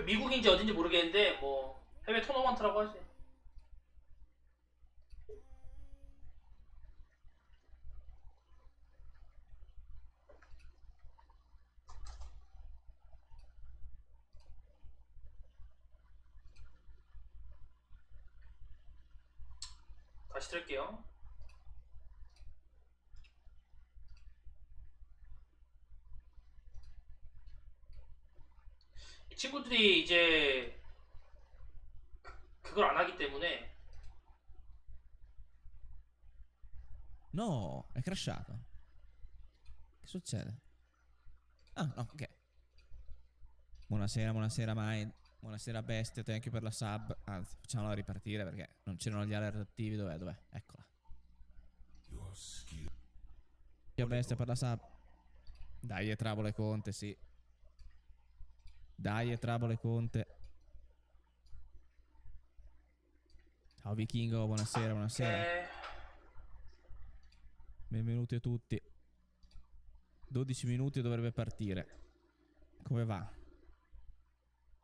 미국인지 어딘지 모르겠는데 뭐 해외 토너먼트라고 하지. 다시 들을게요. 이 친구들이 이제 그걸 안 하기 때문에. No, è crashato. Che succede? Ah, no, ok. Buonasera, buonasera Mai. Buonasera bestia, thank you per la sub. Anzi, facciamola ripartire perché non c'erano gli alert attivi. Dov'è? Dov'è? Eccola. Grazie bestia per la sub. Dai, Trabole Conte, sì. Dai, Trabole Conte. Ciao Vichingo, buonasera, buonasera. Benvenuti a tutti. 12 minuti dovrebbe partire. Come va?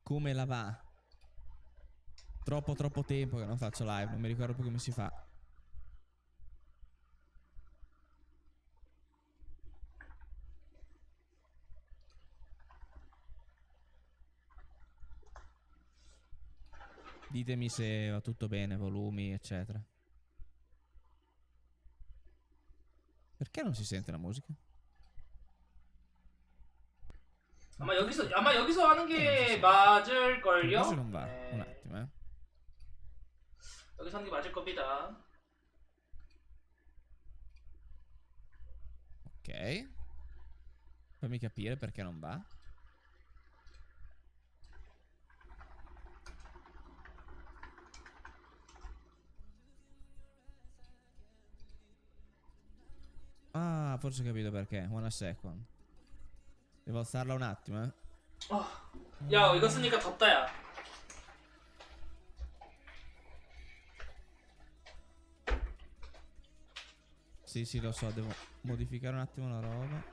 Come la va? Troppo tempo che non faccio live, non mi ricordo più come si fa. Ditemi se va tutto bene, volumi, eccetera. Perché non si sente la musica? 아마 여기서 하는 게 맞을걸요? Forse non va. Un attimo, 여기서 하는 게 맞을 겁니다. Ok. Fammi capire perché non va. Ah, forse ho capito perché. One second. Devo alzarla un attimo, 야, 이거 쓰니까 덥다, 야. Sì, lo so, devo modificare un attimo la roba.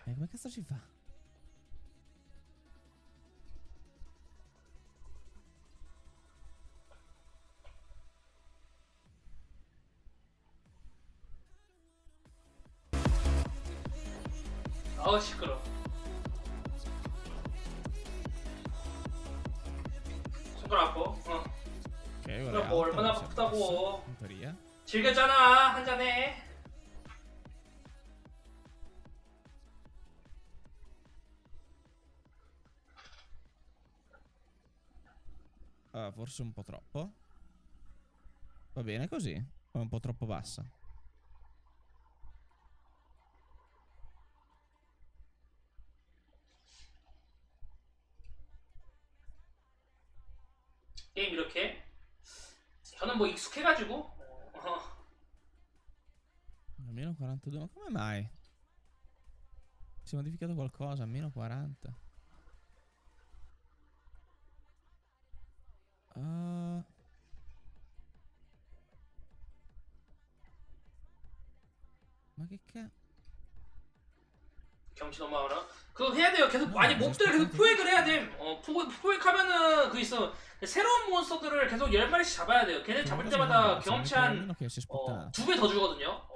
Come cazzo si fa? 아우, 시끄러. 손가락 아파. Ok, 그럼 뭐 얼마나 바쁘다고. In teoria. 즐겼잖아, 한 잔에. Forse un po' troppo. Va bene così. O è un po' troppo bassa? 게임 이렇게. 저는 뭐 익숙해가지고. Almeno 42. Ma come mai? Si è modificato qualcosa? Meno 40. Ma che cazzo? 경치 너무 알아. 그거 해야 돼요. 계속 아니 몹들 계속 포획을 해야 돼. 포획하면은 그 있어. 새로운 몬스터들을 계속 10마리씩 잡아야 돼요. 걔네 잡을 때마다 경험치 한 2배 더 주거든요.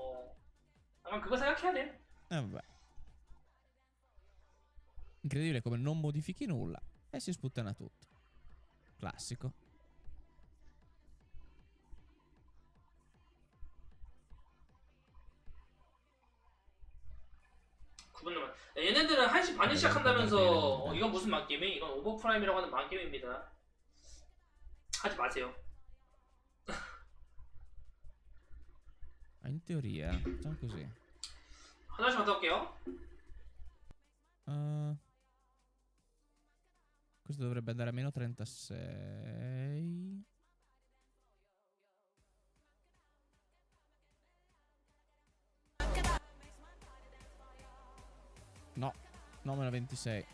아마 그거 생각해야 돼. Vabbè. Incredibile come non modifichi nulla e si sputtana tutto. Classico. 얘네들은 1시 반에 시작한다면서 이건 무슨 만게임이? 이건 오버프라임이라고 하는 만게임입니다. 하지 마세요. In teoria, facciamo così. 하나씩 갔다 올게요. Questo dovrebbe andare a meno 36. No, meno 26.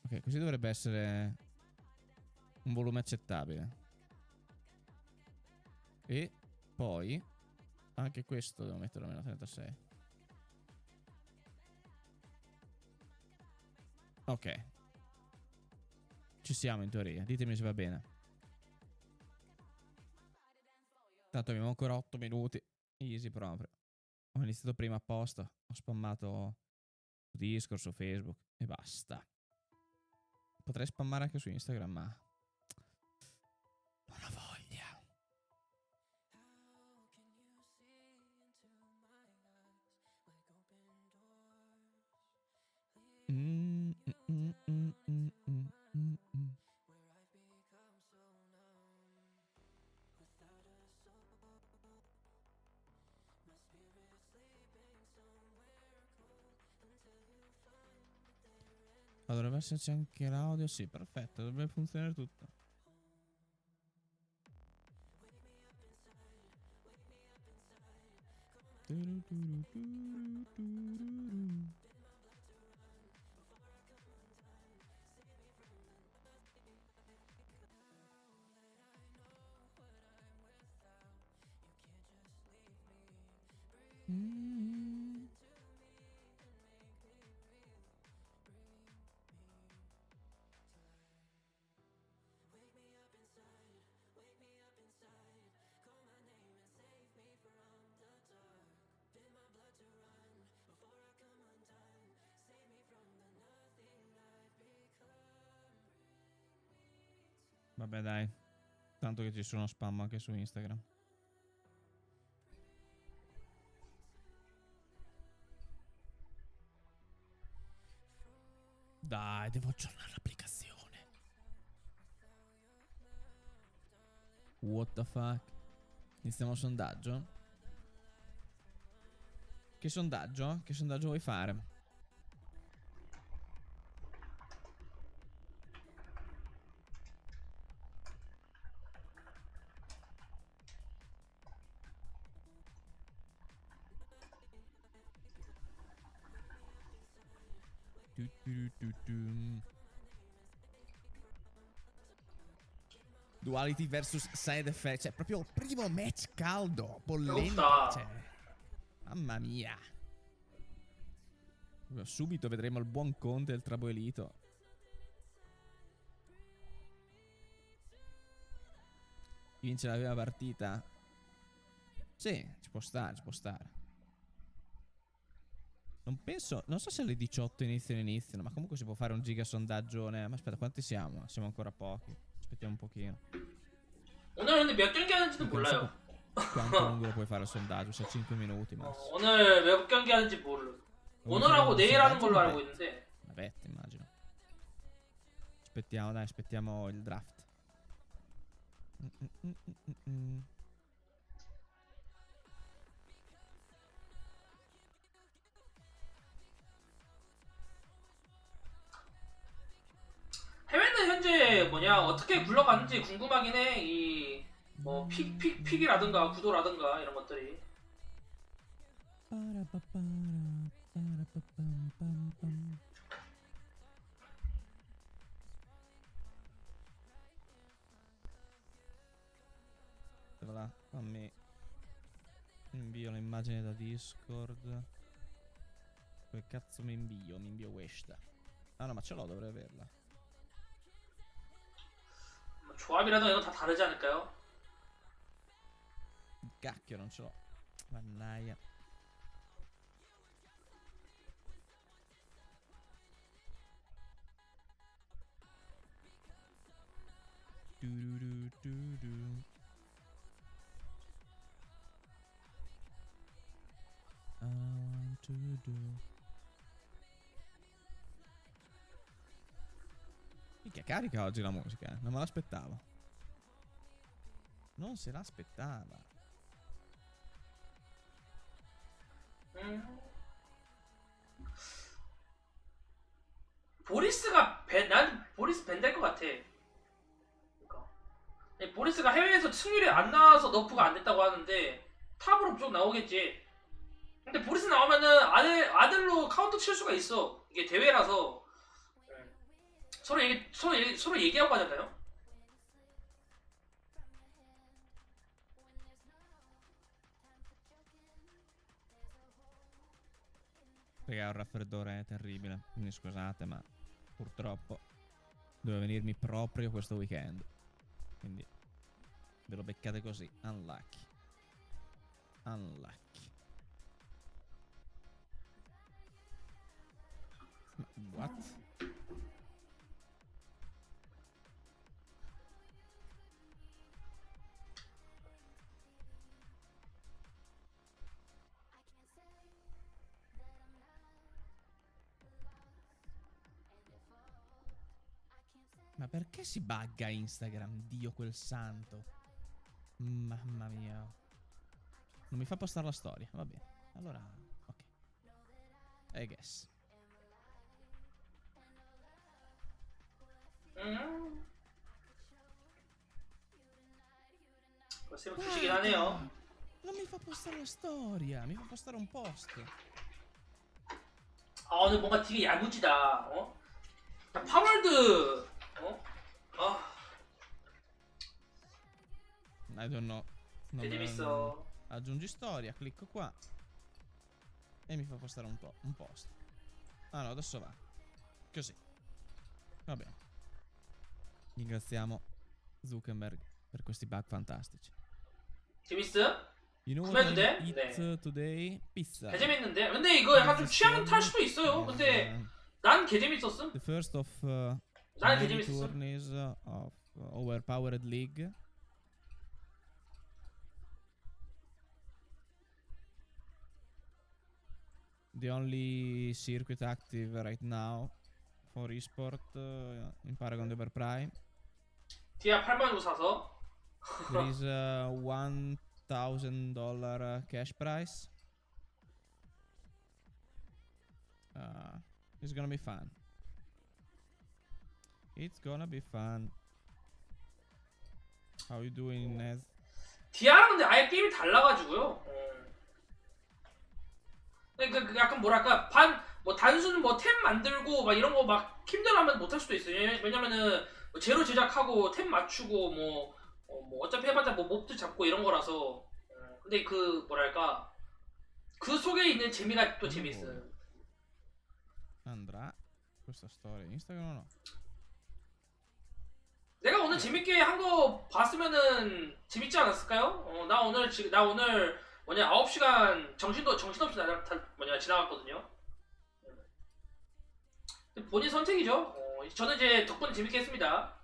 Ok, così dovrebbe essere un volume accettabile. E poi Anche questo devo metterlo a meno 36. Ok. Ci siamo in teoria. Ditemi se va bene. Tanto abbiamo ancora 8 minuti. Easy proprio. Ho iniziato prima apposta. Ho spammato su Discord, su Facebook e basta. Potrei spammare anche su Instagram, ma non ho voglia. Ma dovrebbe esserci anche l'audio? Sì, perfetto, dovrebbe funzionare tutto. Vabbè dai, tanto che ci sono spam anche su Instagram. Dai, devo aggiornare l'applicazione. What the fuck? Iniziamo il sondaggio? Che sondaggio? Che sondaggio vuoi fare? Duality vs Side Effect. Cioè, proprio il primo match caldo. Bollente. Cioè, mamma mia. Subito vedremo il buon Conte e il Traboelito. Vince la prima partita. Sì, ci può stare, ci può stare. Non penso, non so se alle 18 iniziano, ma comunque si può fare un giga sondaggione. Ma aspetta, quanti siamo? Siamo ancora pochi. Aspettiamo un pochino. 오늘 몇 경기 하는지도 몰라요. Quanto lungo lo puoi fare il sondaggio? Se 5 minuti massimo. 오늘 몇 경기 하는지 몰라. 오늘하고 내일 하는 걸로 알고 있는데. Vabbè, immagino. Aspettiamo, dai, aspettiamo il draft. 해외는 현재 뭐냐 어떻게 굴러가는지 궁금하긴 해. 이 뭐 픽이라든가 구도라든가 이런 것들이. Là, fammi invio l'immagine da Discord. Che cazzo mi invio? Mi invio questa. Ah no, ma ce l'ho, dovrei averla. 조합이라든가 이건 다 다르지 않을까요? Cacchio, non ce l'ho. Mannaia. I want to do. Minchia, carica oggi la musica, non me l'aspettavo. Non se l'aspettava. 보리스가 난 보리스 밴될 것 같아. 그러니까. 보리스가 해외에서 승률이 안 나와서 너프가 안 됐다고 하는데 탑으로 무조건 나오겠지. 근데 보리스 나오면은 아들로 카운터 칠 수가 있어. 이게 대회라서 서로 얘기하고 하잖아요. Perché ho un raffreddore terribile, quindi scusate, ma purtroppo doveva venirmi proprio questo weekend. Quindi ve lo beccate così. Unlucky. Unlucky. Ma what? Ma perché si bugga Instagram? Dio quel santo. Mamma mia. Non mi fa postare la storia. Va bene. Allora, ok. I guess. Possiamo fucilare hane요. Non mi fa postare la storia. Mi fa postare un post. 아 오늘 뭔가 되게 야무지다. 어? 나 파월드. 어? 아. I don't know. 재밌어. Aggiungi storia, clicco qua e mi fa postare un post. Ah no, adesso va. Così. Va bene. Ringraziamo Zuckerberg per questi bug fantastici. 재밌어? You know what 구매해도 I 돼? eat 네. today? Pizza. 개재밌는데? 근데 이거 약간 좀 취향 탈 수도 있어요. 근데 난 개재밌었음. The first of 난 many 개재밌었어. tourneys of overpowered league. The only circuit active right now for esport in Paragon the Overprime. 디아 8만 주고 사서. There is a $1,000 cash prize. It's gonna be fun. It's gonna be fun. How you doing, Ned? 디아랑 근데 아예 게임이 달라가지고요. 그 약간 뭐랄까 뭐 단순 뭐 템 만들고 막 이런 거 막 힘들어하면 못할 수도 있어요. 왜냐면은 뭐 재료 제작하고 템 맞추고 뭐 어차피 해봤자 뭐 몹들 잡고 이런 거라서. 근데 그 뭐랄까 그 속에 있는 재미가 또 재밌어요. Andrà questa storia Instagram o no? 내가 오늘 재밌게 한 거 봤으면은 재밌지 않았을까요? 나 오늘 뭐냐 9시간 정신없이 지나갔거든요. 본인 선택이죠. 저는 이제 덕분에 재밌게 했습니다.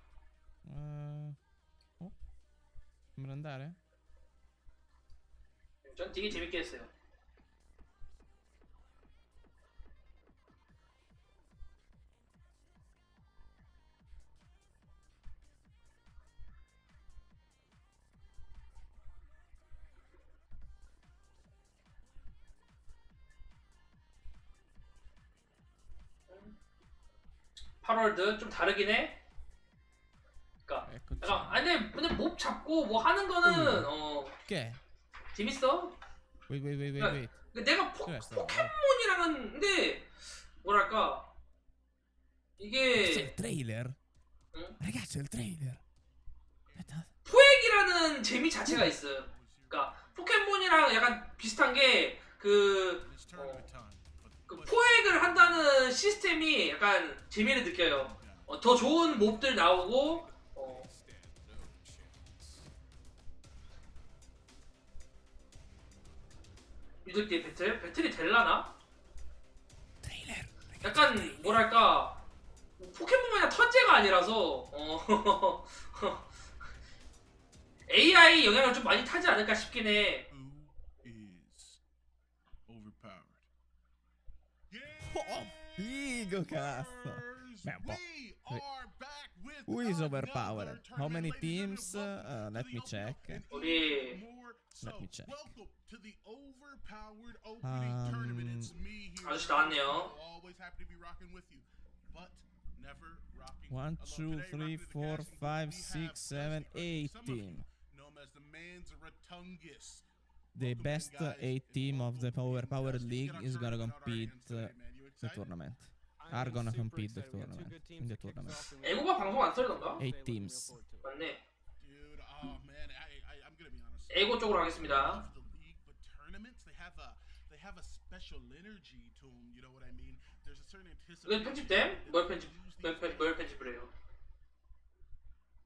Sembra andare? 전 되게 재밌게 했어요. 파월드 좀 다르긴 해. 그러니까 약간 근데 몹 잡고 뭐 하는 거는 Che? 재밌어. Wait. 내가 포켓몬이랑은 근데 뭐랄까 이게 C'è il trailer? 응? Ragazzi, è il trailer. 포획이라는 재미 자체가 있어요. 그러니까 포켓몬이랑 약간 비슷한 게 그 포획을 한다는 시스템이 약간 재미를 느껴요. 더 좋은 몹들 나오고 이들 때 배틀이 될라나? 약간 뭐랄까 포켓몬 마냥 턴제가 아니라서 AI 영향을 좀 많이 타지 않을까 싶긴 해. Figo, cazzo. Beh, un po'. Who is overpowered? How many teams? Let me check. 우리 Let me check. 아저씨 나왔네요. 1, 2, 3, 4, 5, 6, 7, 8 team. The best 8 team of the overpowered league is gonna compete the tournament. Are gonna compete the tournament. In the tournament. 에고가 방송 안 쓰려던가? 8 teams. 맞네. 에고 쪽으로 가겠습니다. special energy to him. You know what I mean? There's a certain 이건 편집됨? 뭘 편집을 해요?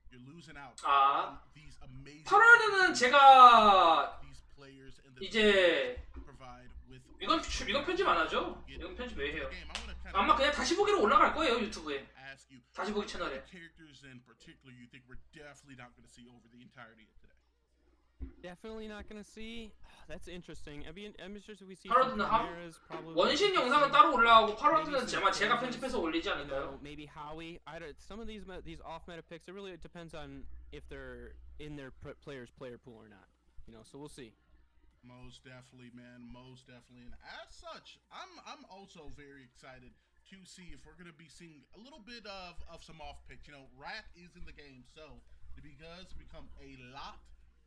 You're losing out. 아, on these amazing 8월에는 제가 these players and the 이제 provide with 이건 편집 안 하죠? 이건 편집 왜 해요? game. I want to kind 아마 그냥 다시 보기로 올라갈 거예요 유튜브에. ask you 다시 보기 채널에. characters in particular you think we're definitely not going to see over the entirety of today. Definitely not gonna see. That's interesting. I'm interested if we see 파로드는 함? Chimera's probably. 원신 영상은 따로 올라가고 파로드는 아마 제가 편집해서 올리지 You know, 않을까요? maybe Howie. Some of these off meta picks. It really depends on if they're in their player pool or not. You know, so we'll see. Most definitely, man. Most definitely. And as such, I'm also very excited to see if we're gonna be seeing a little bit of some off picks. You know, Rat is in the game, so it does become a lot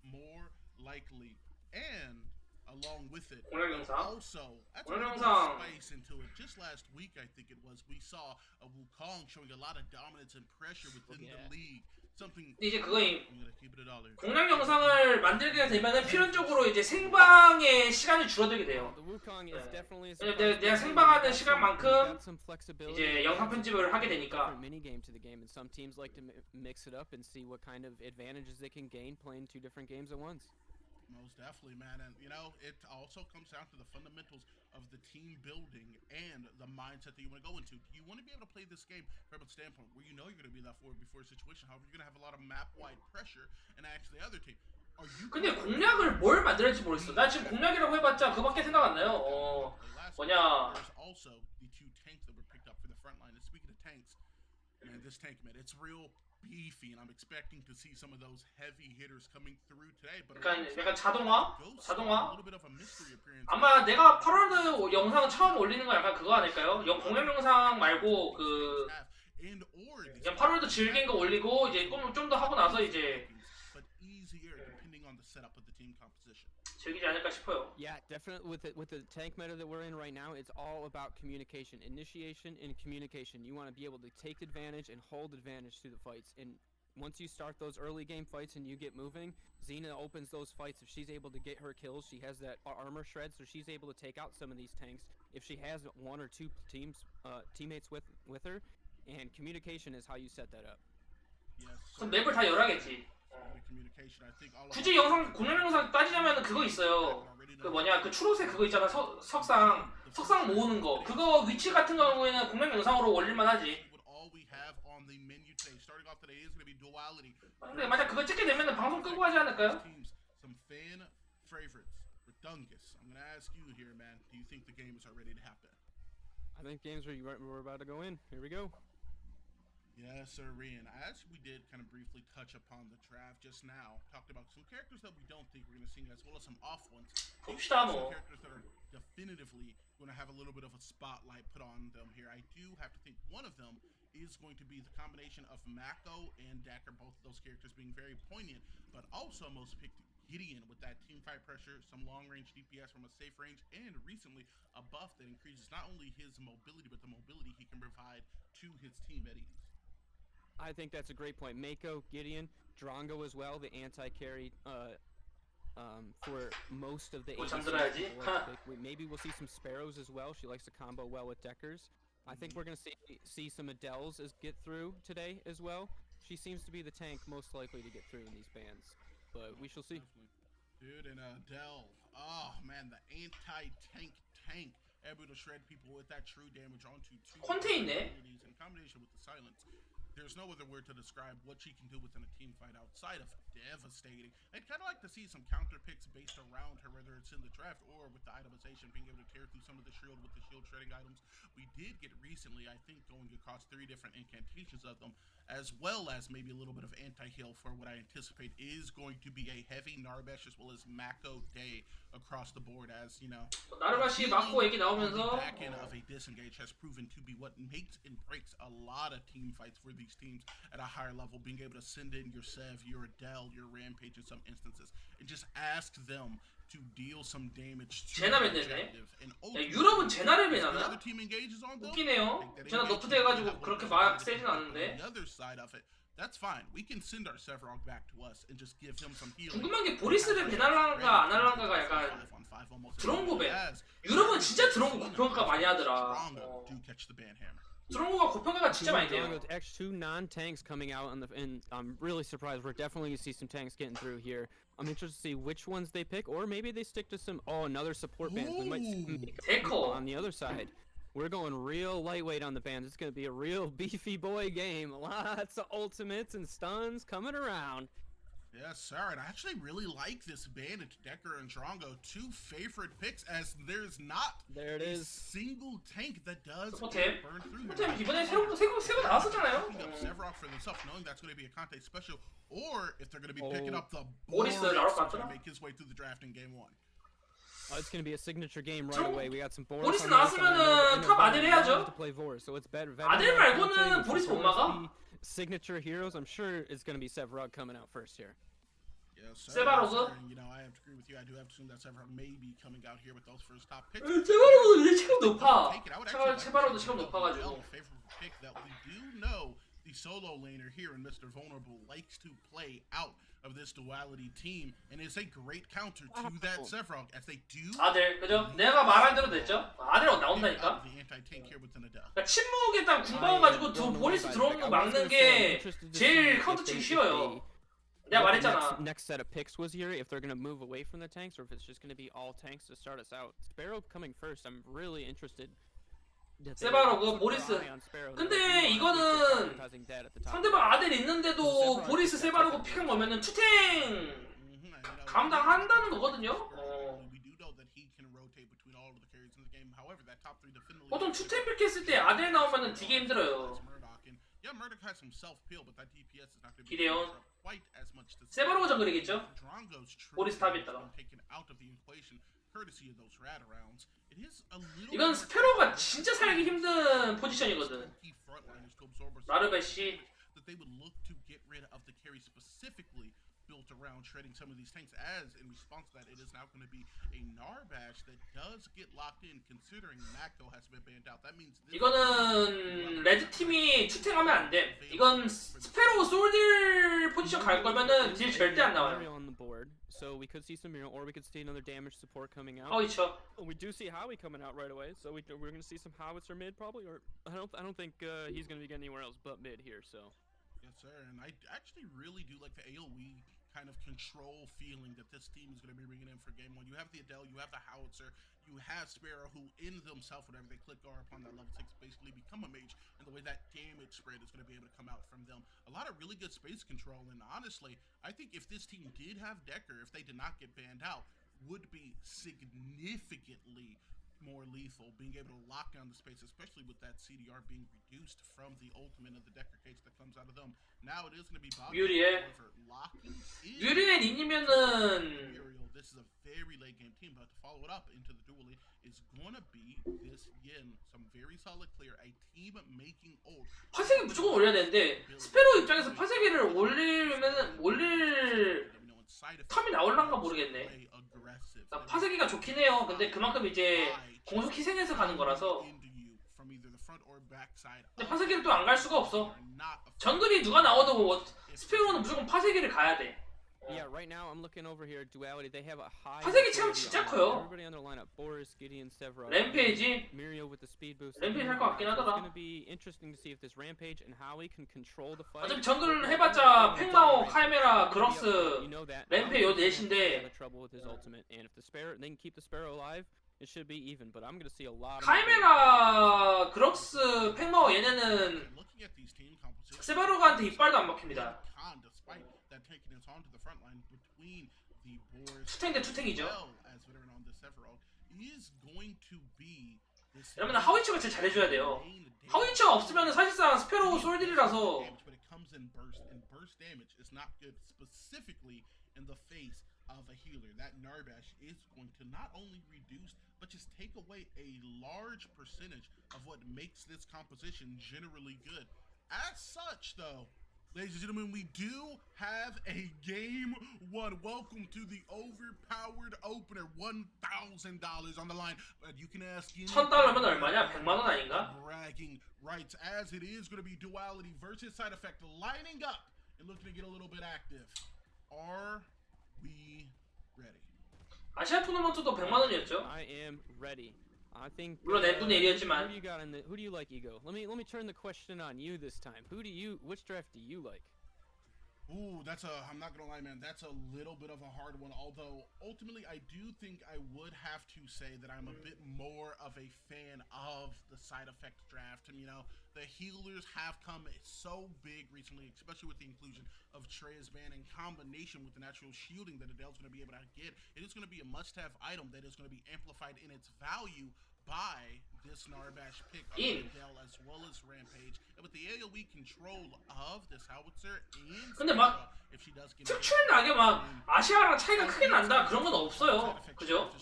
more likely, and along with it, 공략 영상. also that's a 공략 little 영상. spice into it. Just last week, I think it was, we saw a Wukong showing a lot of dominance and pressure within the league. Something 이제 그거임. I'm gonna keep it at all here. 공략 영상을 만들게 되면은 필연적으로 이제 생방의 시간이 줄어들게 돼요. The Wukong is definitely. 내가 생방하는 시간만큼 Got some flexibility. 이제 영상 편집을 하게 되니까. Different mini game to the game, and some teams like to mix it up and see what kind of advantages they can gain playing two different games at once. Most definitely, man. And, you know, it also comes down to the fundamentals of the team building and the mindset that you want to go into. You want to be able to play this game from a standpoint where you know you're going to be in that forward before situation. However, you're going to have a lot of map-wide pressure and actually the other team. Are you 근데 공략을 뭘 만들지 모르겠어. 나 지금 공략이라고 해봤자 그밖에 생각 안 나요. 뭐냐. There's also the two tanks that were picked up for the front line. And speaking of tanks, man, this tank, man, it's real beefy, and I'm expecting to see some of those heavy hitters coming through today. But 약간 자동화? a 자동화? little bit of a mystery appearance. 아마 내가 8월드 영상 처음 올리는 건 약간 그거 아닐까요? 공략 영상 말고 그 그냥 8월드 즐긴 거 올리고 이제 좀 더 하고 나서 이제 but easier depending on the setup of the team composition. 즐기지 않을까 싶어요. Yeah, definitely. With the tank meta that we're in right now, it's all about communication, initiation, and communication. You want to be able to take advantage and hold advantage through the fights. And once you start those early game fights and you get moving, Xena opens those fights. If she's able to get her kills, she has that armor shred, so she's able to take out some of these tanks. If she has one or two teammates with her, and communication is how you set that up. Yes. 그럼 맵을 다 열어야겠지. Communication. I think all of 굳이 공략 영상 따지자면 그거 있어요. 그 뭐냐 그 추로색 그거 있잖아. 석상 모으는 거. 그거 위치 같은 경우에는 공략 영상으로 올릴만 하지. all we have on the menu today. Starting off today is going to be duality. 근데 만약 그거 찍게 되면은 방송 끄고 하지 않을까요? Teams, some fan favorites. Redungus. I'm going to ask you here, man. Do you think the games are ready to happen? I think games we're about to go in. Here we go. Yes, sir, Rian. As we did kind of briefly touch upon the draft just now, talked about some characters that we don't think we're going to see, as well as some off ones. 봅시다 Some 뭐. characters that are definitively going to have a little bit of a spotlight put on them here. I do have to think one of them is going to be the combination of Mako and Decker, both of those characters being very poignant, but also most picked Gideon with that team fight pressure, some long-range DPS from a safe range, and recently a buff that increases not only his mobility, but the mobility he can provide to his team at ease. I think that's a great point. Mako, Gideon, Drongo as well, the anti-carry for most of the 잠들어야지. Maybe we'll see some Sparrows as well. She likes to combo well with Deckers. I think we're going to see some Adels get through today as well. She seems to be the tank most likely to get through in these bans, but we shall see. Dude, and Adele, oh man, the anti-tank tank, able to shred people with that true damage onto two 콘테 있네. abilities in combination with the silence. There's no other word to describe what she can do within a team fight outside of devastating. I'd kind of like to see some counter picks based around her, whether it's in the draft or with the itemization, being able to tear through some of the shield with the shield shredding items. We did get recently, I think, going across 3 different incantations of them, as well as maybe a little bit of anti-heal for what I anticipate is going to be a heavy Narbesh as well as Mako day across the board, as, you know, 나르바시 맞고 얘기 나오면서 back end of a disengage has proven to be what makes and breaks a lot of team fights for these teams at a higher level, being able to send in your Sev, your Adele, your Rampage in some instances, and just ask them to deal some damage to 제나 the 밴드네. objective. And 야, 유럽은 제나를 if the 배나나? other team engages on them, 웃기네요. I think that 제나 engage 너프 돼가지고 have 그렇게 one 막 advantage, 세진 but 않은데. on the other side of it, that's fine. We can send our Sevarog back to us and just give him some healing. 궁금한 게 보리스를 배날란가 안 할란가가 약간 그런 거배. 유럽은 진짜 드론고 고평가 많이 하더라. Drongo do catch the ban hammer. 드론고가 고평가가 진짜 많이 돼요. With extra 2 non-tanks coming out and I'm really surprised. We're definitely gonna see some tanks getting through here. I'm interested to see which ones they pick, or maybe they stick to some. Oh, another support band. We might see Deco. on the other side. We're going real lightweight on the bands. It's gonna be a real beefy boy game. Lots of ultimates and stuns coming around. Yes, sir, and I actually really like this Bandit, Decker, and Drongo, two favorite picks, as there's not There it a is. single tank that does 서포템. get burned through here. 서포템 이번에 새로 나왔었잖아요. Picking up Sevarog for themselves, knowing that's going to be a Conte special, or if they're going to be picking up the Boris Boris 나올 것 to 같더라. make his way through the draft in game one. Oh, it's gonna be a signature game right away. We got some Boris. 보리스 on the other side, 나왔으면은 and 탑 아델 Venom 해야죠. to play Boris, so it's better. 아델 말고는 보리스 못 막아. Signature heroes. I'm sure it's gonna be Sevarog coming out first here. Yes, sir. Sevarog. Yes, sir. And, you know, I have to agree with you. I do have to assume that Sevarog may be coming out here with those first top picks. 세바로도 근데 체급 높아. Take it. I would actually like to 세바로도 see 체급 the 높아가지고. favorable pick that we do know the solo laner here in Mr. Vulnerable likes to play out of this duality team, and it's a great counter to that Sevarog, as they do 아델 그죠? 내가 말한 대로 됐죠? 아델 나온다니까. the anti-tank here within Adele. 그러니까 침묵에 딱 궁방가지고 보리스 들어오는 거 막는 게 제일 카운터 치기 쉬워요. 내가 말했잖아. Next set of picks was here. If they're gonna move away from the tanks, or if it's just gonna be all tanks to start us out. Sparrow coming first. I'm really interested. 세바로그, 보리스. 근데 이거는 상대방 아델 있는데도 보리스 세바로그 픽한 거면은 투탱 감당한다는 거거든요. We do know that he can rotate between all of the carries in the game. However, that top three definitely. 보통 투탱 픽했을 때 아델 나오면은 되게 힘들어요. Yeah, Murdoch has some self-peel, but that DPS is not going to be 기대온. quite as much to 세바로그 정글이겠죠? Drongo's 보리스 탑에다가. taken out of the equation courtesy of those rat rounds. It is a little 이건 스페로가 진짜 살기 힘든 포지션이거든. key frontliners to absorb 라르베시. that they would look to get rid of the carry specifically built around shredding some of these tanks, as in response to that it is now going to be a Narbash that does get locked in, considering Mako has been banned out. That means this 이거는 레드 팀이 투탱하면 안 돼. 이건 스페로 솔딜 포지션 갈 거면은 딜 절대 안 나와요. on the board, so we could see some Muriel, or we could see another damage support coming out. 하위쳐. We do see Howie coming out right away, so we're gonna see some Howitzer mid probably, or I don't think he's gonna be getting anywhere else but mid here. So Yes, sir, and I actually really do like the AoE kind of control feeling that this team is going to be bringing in for game one. You have the Adele, you have the Howitzer, you have Sparrow, who in themselves, whenever they click R upon that level 6, basically become a mage, and the way that damage spread is going to be able to come out from them. A lot of really good space control, and honestly, I think if this team did have Decker, if they did not get banned out, would be significantly more lethal, being able to lock down the space, especially with that CDR being reduced from the ultimate of the Decker case that comes out of them. Now it is going to be 뮤리엘. locking in 뮤리엘 인이면은 Imperial. This is a very late game team, but to follow it up into the duel is going to be this again, some very solid clear, a team making ult. 파세기 무조건 올려야 되는데 스페로 입장에서 파세기를 올릴 탑이 나올란가 모르겠네. 나 파세기가 좋긴 해요. 근데 그만큼 이제 공속 희생해서 가는 거라서. 근데 파세기를 또 안 갈 수가 없어. 정글이 누가 나와도 뭐 스페로는 무조건 파세기를 가야 돼. yeah, right now I'm looking over here. Duality, they have a high. 파세기 참 진짜 커요. Everybody on their lineup: Boris, Gideon, Sevarog, 램페이지. Muriel with the speed boost. 램페이지 할 것 같긴 It's 하더라. going to be interesting to see if this Rampage and Howie can control the fight. 어차피 정글 해봤자 팽마오, 카이메라, 그럭스, You know that. 램페 요 넷인데 trouble with his ultimate, and if the Sparrow, they can keep the Sparrow alive, it should be even. But I'm going to see a lot. 카이메라, 그럭스, 팽마오 얘네는 세바로그한테 이빨도 안 먹힙니다. 투탱 대 투탱이죠. 여러분 하위치가 제일 잘해줘야 돼요. 하위치가 없으면 사실상 스페로 솔딜이라서 of a healer. That Narbash is going to not only reduce but just take away a large percentage of what makes this composition generally good. As such, though, ladies and gentlemen, we do have a game one. Welcome to the overpowered opener. $1,000 on the line. But you can ask $1,000면 얼마냐? 100만 원 아닌가? bragging rights, as it is going to be duality versus side effect lining up and looking to get a little bit active. Are we ready? 아시아 토너먼트도 100만 원이었죠? I am ready. I think. 물론 N분의 Who 1이었지만. do you got in the? Who do you like, Ego? Let me turn the question on you this time. Which draft do you like? Ooh, I'm not gonna lie, man, that's a little bit of a hard one, although ultimately I do think I would have to say that I'm a bit more of a fan of the side effect draft. And, you know, the healers have come so big recently, especially with the inclusion of Trey's ban in combination with the natural shielding that Adele's going to be able to get. It is going to be a must-have item that is going to be amplified in its value by this Narbash pick of Adele as well as Rampage. And with the AoE control of this howitzer and 근데 막 if she does get 특출 나게 막 아시아랑 차이가 크게 난다 그런 건 없어요. 그죠?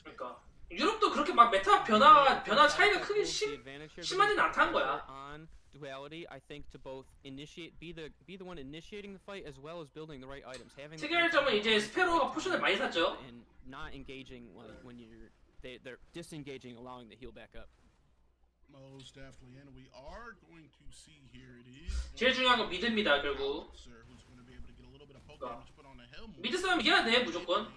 그러니까 유럽도 그렇게 막 메타 변화 차이가 크게 심하진 않다는 거야. Duality, I think, to both be the one initiating the fight as well as building the right items. Having 특이할 점은 이제 스페로가 포션을 많이 샀죠. And not engaging when they're disengaging, allowing the heal back up. Most definitely, and we are going to see here it is. 제일 중요한 건 미드입니다 결국. 미드 싸움 이겨야 돼 무조건.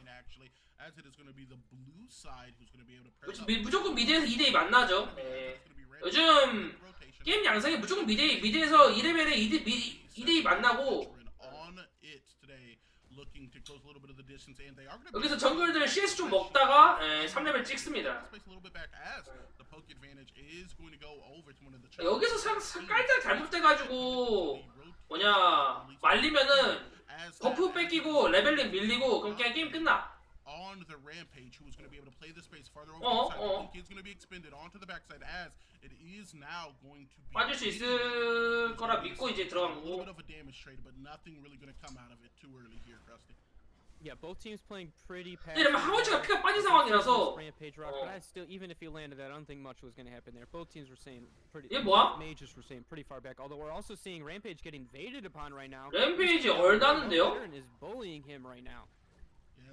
무조건 미드에서 2대2 만나죠. 네. 요즘 게임 양상이 무조건 미드에서 2레벨에 2대2 만나고 여기서 정글들 CS 좀 먹다가 3레벨 찍습니다. 여기서 깔짝 잘못돼가지고 뭐냐 말리면은 버프 뺏기고 레벨링 밀리고 그럼 그냥 게임 끝나. On the Rampage, who is going to be able to play the space farther over the side. It's going to be expended onto the backside as it is now going to be. 빠질 수 있을 거라 믿고 이제 들어간 A little 거고. bit of a damage trade, but nothing really going to come out of it too early here, Krusty. Yeah, both teams playing pretty passive. 이러면 하워치가 피가 빠진 상황이라서. Rampage rock, but I still, even if he landed that, I don't think much was going to happen there. Both teams were saying pretty. 얘 뭐야? Mages were saying pretty far back. Although we're also seeing Rampage getting invaded upon right now. 램페이지 얼다는데요? Is bullying him right now.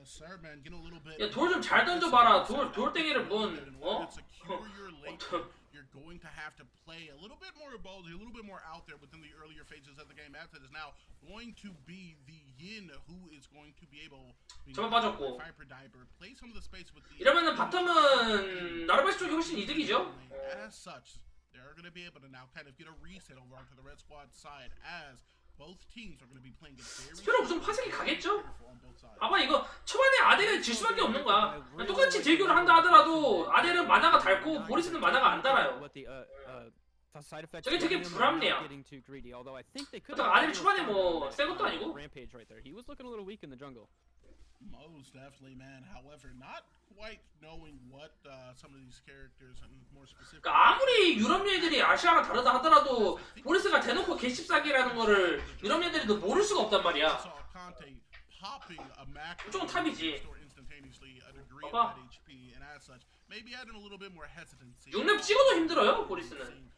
Sir, man, get a little bit. 야 돌 좀 잘 던져봐라. 돌덩이를 뭔 You're going to have to play a little bit more boldly, a little bit more out there within the earlier phases of the game. As it is now going to be the Yin who is going to be able to play some of the space with the. 이러면은 바텀은 나르바시 쪽이 훨씬 이득이죠. As such, they're going to be able to now kind of get a reset over onto the red squad side as. Both teams are going to be playing it very. 스페로 무슨 파색이 가겠죠? 아마 이거 초반에 아델을 질 수밖에 없는 거야. 똑같이 딜교를 한다 하더라도 아델은 마나가 닳고 보리스는 마나가 안 달아요. 저게 되게 불합리야. 그렇다고 아델이 초반에 뭐 센 것도 아니고. Most definitely, man. However, not quite knowing what some of these characters and more specifically. 그러니까 아무리 유럽 얘들이 아시아랑 다르다 하더라도 보리스가 대놓고 개씹사기라는 거를 유럽 얘들이도 모를 수가 없단 말이야. 무조건 탑이지. 봐봐. 6렙 찍어도 힘들어요 보리스는.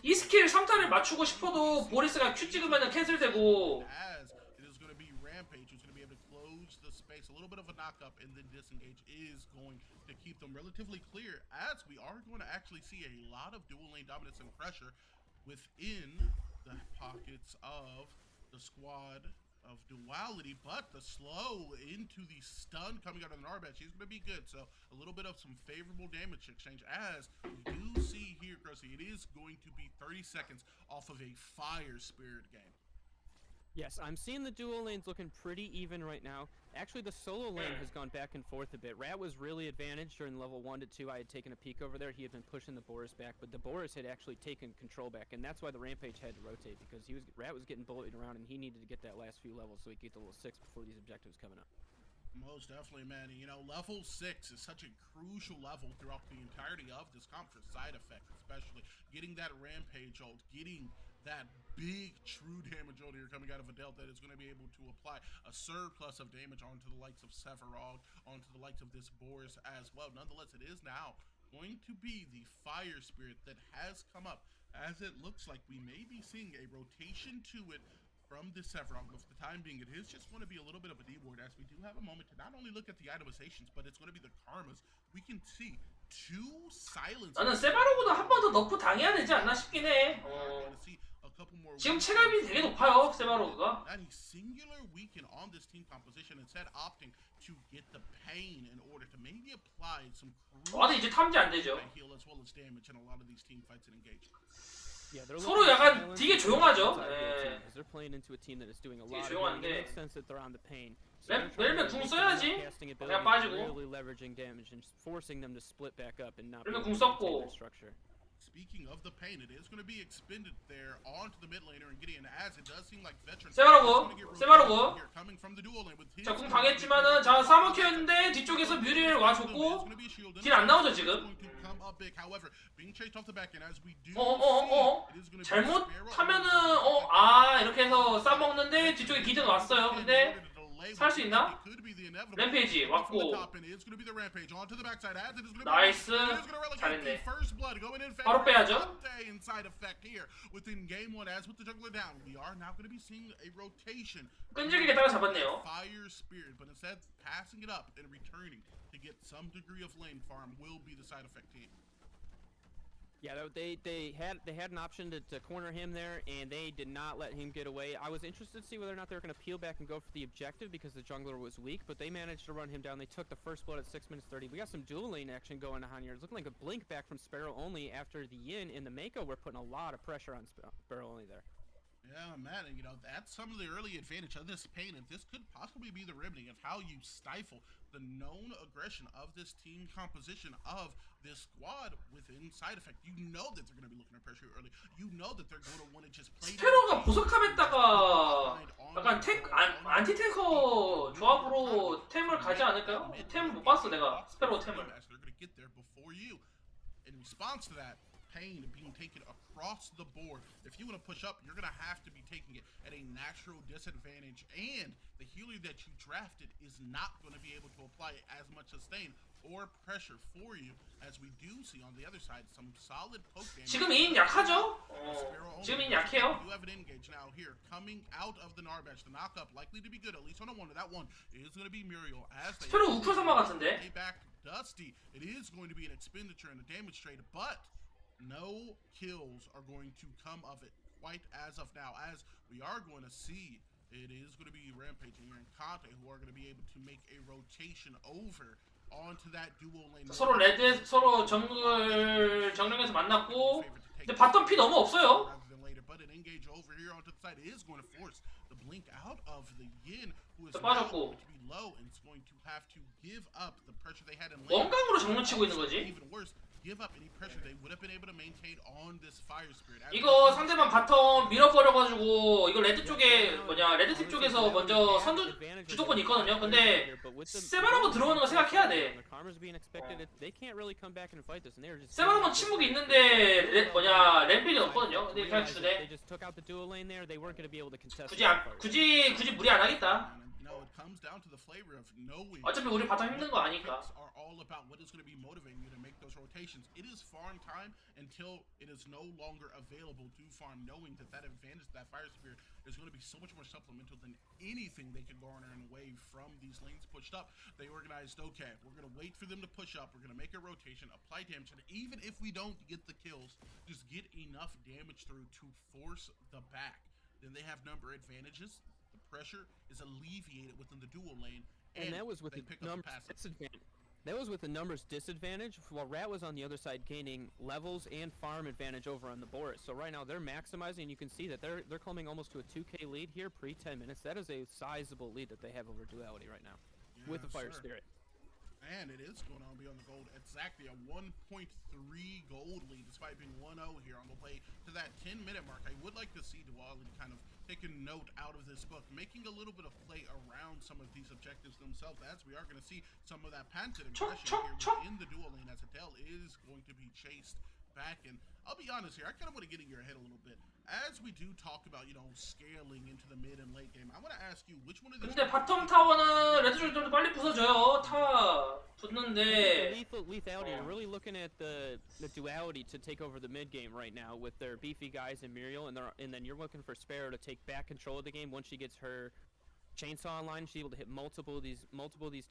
이 스킬 3타를 맞추고 싶어도 보리스가 Q 찍으면 캔슬되고. Rampage, who's going to be able to close the space. A little bit of a knock up and then disengage is going to keep them relatively clear as we are going to actually see a lot of dual lane dominance and pressure within the pockets of the squad of duality, but the slow into the stun coming out of the Narbat, she's going to be good. So a little bit of some favorable damage exchange as we do see here, Krusty, it is going to be 30 seconds off of a Fire Spirit game. Yes, I'm seeing the dual lanes looking pretty even right now. Actually, the solo lane has gone back and forth a bit. Rat was really advantaged during level 1 to 2. I had taken a peek over there. He had been pushing the Boris back, but the Boris had actually taken control back, and that's why the Rampage had to rotate, because Rat was getting bullied around, and he needed to get that last few levels so he could get to level 6 before these objectives coming up. Most definitely, man. You know, level 6 is such a crucial level throughout the entirety of this comp for side effects, especially getting that Rampage ult, getting that big true damage order here coming out of Adele that is going to be able to apply a surplus of damage onto the likes of Severog, onto the likes of this Boris as well. Nonetheless, it is now going to be the Fire Spirit that has come up, as it looks like we may be seeing a rotation to it from the Severog, but for the time being, it is just going to be a little bit of a D-ward, as we do have a moment to not only look at the itemizations, but it's going to be the karmas. We can see two silence. 나는 세바로그도 한 번 더 너프 당해야 되지 않나 싶긴 해. 지금 체감이 되게 높아요, 세바로그가. Any singular weaken on this team composition instead opting to get the pain in order to maybe apply some 와도 이제 탐지 안 되죠. heal as well as damage in a lot of these team fights and engage. Yeah, they're 서로 약간 되게 조용하죠. 예. They're playing into a team that is doing a 되게 lot of 조용한데. damage. It makes sense that they're on the pain. 멜면 궁 써야지. 그냥 빠지고. Really leveraging damage and forcing them to split back up and not be 멜면 궁 able to maintain 썼고. their structure. Speaking of the pain, it is going to be expended there onto the mid laner and Gideon, as it does seem like veterans. 세바로그. Coming from the dual lane with his. 자, 궁 당했지만은 자, 싸먹혔는데 뒤쪽에서 뮤리를 와줬고 딜 안 나오죠, 지금. 잘못하면은 이렇게 해서 싸먹는데 뒤쪽에 기든 왔어요. 근데 살 수 있나? 램페이지 왔고. 나이스. 잘했네. 바로 빼야죠. 끈질기게 따라잡았네요. Fire spirit, but instead passing it up and returning to get some degree of lane farm will be the side effect team. Yeah, they had an option to corner him there, and they did not let him get away. I was interested to see whether or not they were going to peel back and go for the objective because the jungler was weak, but they managed to run him down. They took the first blood at 6 minutes 30. We got some dual lane action going on here. It's looking like a blink back from Sparrow only after the Yin and the Mako were putting a lot of pressure on Sparrow only there. Yeah, man, and that's some of the early advantage of this pain, and this could possibly be the remedy of how you stifle the known aggression of this team composition of this squad within side effect. You know that they're going to be looking to pressure you early. You know that they're going to want to just play. 스페로가 보석함에다가 약간 안티탱커 조합으로 템을 가지 않을까요? 템을 못 봤어 내가 스페로 템을. They're going to get there before you. In response to that, pain being taken across the board. If you want to push up, you're going to have to be taking it at a natural disadvantage, and the healer that you drafted is not going to be able to apply as much sustain or pressure for you, as we do see on the other side some solid poke damage. 지금 인 약하죠? 지금 인 약해요. You have an engage now here coming out of the Narbash. The knockup likely to be good, at least on a one. That one is going to be Muriel as they 스페로 우크사마 같은데. pay back Dusty. It is going to be an expenditure and a damage trade, but no kills are going to come of it quite as of now, as we are going to see it is going to be Rampaging here and Kante who are going to be able to make a rotation over onto that dual lane. 서로 레드 서로 정령에서 만났고 근데 바텀 피 너무 없어요. But an engage over here onto the side is going to force the blink out of the Yin, who is 빠졌고. going to be low and is going to have to give up the pressure they had in lane. 원강으로 정면 치고 있는 거지. Even worse, give up any pressure they would have been able to maintain on this fire spirit. 이거 상대방 바텀 밀어버려가지고 이거 레드 쪽에 레드팀 쪽에서 먼저 선두 주도권 있거든요. 근데 세바로그 들어오는 거 생각해야 돼. 세바로그 침묵이 있는데 램필이 없거든요. 근데 그냥 주네. 굳이 무리 안 하겠다. It comes down to the flavor of knowing. 어차피 우리 바텀 힘든 거 아니까. Are all about what is going to be motivating you to make those rotations. It is farm time until it is no longer available to farm, knowing that advantage, that fire spirit, is going to be so much more supplemental than anything they could garner and wave from these lanes pushed up. They organized, okay, we're going to wait for them to push up. We're going to make a rotation, apply damage, and even if we don't get the kills, just get enough damage through to force the back. Then they have number advantages. Pressure is alleviated within the dual lane, and that was with the numbers disadvantage. That was with the numbers disadvantage, while Rat was on the other side gaining levels and farm advantage over on the Boris. So right now they're maximizing. You can see that they're climbing almost to a 2K lead here pre 10 minutes. That is a sizable lead that they have over Duality right now, with the Fire Spirit. And it is going on beyond the gold. Exactly a 1.3 gold lead, despite being 1-0 here on the way to that 10-minute mark. I would like to see Duality kind of take a note out of this book, making a little bit of play around some of these objectives themselves, as we are going to see some of that patented aggression here within the dual lane, as Adele is going to be chased back. And I'll be honest here, I kind of want to get in your head a little bit. As we do talk about, scaling into the mid and late game, I want to ask you which one of these. 근데 바텀 타워는 레드존이 좀 빨리 부서져요. 타 붙는데. Lethality. You're really looking at the duality to take over the mid game right now with their beefy guys and Muriel, and then you're looking for Sparrow to take back control of the game once she gets her chainsaw online. She's able to hit multiple of these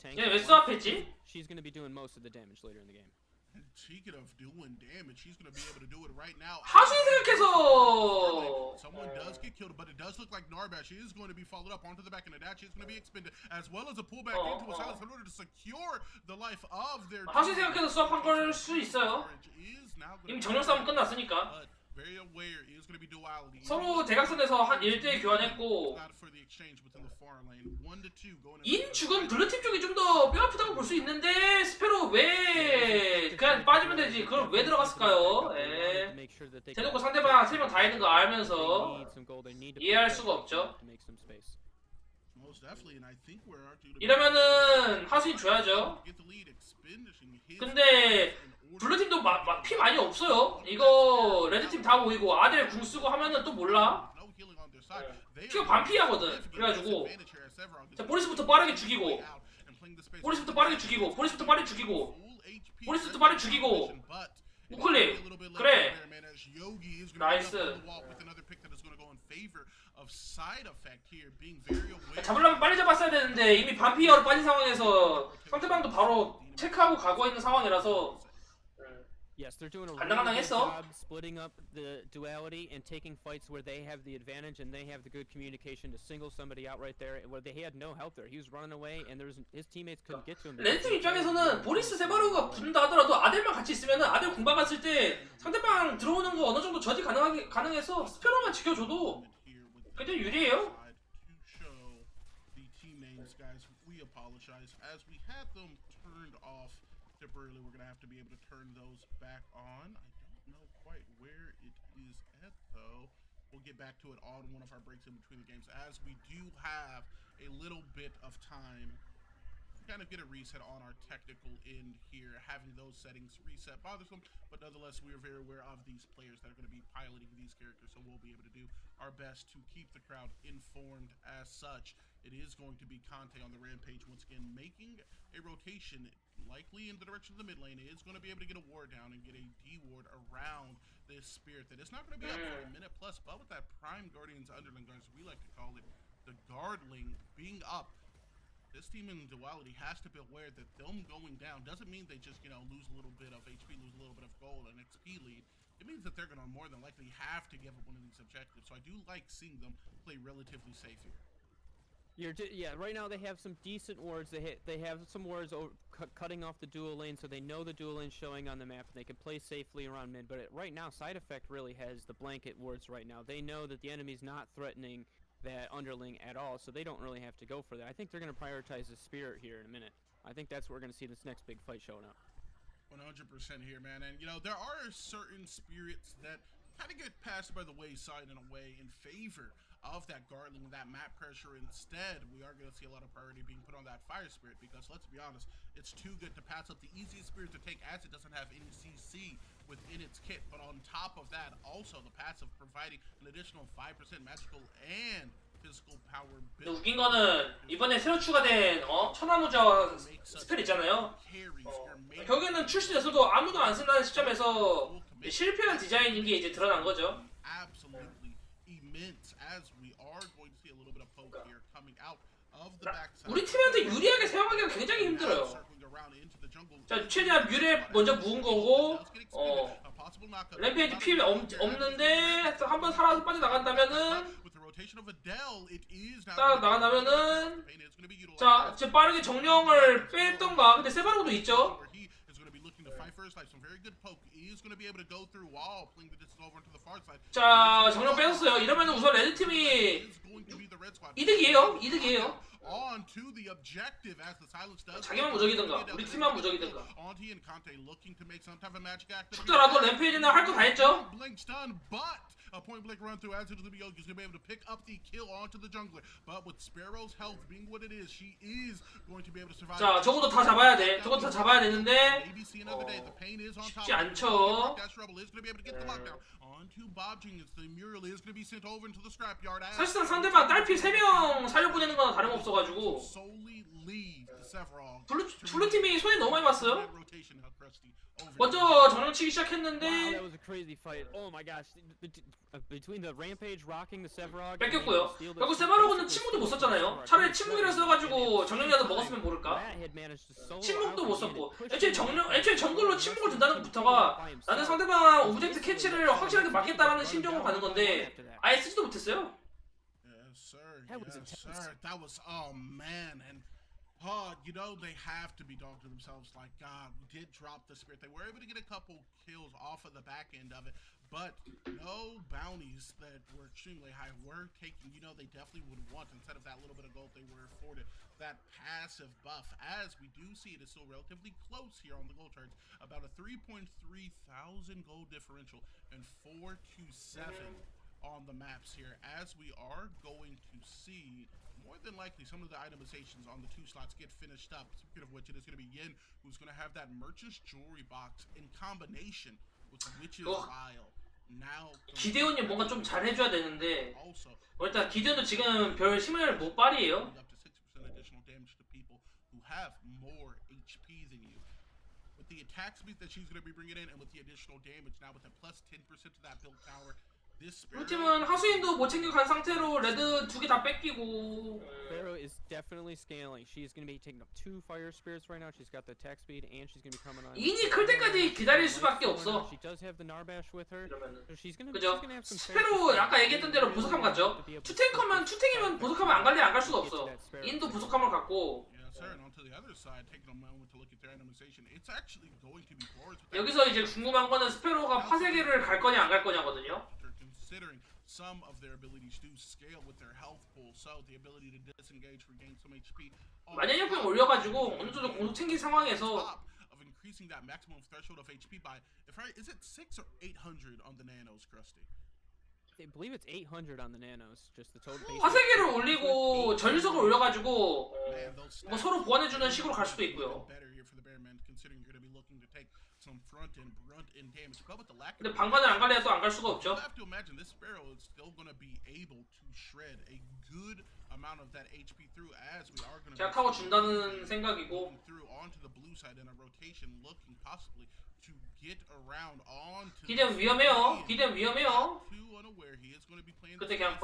tanks. 왜 스왑했지? She's going to be doing most of the damage later in the game. And speaking of doing damage, he's going to be able to do it right now. 하수인 생각해서 Someone does get killed, but it does look like Narbash is going to be followed up onto the back, and Adachi is going to be expended, as well as a pullback into a silence in order to secure the life of their 하수인 생각해서 수업한 걸 수 있어요. 이미 정령 싸움 끝났으니까. But very aware is going to be duality. 서로 대각선에서 한 1대1 교환했고 For the exchange within the far lane. 1-2 going 인 죽은 블루팀 쪽이 좀 더 뼈아프다고 볼 수 있는데 스페로 왜 그냥 빠지면 되지 그걸 왜 들어갔을까요? 에. 대놓고 상대방 3명 다 있는 거 알면서 이해할 수가 없죠. 이러면은 하수인 줘야죠. 근데 블루팀도 피 많이 없어요. 이거 레드팀 다 모이고 아델 궁 쓰고 하면은 또 몰라. 피가 반피하거든. 그래가지고 자 보리스부터 빠르게 죽이고 보리스부터 빠르게 죽이고 보리스부터 빠르게 죽이고 보리스부터 빠르게 죽이고 우클릭 그래 나이스. 잡으려면 빨리 잡았어야 되는데 이미 반피어로 빠진 상황에서 상대방도 바로 체크하고 가고 있는 상황이라서 Yes, they're doing a really good job splitting up the duality and taking fights where they have the advantage and they have the good communication to single somebody out right there where they had no help there. He was running away and his teammates couldn't get to him. 레드팀 입장에서는 보리스 세바르가 붙는다 하더라도 아델만 같이 있으면은 아델 공방 갔을 때 상대방 들어오는 거 어느 정도 저지 가능해서 스페로만 지켜줘도 굉장히 유리해요. Temporarily, we're going to have to be able to turn those back on. I don't know quite where it is at, though. We'll get back to it on one of our breaks in between the games, as we do have a little bit of time to kind of get a reset on our technical end here. Having those settings reset bothersome, but nonetheless, we are very aware of these players that are going to be piloting these characters, so we'll be able to do our best to keep the crowd informed as such. It is going to be Conte on the rampage once again, making a rotation likely in the direction of the mid lane. It is going to be able to get a ward down and get a D ward around this spirit that is not going to be up for a minute plus, but with that prime Guardian's underling guards, we like to call it the Guardling being up, this team in duality has to be aware that them going down doesn't mean they just, lose a little bit of HP, lose a little bit of gold and XP lead. It means that they're going to more than likely have to give up one of these objectives. So I do like seeing them play relatively safe here. Yeah, right now they have some decent wards. They have some wards cutting off the dual lane, so they know the dual lane showing on the map, and they can play safely around mid. But right now, Side Effect really has the blanket wards right now. They know that the enemy's not threatening that underling at all, so they don't really have to go for that. I think they're going to prioritize the spirit here in a minute. I think that's where we're going to see this next big fight showing up. 100% here, man. And, there are certain spirits that kind of get passed by the wayside in a way in favor of that Guardling, that map pressure. Instead, we are going to see a lot of priority being put on that Fire Spirit because, let's be honest, it's too good to pass up. The easiest spirit to take as it doesn't have any CC within its kit, but on top of that, also the passive providing an additional 5% magical and physical power build. 웃긴 거는 이번에 새로 추가된 천하무적 스펠 있잖아요. 결국에는 출시돼서도 아무도 안 쓴다는 시점에서 실패한 디자인인 게 이제 드러난 거죠. Absolutely immense as we are going to see a little bit of poke here coming out of the backside. 우리 팀한테 유리하게 사용하기가 굉장히 힘들어요. 자, 최대한 뮤레 먼저 묵은 거고, 램페이지 피 없는데 한번 살아서 빠져나간다면은 딱 나간다면은 자, 이제 빠르게 정령을 뺐던가. 근데 세바르고도 있죠. 자, 정령 뺐었어요. 이러면 우선 레드팀이 이득이에요. 이득이에요. 자기만 무적이든가 우리 팀만 무적이든가 죽더라도 램페이지는 할 거 다 했죠. A point blank run through as it is going to be able to pick up the kill onto the jungler. But with Sparrow's health being what it is, she is going to be able to survive. 자, 저것도 다 잡아야 돼. 저것도 다 잡아야 되는데 쉽지 않죠. 사실상 상대방 딸피 3명 살려보내는 건 다름없어. 없어가지고 solely leave the Sephiroth 블루팀이 손이 너무 많이 봤어요. rotation now, Krusty, over 먼저 정령치기 Wow, 시작했는데 that was a crazy fight. Oh my gosh. Between the Rampage rocking the Sevarog 뺏겼고요. 결국 세바로그는 침묵도 못 썼잖아요. 차라리 침묵이라 써가지고 정령이라도 먹었으면 모를까. 침묵도 못 썼고 애초에 정글로 침묵을 든다는 것부터가 나는 상대방 오브젝트 캐치를 확실하게 막겠다라는 심정으로 가는 건데 아예 쓰지도 못했어요. Yes, sir. That was Yes, intense. sir. That was, oh man, and you know they have to be dog to themselves. Like, God, we did drop the spirit. They were able to get a couple kills off of the back end of it, but no bounties that were extremely high were taken. You know they definitely would want, instead of that little bit of gold they were afforded, that passive buff. As we do see, it is still relatively close here on the gold charts, about a 3.3 thousand gold differential and 4 to 7 on the maps here, as we are going to see more than likely some of the itemizations on the 2 slots get finished up. Speaking of which, it is going to be Yin who's going to have that merchant's jewelry box in combination with Witch's Vial. Now 기대온이 뭔가 좀 잘해줘야 되는데 also 일단 기대온도 지금 별 힘을 못 발휘해요. up to 60% additional damage to people who have more HP than you. With the attack speed that she's going to be bringing in, and with the additional damage now with a plus 10% to that build power, this 우리 팀은 하수인도 못 챙겨간 상태로 레드 2개 다 뺏기고 Pharaoh is definitely scaling. She's going to be taking up 2 fire spirits right now. She's got the attack speed and she's going to be coming on. 인이 클 때까지 기다릴 수밖에 없어. She does have the Narbash with her. 이러면은 So she's going to 그죠? have some 스페로 아까 얘기했던 대로 보석함 같죠? 투탱이면 보석함을 안 갈래 안 갈 수가 없어. 인도 보석함을 갖고 Yes, sir. And onto the other side, taking a moment to look at their animation, it's actually going to be boards with that. 여기서 이제 궁금한 거는 스페로가 파세계를 갈 거냐 안 갈 거냐거든요. Considering some of their abilities do scale with their health pool, so the ability to disengage, regain some HP. 만년역병 올려가지고 어느 정도 공속 챙긴 상황에서 Of increasing that maximum threshold of HP by, if I is it 6 or 800 on the nanos, Krusty? I believe it's 800 on the nanos, just the total base. 파세계를 올리고 전류석을 올려가지고 Man, those 뭐 서로 보완해주는 식으로 갈 수도 있고요. better here for the Bearmen, considering you're going to be looking to take some front and brunt in damage. But with the lack 근데 of 방관을 안 갈래야 또 안 갈 수가 없죠. you have to imagine this Sparrow is still going to be able to shred a good amount of that HP through, as we are going to 제약하고 준다는 생각이고 going through onto the blue side in a rotation, looking possibly to get around onto 기대는 위험해요. 기대는 위험해요. too unaware he is going to be playing 그때 그냥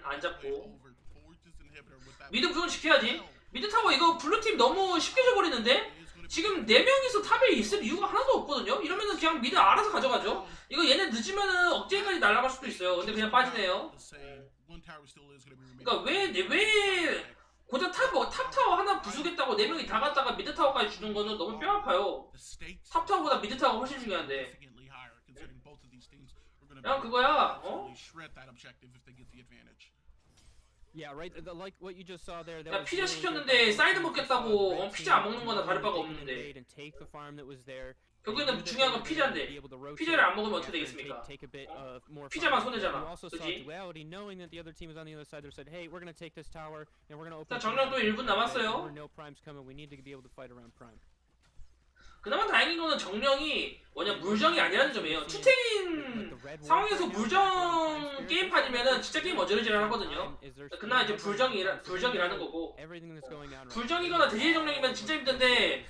안 잡고 over towards this inhibitor with that 미드 구성 지켜야지. 미드 타워 이거 블루팀 너무 쉽게 줘버리는데 지금 4명이서 탑에 있을 이유가 하나도 없거든요. 이러면은 그냥 미드 알아서 가져가죠. 이거 얘네 늦으면은 억제까지 날아갈 수도 있어요. 근데 그냥 빠지네요. 그러니까 왜 고작 탑 타워 하나 부수겠다고 4명이 다 갔다가 미드 타워까지 주는 거는 너무 뼈 아파요. 탑 타워보다 미드 타워가 훨씬 중요한데. 그냥 그거야. 어? Yeah, right. Like what you just saw there. 야 피자 시켰는데 사이드 먹겠다고 피자 안 먹는 거나 다를 바가 없는데. 결국에는 중요한 건 피자인데 피자를 안 먹으면 어떻게 되겠습니까? 피자만 손해잖아. 그치? 일단 정령 또 1분 남았어요. 그나마 다행인 거는 정령이 물정이 아니라는 점이에요. 투탱인 상황에서 물정 게임판이면은 진짜 게임 어지러지를 하거든요. 그나마 이제 불정이라는 거고 불정이거나 대지 정령이면 진짜 힘든데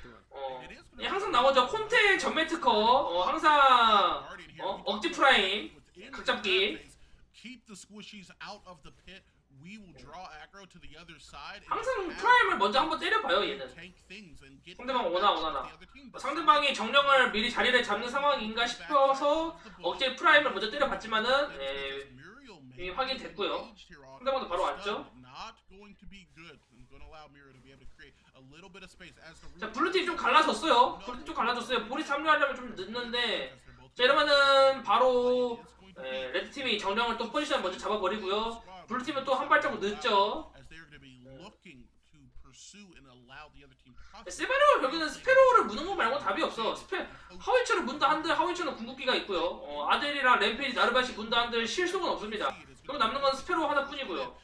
항상 나오죠. 콘테 전매 특허 항상 억지 프라임 각잡기 항상 프라임을 먼저 한번 때려봐요. 얘는 상대방 오나 상대방이 정령을 미리 자리를 잡는 상황인가 싶어서 억제 프라임을 먼저 때려봤지만은 이미 확인됐고요. 상대방도 바로 왔죠. 자 블루팀 좀 갈라졌어요. 보리스 합류하려면 좀 늦는데 자 이러면은 바로 레드팀이 정령을 또 포지션 먼저 잡아버리고요. 블루팀은 또 한 발자국 늦죠. 세바로가 결국에는 스페로우를 무는 거 말고 답이 없어. 하위처를 문다 한들 하위처는 궁극기가 있고요. 아델이랑 램페이지 나르바시 문다 한들 실속은 없습니다. 그럼 남는 건 스페로우 하나뿐이고요.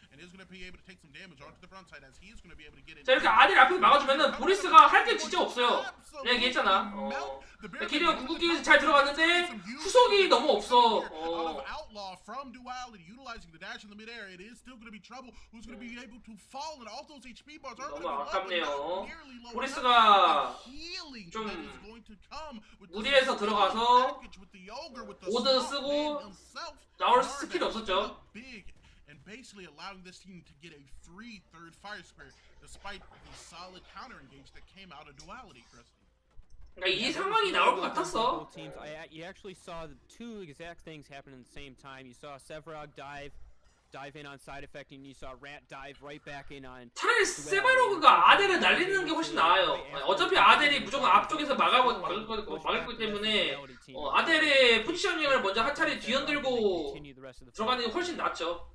자 이렇게 아델 앞에서 막아주면은 보리스가 할 게 진짜 없어요. 내가 얘기했잖아. 기대가 궁극기 잘 들어갔는데 후속이 너무 없어. outlaw from Duality, utilizing the dash in the midair. It is still going to be trouble. Who's going to be able to fall, and all those HP bars are going to 너무 be low, but 아깝네요. not nearly low 보리스가 enough. The healing 좀 that is going to come with the 무리해서 들어가서 package with the ogre, with the 오드 swamp 쓰고 man himself, 나올 are 스킬이 that 없었죠. big, and basically allowing this team to get a free third fire spirit despite the solid counter engage that came out of Duality, Kristen. 그러니까 이 상황이 나올 것 같았어. Both teams, you actually saw the two exact things happen at the same time. You saw Sevarog dive in on side effect, and you saw Rat dive right back in on. 차라리 세바로그가 아델을 날리는 게 훨씬 나아요. 어차피 아델이 무조건 앞쪽에서 막을 거기 때문에 아델의 포지셔닝을 먼저 한 차례 뒤흔들고 들어가는 게 훨씬 낫죠.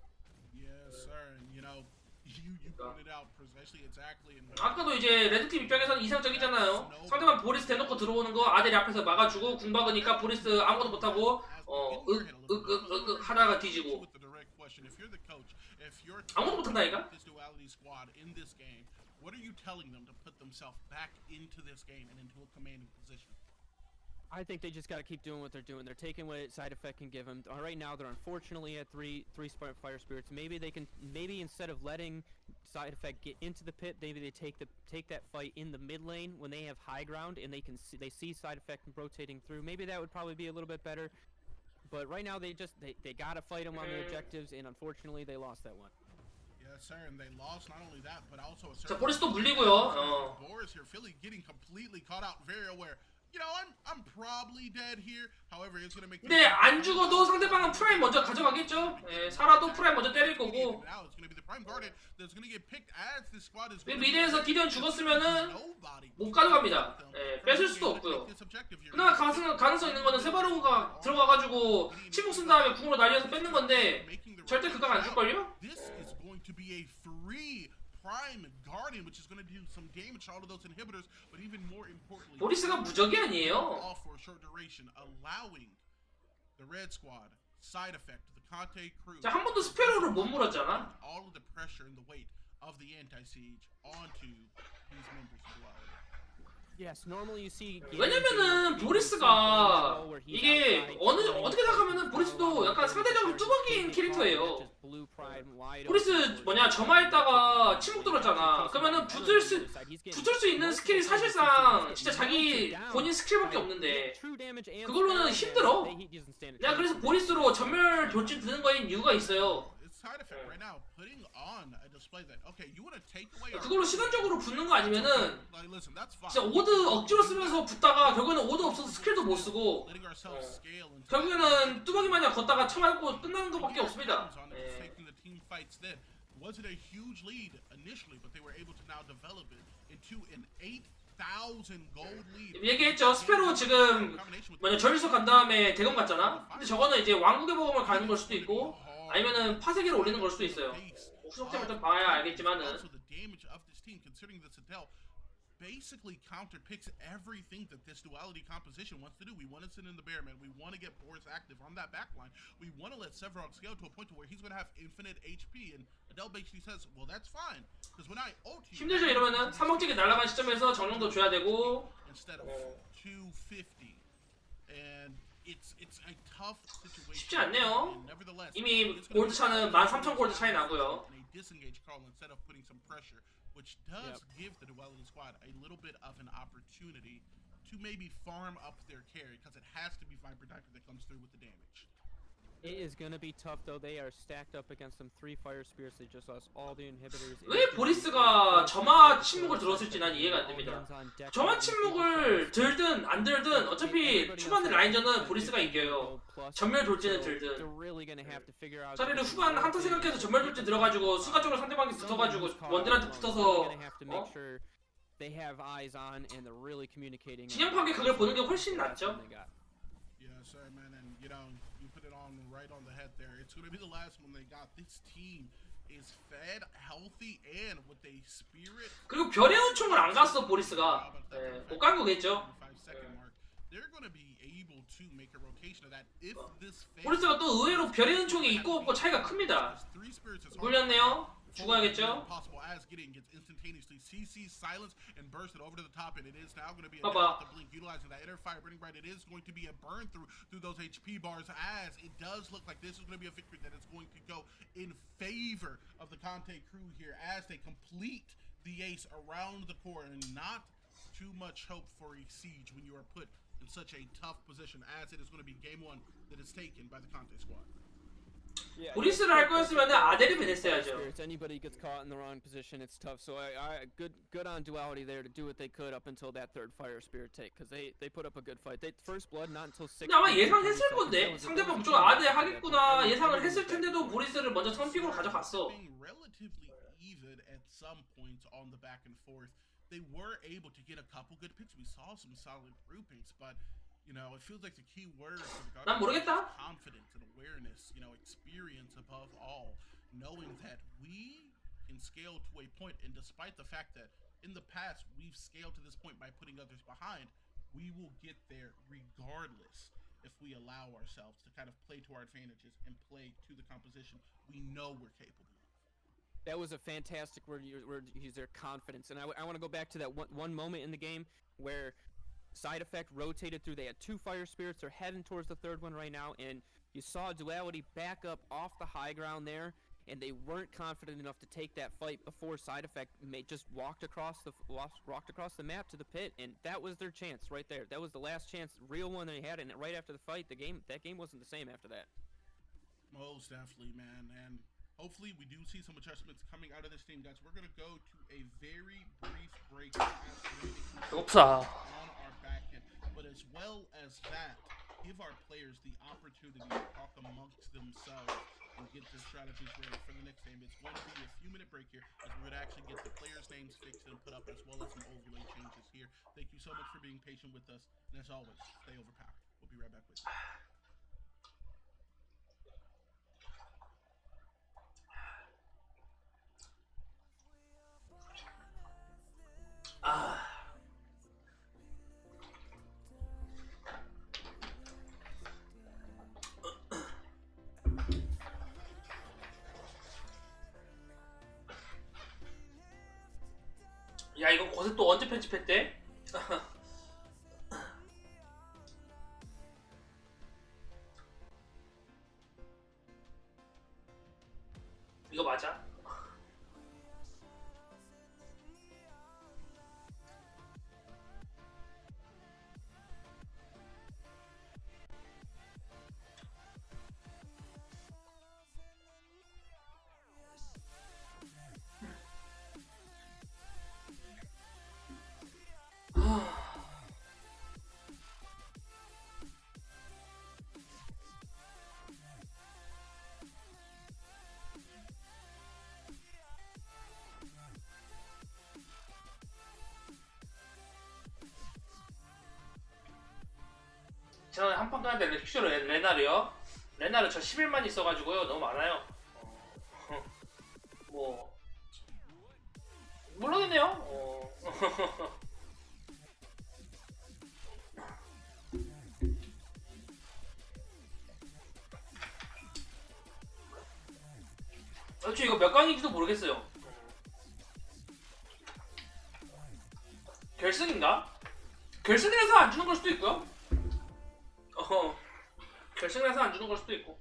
Yes, sir. And you know, you pointed out precisely exactly. 아까도 이제 레드팀 입장에서는 이상적이잖아요. 상대방 보리스 대놓고 들어오는 거 아델이 앞에서 막아주고 궁 박으니까 보리스 아무것도 못하고 하다가 뒤지고 아무것도 못한다니까? What are you telling them to put themselves back into this game and into a commanding position? I think they just got to keep doing what they're doing. They're taking what side effect can give them. Right now, they're unfortunately at three fire spirits. Maybe they can. Maybe instead of letting side effect get into the pit, maybe they take that fight in the mid lane when they have high ground and they see side effect rotating through. Maybe that would probably be a little bit better. But right now, they got to fight them on the objectives, and unfortunately, they lost that one. Yes, sir, and they lost not only that, but also a 자, 보리스도 물리고요. Boris here, Philly getting completely caught out, very aware. You know, I'm probably dead here. However, it's gonna make. 근데 안 죽어도 상대방은 프라임 먼저 가져가겠죠. 예, 살아도 프라임 먼저 때릴 거고. 미드에서 기대он 죽었으면은 못 가져갑니다. 예, 뺏을 수도 없고요. 그나마 가능성 있는 거는 세바로우가 들어가가지고 침묵 쓴 다음에 궁으로 날려서 뺏는 건데 절대 그강 안 줄걸요? Prime Guardian, which is going to do some damage to all of those inhibitors, but even more importantly, 보리스가 무적이 아니에요. all for a short duration, allowing the Red Squad, side effect, the Conte crew. 자, 한 번도 스페로를 못 물었잖아. All of the pressure and the weight of the anti-siege onto these members of the Wild. Yes, normally you see. 왜냐면은 보리스가 이게 어떻게 생각하면은 보리스도 약간 상대적으로 뚜벅이인 캐릭터예요. 보리스 점화했다가 침묵 들었잖아. 그러면은 붙을 수 있는 스킬이 사실상 진짜 자기 본인 스킬밖에 없는데 그걸로는 힘들어. 내가 그래서 보리스로 전멸 돌진 드는 거인 이유가 있어요. 그걸로 시간적으로 붙는 거 아니면은 진짜 오드 억지로 쓰면서 붙다가 결국에는 오드 없어서 스킬도 못 쓰고 결국에는 뚜벅이 마냥 걷다가 쳐맞고 끝나는 것밖에 없습니다. Wasn't a huge lead initially, but they were able to now develop it into an 8,000 gold lead. 얘기했죠. 스페로 지금 전리석 간 다음에 대검 갔잖아. 근데 저거는 이제 왕국의 보험을 가는 걸 수도 있고 아니면은 파세기를 올리는 걸 수도 있어요. 후속 때문에 좀 봐야 알겠지만은. Basically counterpicks everything that this duality composition wants to do. We want to sit in the bear man. We want to get Boris active on that backline. We want to let Sevarog scale to a point to where he's going to have infinite HP. And Adele basically says, well, that's fine. Because when I ult you, 힘들죠. 이러면은 3억찍이 날아간 시점에서 정령도 줘야 되고 instead of 250. And it's a tough situation. 쉽지 않네요. 이미 골드 차는 13,000 골드 차이 나고요. Disengage Carl instead of putting some pressure, which does give the duality squad a little bit of an opportunity to maybe farm up their carry, because it has to be Viper Diver that comes through with the damage. It is gonna be tough though. They are stacked up against them 3 fire spirits. They just lost all the inhibitors. 왜 보리스가 점화 침묵을 들었을지 난 이해가 안 됩니다. 점화 침묵을 들든 안 들든 어차피 초반에 라인전은 보리스가 이겨요. 전멸 돌진을 들든. 차라리 후반 한타 생각해서 전멸 돌진 들어가지고 수가적으로 상대방이 붙어가지고 원딜한테 붙어서 진영 파괴 그걸 보는 게 훨씬 낫죠. Yes, sir, man, and you know, you put it on right on the head there. It's going to be the last one they got. This team is fed, healthy, and with a spirit. 그리고 별의 은총을 안 갔어 보리스가. 못 간 거겠죠. They're going to be able to make a rotation of that if this. 보리스가 또 의외로 별의 은총이 있고 없고 차이가 큽니다. 물렸네요. 죽어야겠죠? Possible as Gideon gets instantaneously CC silence and burst it over to the top, and it is now going to be a 봐봐. the blink utilizing that inner fire burning bright. It is going to be a burn through those HP bars, as it does look like this is going to be a victory that is going to go in favor of the Conte crew here as they complete the ace around the core, and not too much hope for a siege when you are put in such a tough position, as it is going to be game one that is taken by the Conte squad. 브리스를 할 거였으면은 아델이면 했어야죠. Anybody gets caught in the wrong position, it's tough. So good on Duality there to do what they could up until that third Fire Spirit take, because they put up a good fight. They first blood not until 6. 근데 아마 예상했을 건데 상대방 무조건 아델 하겠구나 예상을 했을 텐데도 브리스를 먼저 선픽으로 가져갔어. Being relatively even at some points on the back and forth, they were able to get a couple good picks. We saw some solid groupings, but you know, it feels like the key word for the 난 모르겠다. confidence and awareness, you know, experience above all, knowing that we can scale to a point, and despite the fact that in the past we've scaled to this point by putting others behind, we will get there regardless if we allow ourselves to kind of play to our advantages and play to the composition we know we're capable of. That was a fantastic word you used there, confidence. And I want to go back to that one moment in the game where Side Effect rotated through. They had 2 Fire Spirits. They're heading towards the third one right now, and you saw Duality back up off the high ground there, and they weren't confident enough to take that fight before Side Effect just walked across the map to the pit, and that was their chance right there. That was the last chance, real one they had, and right after the fight, that game wasn't the same after that. Most definitely, man, and hopefully we do see some adjustments coming out of this team, guys. We're gonna go to a very brief break 배고프다. on our back end, but as well as that, give our players the opportunity to talk amongst themselves and get their strategies ready for the next game. It's going to be a few-minute break here, as we're going to actually get the players' names fixed and put up, as well as some overlay changes here. Thank you so much for being patient with us, and as always, stay overpowered. We'll be right back with you. 야 이거 곳에 또 언제 편집했대? 이거 맞아? 지난번에 한판 끝났는데 픽쇼로 레나르요? 레나르 저 11만 있어가지고요 너무 많아요. 뭐 모르겠네요. 어차피 이거 몇 강인지도 모르겠어요. 결승인가? 결승이라서 안 주는 걸 수도 있고요. 결승이라서 안 주는 걸 수도 있고.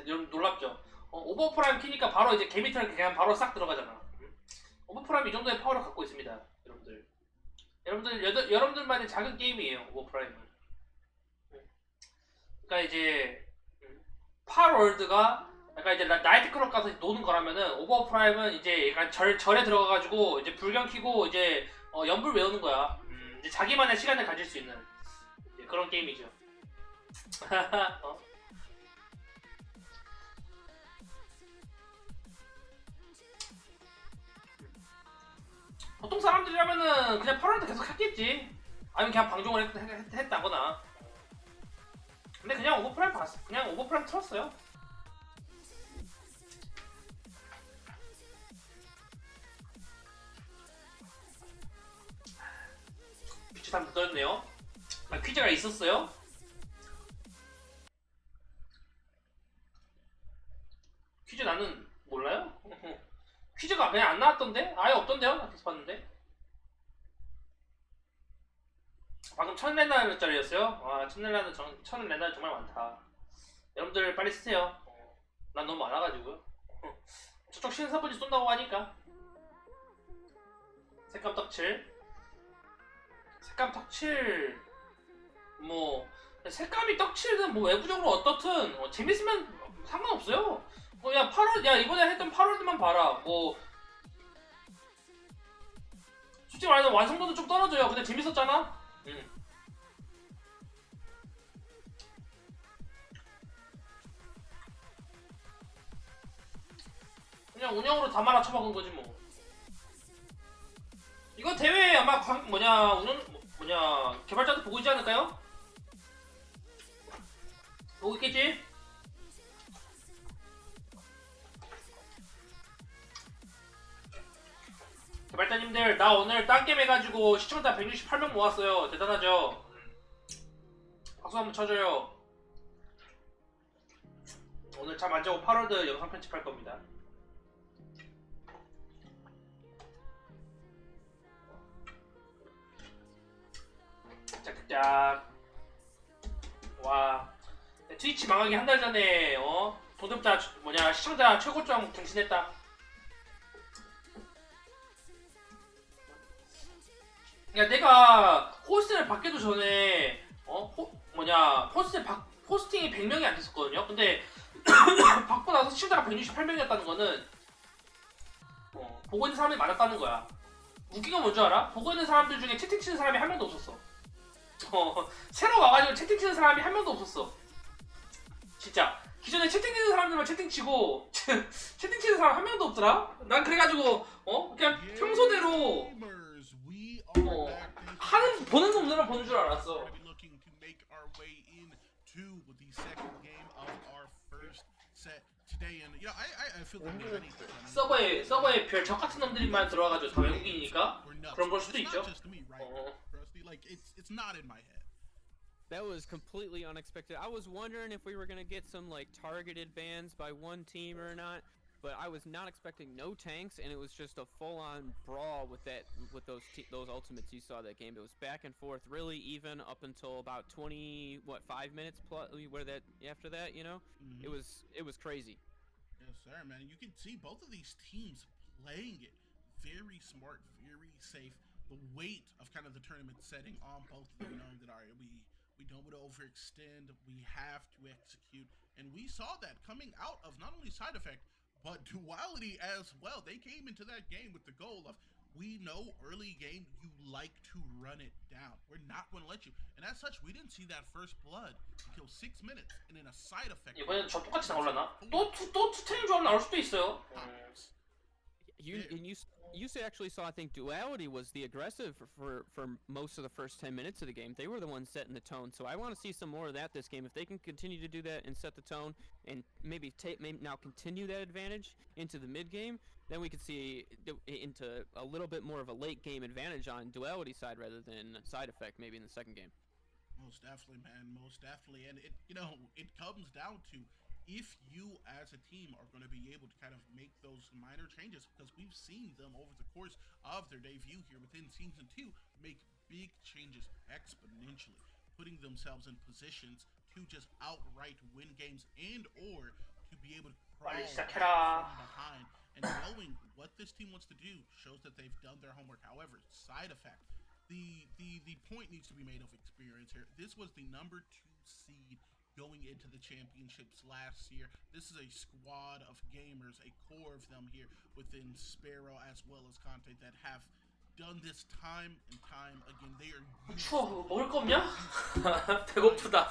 여러분 놀랍죠? 오버프라임 키니까 바로 이제 개미털 그냥 바로 싹 들어가잖아. 오버프라임 이 정도의 파워를 갖고 있습니다, 여러분들. 여러분들만의 작은 게임이에요, 오버프라임은. 그러니까 이제 파월드가 약간 이제 나이트클럽 가서 노는 거라면은 오버프라임은 이제 약간 절에 들어가가지고 이제 불경 켜고 이제 연불 외우는 거야. 이제 자기만의 시간을 가질 수 있는 그런 게임이죠. 보통 사람들이라면은 그냥 파월드 계속 했겠지. 아니면 그냥 방종을 했다거나. 근데 그냥 오버프라임 봤어. 그냥 오버프라임 틀었어요. 퀴즈 다 묻어졌네요. 퀴즈가 있었어요? 퀴즈 아예 없던데요? 나 계속 봤는데. 방금 1000렌날짜리였어요? 와 1000렌날 정말 많다. 여러분들 빨리 쓰세요. 난 너무 많아가지고요. 저쪽 신사분이 쏜다고 하니까. 색감 떡칠. 색감 떡칠. 뭐 색감이 떡칠든 뭐 외부적으로 어떻든 재밌으면 상관없어요. 야 8월 야 이번에 했던 8월드만 봐라. 뭐 솔직히 말해서 완성도는 좀 떨어져요. 근데 재밌었잖아. 그냥 운영으로 다 말아쳐먹은 거지 뭐. 이거 대회 아마 개발자도 보고 있지 않을까요? 보고 있겠지? 개발자님들 나 오늘 딴게임 해가지고 시청자 168명 모았어요. 대단하죠? 박수 한번 쳐줘요. 오늘 잠 안 자고 8월드 영상 편집할 겁니다. 짝짝짝. 와 트위치 망하기 한 달 전에 동접자 시청자 최고점 갱신했다. 야 내가 호스팅을 받기도 전에 호스팅이 100명이 안 됐었거든요. 근데 받고 나서 시청자가 168명이었다는 거는 보고 있는 사람이 많았다는 거야. 웃긴 건 뭔지 알아? 보고 있는 사람들 중에 채팅 치는 사람이 한 명도 없었어. 새로 와가지고 채팅 치는 사람이 한 명도 없었어. 진짜 기존에 채팅 치는 사람들만 채팅 치고 채팅 치는 사람 한 명도 없더라. 난 그래가지고 그냥 평소대로 보는 놈들만 보는 줄 알았어. 서버에 별 적 같은 놈들만 들어와가지고 다 외국인이니까 그런 걸 수도 있죠. That was completely unexpected. I was wondering if we were gonna get some like targeted bans by one team or not, but I was not expecting no tanks, and it was just a full-on brawl with those ultimates you saw that game. It was back and forth, really even up until about 5 minutes plus. After that, you know, it was crazy. Yes, sir, man. You can see both of these teams playing it very smart, very safe. The weight of kind of the tournament setting on both of them, knowing that we don't want to overextend, we have to execute, and we saw that coming out of not only Side Effect but Duality as well. They came into that game with the goal of, we know early game you like to run it down. We're not going to let you. And as such, we didn't see that first blood until 6 minutes, and in a Side Effect. 이번엔 저 똑같이 나올라나? 또 투탱 조합 나올 수도 있어요. You actually saw, I think, Duality was the aggressive for most of the first 10 minutes of the game. They were the ones setting the tone, so I want to see some more of that this game. If they can continue to do that and set the tone, and maybe now continue that advantage into the mid game, then we could see into a little bit more of a late game advantage on Duality side rather than Side Effect maybe in the second game. Most definitely, man. Most definitely, and it comes down to, if you as a team are going to be able to kind of make those minor changes, because we've seen them over the course of their debut here within Season 2 make big changes exponentially, putting themselves in positions to just outright win games and or to be able to crawl from behind. And knowing what this team wants to do shows that they've done their homework. However, Side Effect, the point needs to be made of experience here. This was the number 2 seed going into the championships last year. This is a squad of gamers, a core of them here within Sparrow as well as Conte that have done this time and time again. They are 추워. 먹을 거 없냐? 배고프다.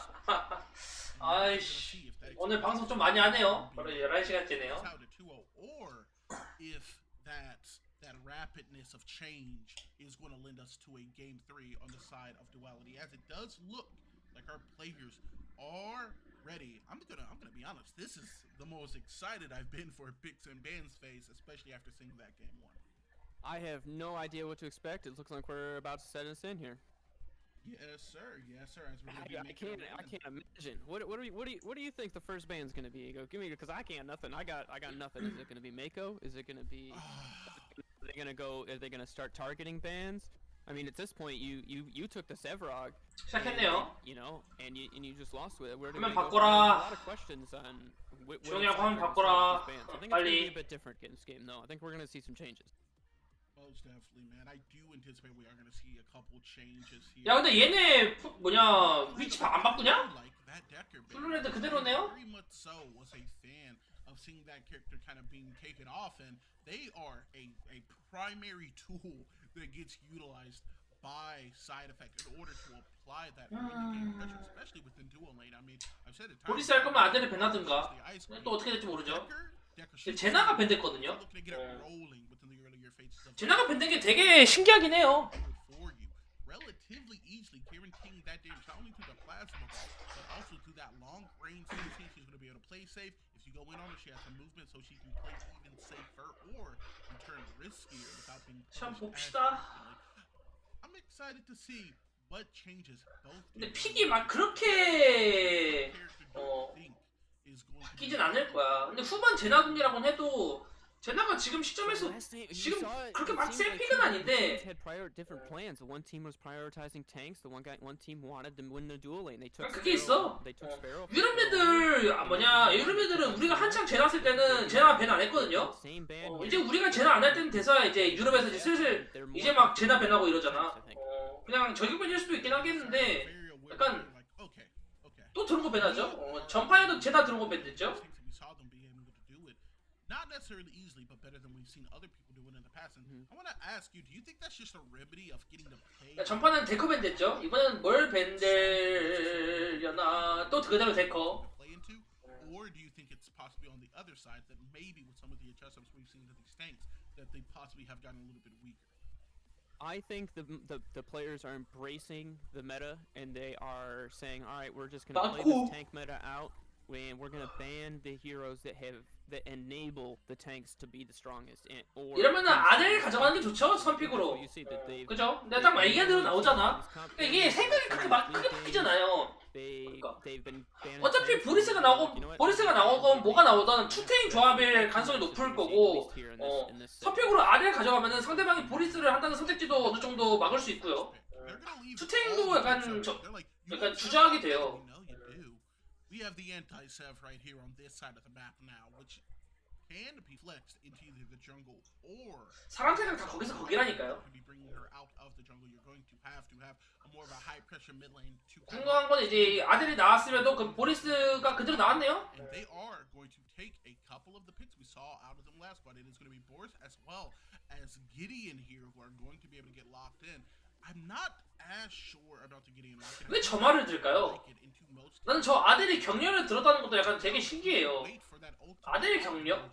아이씨. 오늘 방송 좀 많이 하네요. 바로 11시간째네요. Or if that rapidness of change is going to lend us to a game 3 on the side of Duality, as it does look like our players are ready. I'm gonna be honest. This is the most excited I've been for Picks and Bans phase, especially after seeing that game 1. I have no idea what to expect. It looks like we're about to set us in here. Yes, sir. Yes, sir. As we're I can't imagine. What do you think the first band's gonna be? Give me, because I can't nothing. I got nothing. Is it gonna be Mako? Is it gonna be Are they gonna go? Are they gonna start targeting bans? I mean, at this point, you took the Sevrog, 시작했네요. you know, and you just lost with it. Where do 화면 we go? 바꿔라. There's a lot of questions on what 조용히 it's 하고 화면 like 바꿔라. to start these bans. I think it's 빨리. gonna be a bit different in this game, though. I think we're gonna see some changes. Most definitely, man. I do anticipate we are going to see a couple changes here. 야 근데 얘네 뭐냐 위치 안 바꾸냐? Like that Decker, man. 플루레드 그대로네요. Very much so was a fan of seeing that character kind of being taken off, and they are a primary tool that gets utilized by side effect in order to apply that game pressure, especially within dual lane. I mean, I've said it 보리스 할 거면 아델을 밴하든가. 또 어떻게 될지 모르죠. 제나가 밴됐거든요. 제나가 밴된 게 되게 신기하긴 해요. Relatively easily guaranteeing that damage not only to the plasma ball, but also to that long range CC. She's going to be able to play safe. If you go in on her, she has some movement, so she can play even safer or in turn riskier without being. 참 봅시다. I'm excited to see what changes both. 근데 픽이 막 그렇게 바뀌진 않을 거야. 근데 후반 제나군이라고는 해도 제나가 지금 시점에서 지금 그렇게 막 센 픽은 아닌데. Had different plans. The one team was prioritizing tanks. The one team wanted to win the dual lane. They took. 그게 있어. They took Sparrow. 유럽 애들 뭐냐 유럽 애들은 우리가 한창 제나 쓸 때는 제나 밴 안 했거든요. 이제 우리가 제나 안 할 때는 돼서야 이제 유럽에서 이제 슬슬 이제 막 제나 밴하고 이러잖아. 그냥 저격 밴일 수도 있긴 하겠는데 약간 또 드론고 밴하죠. 전파에도 제나 드론고 밴 됐죠. Not necessarily easily, but better than we've seen other people do it in the past. And I want to ask you, do you think that's just a remedy of getting the pay? 전파는 데커 밴 됐죠. 이번에는 뭘 밴들려나 또 그대로 데커. Play into, or do you think it's possibly on the other side that maybe with some of the adjustments we've seen to these tanks that they possibly have gotten a little bit weaker? I think the players are embracing the meta and they are saying, all right, we're just gonna play this tank meta out, and we're gonna ban the heroes that enable the tanks to be the strongest. 이러면은 아델 가져가는 게 좋죠 선픽으로. 그죠? 내가 딱 얘기한 대로 나오잖아. 그러니까 이게 생각이 그렇게 크게 바뀌잖아요. 그러니까. 어차피 보리스가 나오건 뭐가 나오든 투테임 조합일 가능성이 높을 거고 선픽으로 아델 가져가면은 상대방이 보리스를 한다는 선택지도 어느 정도 막을 수 있고요. 투테임도 약간 주저하게 돼요. We have the anti-Sev right here on this side of the map now, which can be flexed into either the jungle or 사람 생각 다 거기서 거기라니까요. to be bringing her out of the jungle. You're going to have a more of a high pressure mid lane to. 궁금한 건 이제 아델이 나왔음에도 그 보리스가 그대로 나왔네요. And they are going to take a couple of the picks we saw out of them last squad. It is going to be Boris as well as Gideon here who are going to be able to get locked in. I'm not as sure about the Gideon lock-in. 왜 저 말을 들까요? 나는 저 아델이 경력을 들었다는 것도 약간 되게 신기해요. 아델 경력?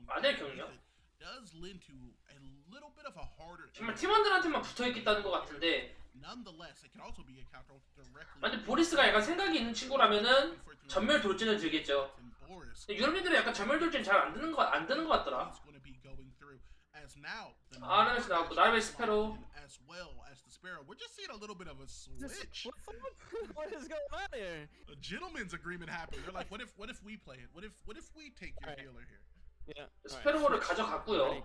아델 경력? 정말 팀원들한테만 붙어있겠다는 것 같은데 만약 보리스가 약간 생각이 있는 친구라면은 전멸 돌진을 들겠죠. 유럽인들은 약간 전멸 돌진 잘 안 드는 것 같더라. 아르메스 나왔고 나르메 스페로. We're just seeing a little bit of a switch. What is going on here? A gentleman's agreement happened. They're like, what if we play it? What if we take your healer here? Yeah. 스페로를 가져갔고요.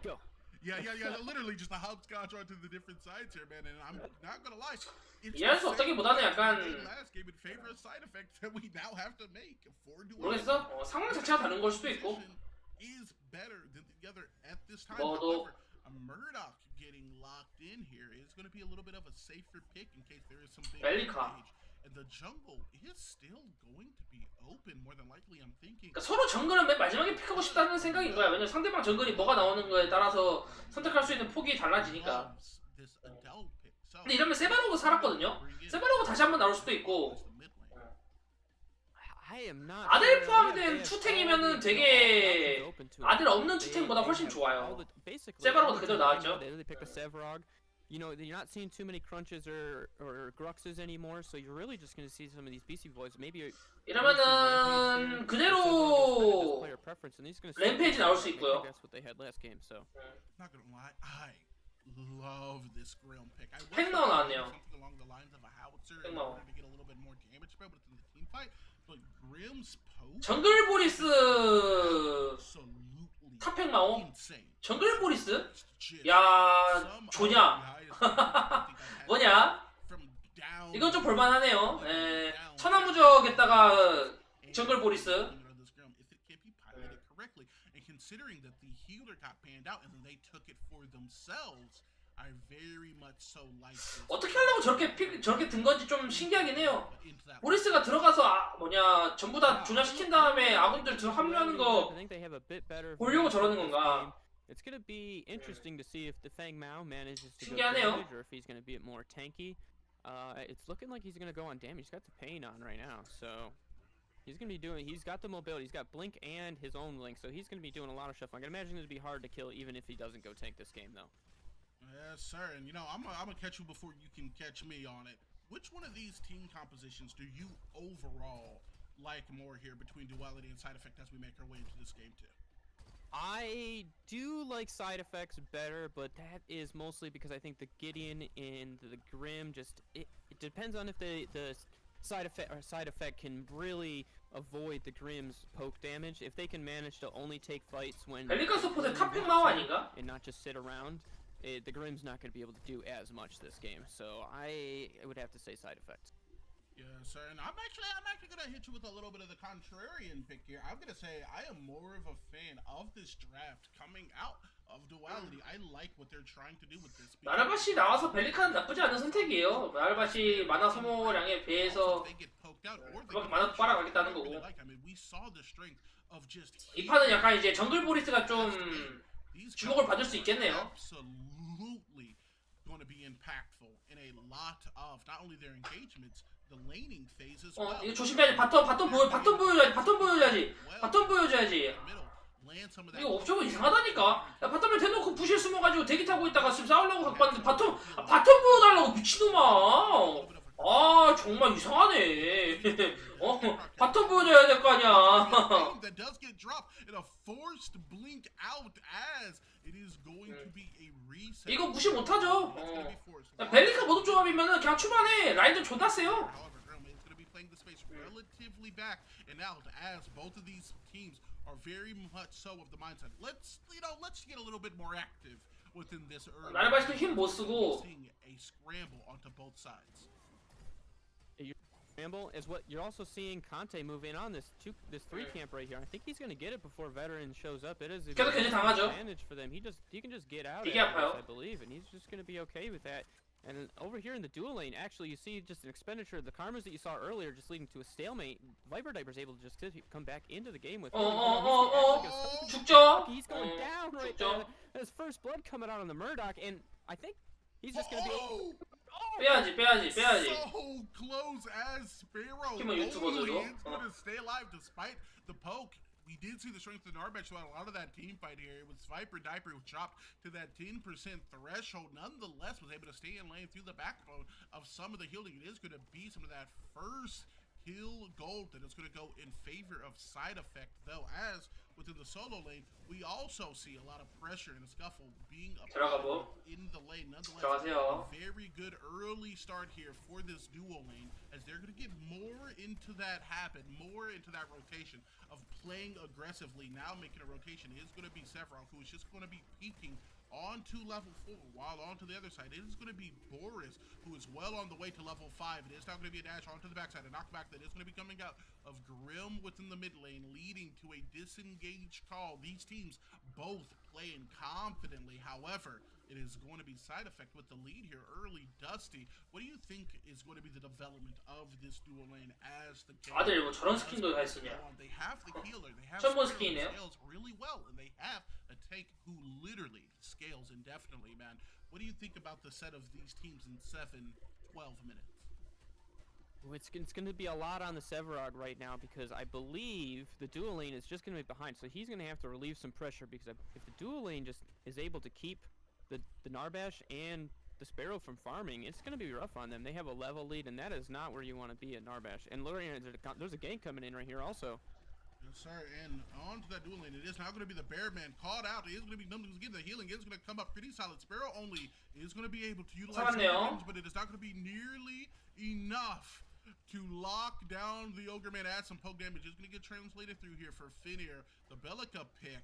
Yeah. Literally just a hopscotch onto the different sides here, man. And I'm not gonna lie. 이해할 수 없다기보다는 약간 last game in favor of side effects that we now have to make for dual. 모르겠어. 상황 자체가 다른 걸 수도 있고. Is better than the other at this time. 뭐도 A Murdoch getting locked in here is going to be a little bit of a safer pick in case there is some big damage. And the jungle is still going to be open more than likely. I'm thinking. 그러니까 서로 정글은 맨 마지막에 픽하고 싶다는 생각인 거야. 왜냐면 상대방 정글이 뭐가 나오는 거에 따라서 선택할 수 있는 폭이 달라지니까. 근데 이러면 세바로그 살았거든요. 세바로그 다시 한번 나올 수도 있고. 아델 포함된 투탱이면은 되게 아델 없는 투탱보다 훨씬 좋아요. 세바로그 그대로 나왔죠. You know, you're not seeing too many crunches or gruxes anymore, so you're really just going to see some of these BC boys. Maybe 이러면은 그대로 램페이지 나올 수 있고요. Not gonna lie, I love this Grim pick. 팽마오 나왔네요. Something along the lines of a howitzer in order to get a little bit more damage spread within the team fight. But Grimm's poke 정글 보리스 absolutely 탑팩 마오? insane. 정글 보리스? Just 야, some of 조냐? the highest I think I've had 뭐냐? from down 이건 좀 볼만하네요. 예, 천하무적에다가 정글 보리스. if it can't be piloted correctly, and considering that the healer got banned out and then they took it for themselves, I very much so like this. 어떻게 하려고 저렇게 든 건지 좀 신기하긴 해요. Into that 보리스가 들어가서 전부 다 조냐시킨 다음에 아군들 합류하는 거 I think they have a bit better 보려고 저러는 this 건가? game. It's gonna be interesting to see if the Fang Mao manages to go 신기하네요. damage or if he's gonna be more tanky. It's looking like he's gonna go on damage. He's got the pain on right now, so he's gonna be doing. He's got the mobility. He's got blink and his own link, so he's gonna be doing a lot of stuff. I can imagine it'd be hard to kill even if he doesn't go tank this game, though. Yes, sir. And I'm gonna catch you before you can catch me on it. Which one of these team compositions do you overall like more here between duality and side effect as we make our way into this game too? I do like side effects better, but that is mostly because I think the Gideon and the Grim just it depends on if the side effect can really avoid the Grim's poke damage. If they can manage to only take fights when 벨리카 서폿의 탑팩 마오 아닌가? and not just sit around, the Grim's not going to be able to do as much this game. So I would have to say side effects. Yes, sir. And I'm actually gonna hit you with a little bit of the contrarian pick here. I'm gonna say I am more of a fan of this draft coming out of duality. I like what they're trying to do with this. 나르바시 나와서 벨리카는 나쁘지 않은 선택이에요. 나르바시 만화 소모량에 비해서 그렇게 만화 빨아가겠다는 거고. 이 판은 약간 이제 정글 보리스가 좀 주목을 받을 수 있겠네요. Absolutely going to be impactful in a lot of not only their engagements, the laning phase as well. 이거 조심해야지. 바텀 보여줘야지. 이거 옵저버 이상하다니까. 야, 바텀에 대놓고 부실 숨어가지고 대기 타고 있다가 지금 싸우려고 갖고 왔는데 바텀 보여달라고 미친놈아. 아 정말 이상하네. 바텀 보여줘야 될 거 아니야. That does get dropped in a forced blink out as it is going to be a reset. 이거 무시 못하죠. 벨리카 모드 조합이면은 그냥 초반에 라인전 존나 세요. However, Grim is going to be playing the space relatively back and out as both of these teams are very much so of the mindset. Let's get a little bit more active within this early. 나르바시도 힘 못 쓰고. Seeing a scramble onto both sides. Scramble is what you're also seeing Conte move in on this 3 camp right here. I think he's going to get it before veteran shows up. It is a 계속 견제 당하죠. advantage for them. He can just get out of 되게 this, 아파요. I believe, and he's just going to be okay with that. And over here in the dual lane, actually, you see just an expenditure. The karmas that you saw earlier just leading to a stalemate. Viper Diaper's able to just come back into the game with. 죽죠. He's going down right 죽죠. there. His first blood coming out on the Murdoch, and I think he's just going to be. 빼야지. So close as Sparrow 팀은 only 유튜버들도. is going to stay alive despite the poke. We did see the strength of Narbesh throughout a lot of that team fight here. It was Viper Diaper who chopped to that 10% threshold. Nonetheless, was able to stay in lane through the backbone of some of the healing. It is going to be some of that first kill gold that is going to go in favor of side effect, though, as within the solo lane, we also see a lot of pressure and a scuffle being applied in the lane. Nonetheless, 들어가세요. very good early start here for this duo lane, as they're going to get more into that habit, more into that rotation of playing aggressively. Now making a rotation is going to be Sephiroth, who is just going to be peeking onto level 4, while onto the other side it is going to be Boris, who is well on the way to level 5. It is now going to be a dash onto the backside, a knockback that is going to be coming out of Grim within the mid lane, leading to a disengaged call. These teams both playing confidently. However, it is going to be side effect with the lead here early. Dusty, what do you think is going to be the development of this dual lane as the game? 아들 뭐 저런 스킨도 다 했었냐? They have the healer, they have 처음 본 Sparrow, 스킨이네요. who scales really well, and they have a tank who literally scales indefinitely, man. What do you think about the set of these teams in 7-12 minutes? It's going to be a lot on the Severog right now because I believe the dual lane is just going to be behind. So he's going to have to relieve some pressure because if the dual lane just is able to keep the Narbash and the Sparrow from farming, it's going to be rough on them. They have a level lead, and that is not where you want to be at Narbash. And Lorian, there's a gank coming in right here also. Yes, sir. And on to that dual lane. It is now going to be the Bear Man called out. It is going to be Numbers getting the healing. It's going to come up pretty solid. Sparrow only is going to be able to utilize some damage, but it is not going to be nearly enough to lock down the Ogre Man. Add some poke damage. Is going to get translated through here for Finir. The Bellica pick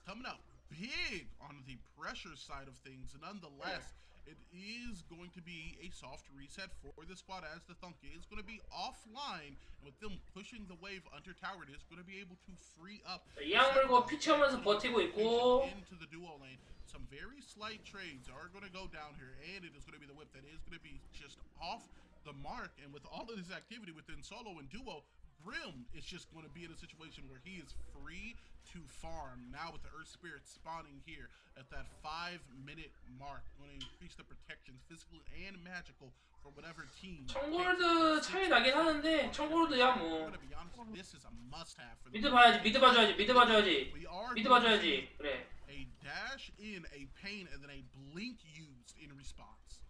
coming up big on the pressure side of things. Nonetheless, it is going to be a soft reset for the squad as the Thunk is going to be offline. With them pushing the wave under tower, it is going to be able to free up. 이양 물고 피 채우면서 버티고 있고. Into the duo lane. Some very slight trades are going to go down here, and it is going to be the whip that is going to be just off the mark. And with all of this activity within solo and duo, Grim is just going to be in a situation where he is free to farm. Now with the Earth Spirit spawning here at that 5-minute mark, going to increase the protections, physical and magical, for whatever team. 청골드 차이 나긴 하는데 청골드야 뭐. To be honest, this is a must-have for the 미드 봐야지, 미드 봐줘야지, 미드 봐줘야지, We are 미드 봐줘야지. 그래. a dash in, a pain, and then a blink used in response.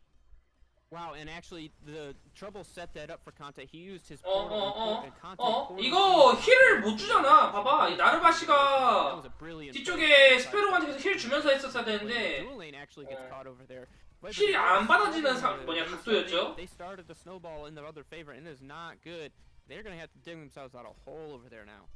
Wow, and actually the Trouble set that up for Conte. He used his portal and Conte portal. 이거 힐을 못 주잖아. 봐봐, 이 That 나르바시가 was a brilliant 뒤쪽에 스페로한테 계속 힐 주면서 했었어야 play. 되는데 Dual lane actually gets caught over there. But 힐이 안 받아지는 they 각도였죠. They started the snowball in their other favor, and it is not good. They're gonna have to dig themselves out a hole over there now.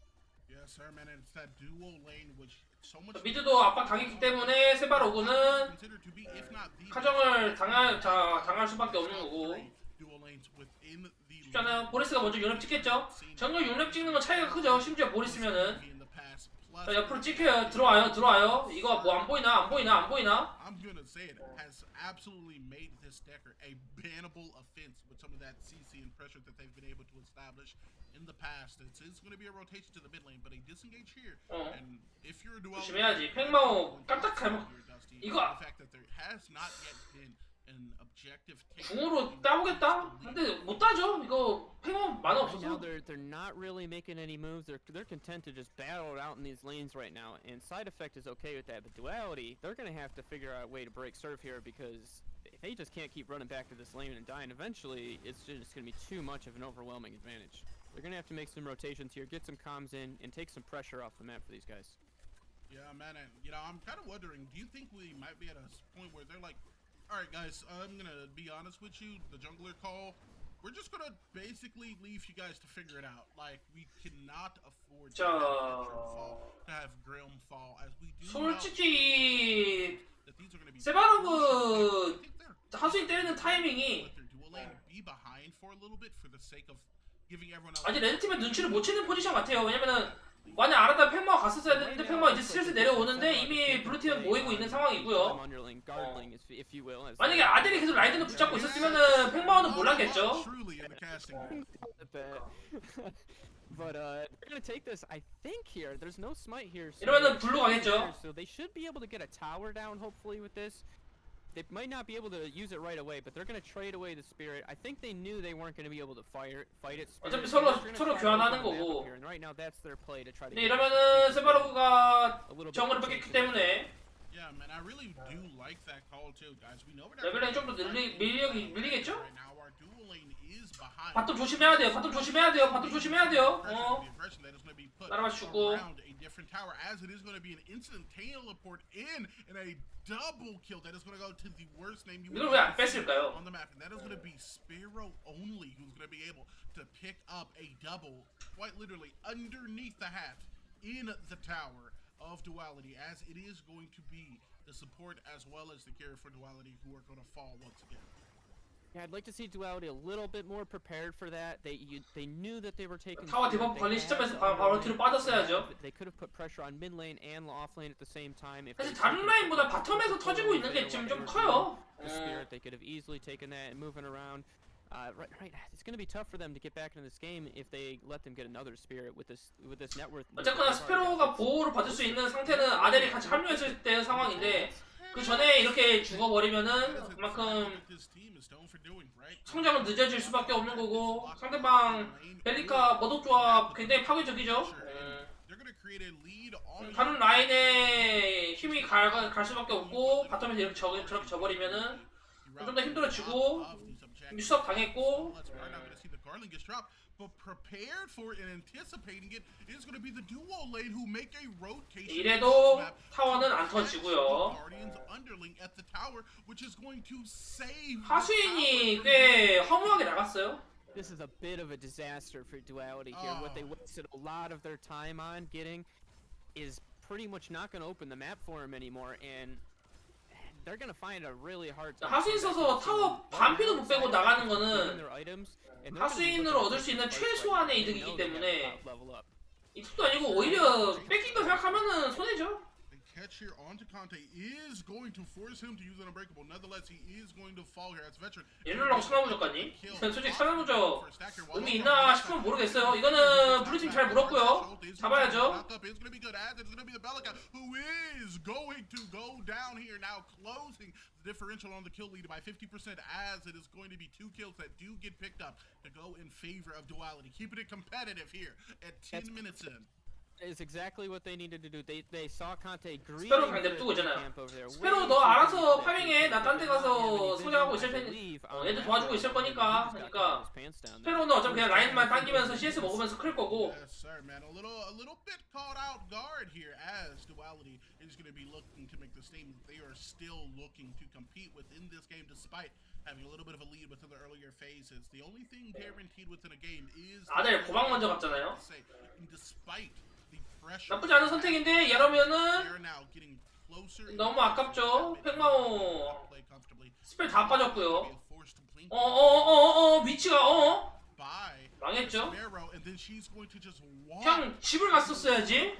Yes, sir, man. And it's that dual lane which so much. 미드도 압박 당했기 때문에 세바로그는 considered to be, if not the 카정을 당할 수밖에 없는 거고. dual lanes within the 쉽잖아요. 보리스가 먼저 6렙 찍겠죠. 정글 6렙 찍는 건 차이가 크죠. 심지어 보리스면은. in the past. 자, 옆으로 찍혀요. 들어와요. 이거 뭐 안 보이나? I'm gonna say it has absolutely made this Decker a bannable offense with some of that CC and pressure that they've been able to establish in the past. It's going to be a rotation to the mid lane, but a disengage here. And if you're a duelist, 조심해야지. 팽마오 깜짝 잘못. 이거 the fact that there has not yet been an objective take. 궁으로 따보겠다? 근데 못 따죠. 이거 팽마오 만화 Right now 없어서. they're not really making any moves. They're content to just battle it out in these lanes right now. And side effect is okay with that, but duality, they're gonna have to figure out a way to break serve here because they just can't keep running back to this lane and dying. Eventually, it's just gonna be too much of an overwhelming advantage. They're gonna have to make some rotations here, get some comms in, and take some pressure off the map for these guys. Yeah, man, and I'm kind of wondering, do you think we might be at a point where they're like, all right, guys, I'm gonna be honest with you, the jungler call, we're just gonna basically leave you guys to figure it out. Like, we cannot afford to have Veteran fall, to have Grim fall, as we do 솔직히 that these are gonna be 세바로그 하수인 때리는 타이밍이 let their dual lane be behind for a little bit for the sake of giving everyone else. 아직 레드팀의 눈치를 못 채는 포지션 같아요. 왜냐면은 만약 알았다면 팽마가 갔었어야 되는데 팽마가 이제 슬슬 내려오는데 이미 블루팀은 모이고 있는 상황이고요. 만약에 아델이 계속 라이든을 붙잡고 있었으면은 팽마는 몰랐겠죠. But they're gonna take this, I think. Here, there's no smite here. 이러면은 블루 가겠죠. So they should be able to get a tower down, hopefully, with this. They might not be able to use it right away, but they're gonna trade away the spirit. I think they knew they weren't gonna be able to fight it. 어차피 서로 교환하는 거고. And right now, that's their play to try to. 근데 이러면은 세바로그가 정글을 뺏겼기 때문에 Yeah, man, I really do like that call too, guys. We know we're 레벨이 좀 더 밀리겠죠? right now. Our dual lane is behind. 바텀 조심해야 돼요. 바텀 조심해야 돼요. 나라마시 죽고. A different tower, as it is going to be an instant teleport in a double kill that is going to go to the worst name you 이걸 왜 안 뺐을까요? on the map, and that is going to be Sparrow only, who's going to be able to pick up a double, quite literally underneath the hat in the tower of duality, as it is going to be the support as well as the carry for duality who are going to fall once again. Yeah, I'd like to see duality a little bit more prepared for that. They knew that they were taking. 타워 디버프 걸린 시점에서 바로 뒤로 빠졌어야죠. They could have put pressure on mid lane and off lane at the same time. If 사실 다른 라인보다 바텀에서 터지고 있는 게 지금 좀 커요. The spirit, they could have easily taken that and moving around. Right. It's going to be tough for them to get back into this game if they let them get another spirit with this net worth. 어쨌거나 스페로가 보호를 받을 수 있는 상태는 아델이 같이 합류했을 때 상황인데 그 전에 이렇게 죽어버리면은 그만큼 성장은 늦어질 수밖에 없는 거고 상대방 벨리카 머독 조합 굉장히 파괴적이죠. 다른 라인에 힘이 갈 수밖에 없고 바텀에서 이렇게 저렇게 져버리면은 좀 더 힘들어지고 미수업 당했고. But prepared for it and anticipating it is going to be the duo lane who make a rotation. 이래도 타워는 안 터지고요. Guardians underling at the tower, which is going to save. 하수인이 꽤 허무하게 나갔어요. this is a bit of a disaster for Duality here. What they wasted a lot of their time on getting is pretty much not going to open the map for him anymore, and they're going to find a really hard time. 하수인 써서 타워 반피도 못 빼고 나가는 거는 하수인으로 얻을 수 있는 최소한의 이득이기 때문에 이득도 아니고 오히려 뺏긴다 생각하면은 손해죠. Catch here onto Conte is going to force him to use an unbreakable. Nonetheless, he is going to fall here as veteran. 얘네라고 천하무적 같니? 솔직히 천하무적 의미 있나 싶으면 모르겠어요. 이거는 블루팀 잘 물었고요. 잡아야죠. Who is going to go down here now, closing the differential on the kill lead by 50%, as it is going to be 2 kills that do get picked up to go in favor of Duality, keeping it competitive here at 10 minutes in. Is exactly what they needed to do. They saw Conte grieving 스페로 그냥 냅두고 있잖아요. 스페로 너 알아서 파밍해. 나 딴 데 가서 소장하고 있을 테니 애들 도와주고 있을 거니까. 그러니까 스페로는 어차피 그냥 라인만 당기면서 CS 먹으면서 클 거고. Yes, sir, man. A little bit caught out guard here as Duality is going to be looking to make the statement they are still looking to compete within this game despite having a little bit of a lead within the earlier phases. The only thing guaranteed within a game is 아들 고방 먼저 갔잖아요. despite 나쁘지 않은 선택인데 이러면은 너무 아깝죠. 팽마오 스펠 다 빠졌고요. 위치가 망했죠. 그냥 집을 갔었어야지.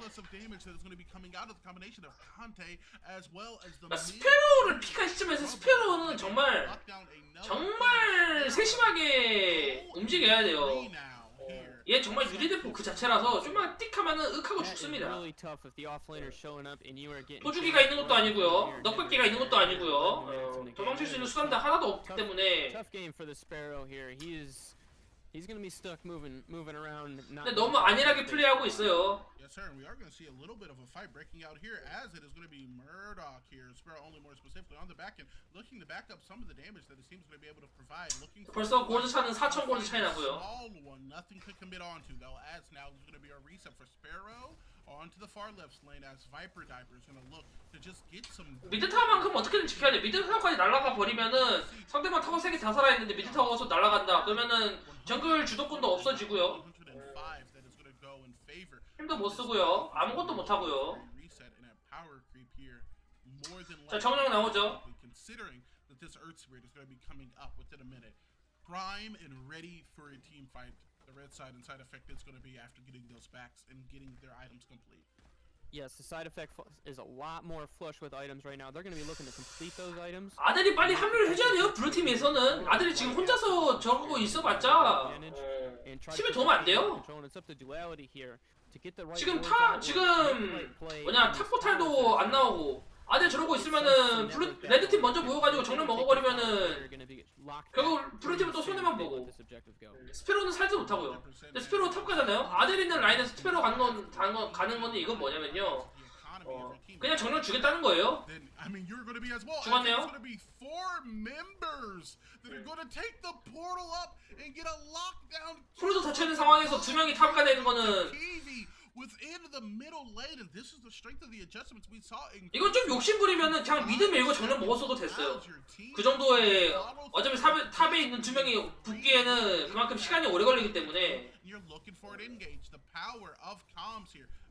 그러니까 스페로를 픽한 시점에서 스페로는 정말 세심하게 움직여야 돼요. 얘 정말 유리대포 그 자체라서 좀만 띡 하면은 윽하고 죽습니다. 도주기가 있는 것도 아니고요. 넉백기가 있는 것도 아니고요. 도망칠 수 있는 수단도 하나도 없기 때문에. 근데 너무 안일하게 플레이하고 있어요. Yes, sir, and we are going to see a little bit of a fight breaking out here as it is going to be Murdoch here. Sparrow only more specifically on the back end, looking to back up some of the damage that it seems to be able to provide. Looking for 벌써 골드 차는 4,000 골드 차이 나고요. Small one, nothing to commit onto though, as now there's going to be a reset for Sparrow onto the far left lane as Viper Diaper is going to look to just get some. 미드 타워만큼 어떻게든 지켜야 돼. 미드 타워까지 날아가 버리면은 상대방 타워 3개 다 살아있는데 미드 타워에서 날아간다. 그러면은 정글 주도권도 없어지고요. 힘도 못 쓰고요. 아무것도 못 하고요. 자, 정령 나오죠. Prime and ready for a team fight. The red side and side effect is going to be after getting those backs and getting their items complete. Yes, the side effect is a lot more flush with items right now. They're going to be looking to complete those items. 아들이 빨리 합류를 해줘야 돼요. 블루팀에서는 아들이 지금 혼자서 저러고 있어봤자 팀에 도움 안 돼요. 지금 뭐냐 탑포탈도 안 나오고 아들 저러고 있으면은 레드팀 먼저 모여가지고 정면 먹어버리면은 결국 블루팀은 또 손해만 보고 스페로는 살지 못하고요. 근데 스페로 탑 가잖아요. 아들 있는 라인에서 스페로 가는 건데 이건 뭐냐면요. 그냥 정면 주겠다는 거예요. 죽었네요. 프로도 닫혀있는 상황에서 2명이 탑 가야 되는 거는 이건 좀 욕심부리면은 그냥 미드 밀고 정면 먹었어도 됐어요. 그 정도의 어차피 탑에 있는 2명이 붙기에는 그만큼 시간이 오래 걸리기 때문에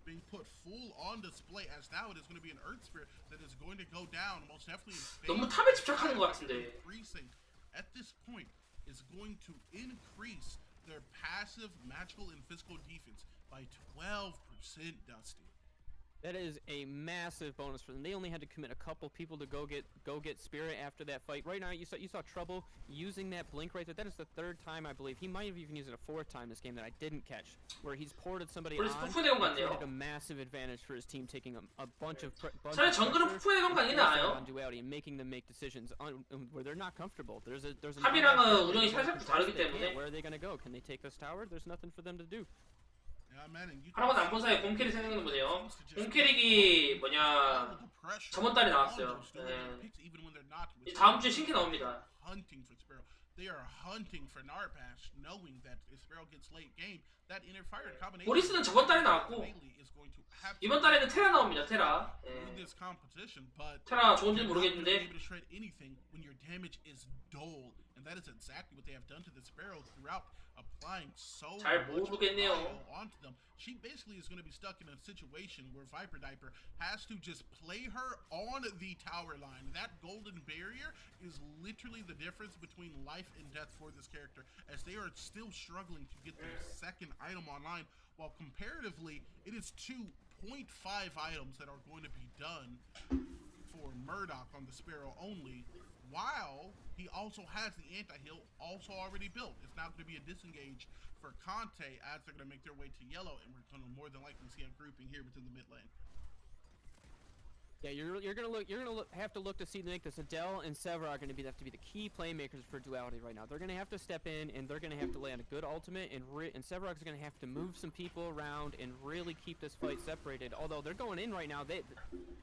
being put full on display as now it is going to be an Earth Spirit that is going to go down most definitely in 너무 탑에 집착하는 것 같은데. At this point is going to increase their passive magical and physical defense by 12%, Dusty. That is a massive bonus for them. They only had to commit a couple people to go get Spirit after that fight. Right now, you saw Trouble using that blink right there. That is the 3rd time, I believe. He might have even used it a 4th time this game that I didn't catch, where he's ported somebody on. Created a massive advantage for his team, taking a bunch of 차라리 정글은 푸푸의 감각이 나아요. and making them make decisions where they're not comfortable. There's 탑이랑은 운영이 살짝 다르기 때문에. Where are they going to go? Can they take this tower? There's nothing for them to do. 하나만 안 본 사이에 곰캐릭 생각나는 거네요. 곰캐릭이 뭐냐 저번 달에 나왔어요. 네. 다음 주에 신캐 나옵니다. they are hunting for Narbash, knowing that if Sparrow gets late game, that interfire combination 보리스는 저번 달에 나왔고 is going to have 이번 달에는 테라 나옵니다. 테라. win this competition, but 테라 좋은지는 you're not gonna be 모르겠는데 able to shred anything when your damage is dull, and that is exactly what they have done to the Sparrow throughout applying so 잘 much 모르겠네요. bile onto them. She basically is going to be stuck in a situation where Viper Diaper has to just play her on the tower line. That golden barrier is literally the difference between life and death for this character, as they are still struggling to get their second item online, while comparatively it is 2.5 items that are going to be done for Murdoch on the Sparrow only, while he also has the anti-heal also already built. It's now going to be a disengage for Conte as they're going to make their way to yellow, and we're going to more than likely see a grouping here within the mid lane. Yeah, you're gonna have to look to see like this. Adele and Sever are gonna have to be the key playmakers for Duality right now. They're gonna have to step in and they're gonna have to land a good ultimate, and Severog's gonna have to move some people around and really keep this fight separated. Although they're going in right now,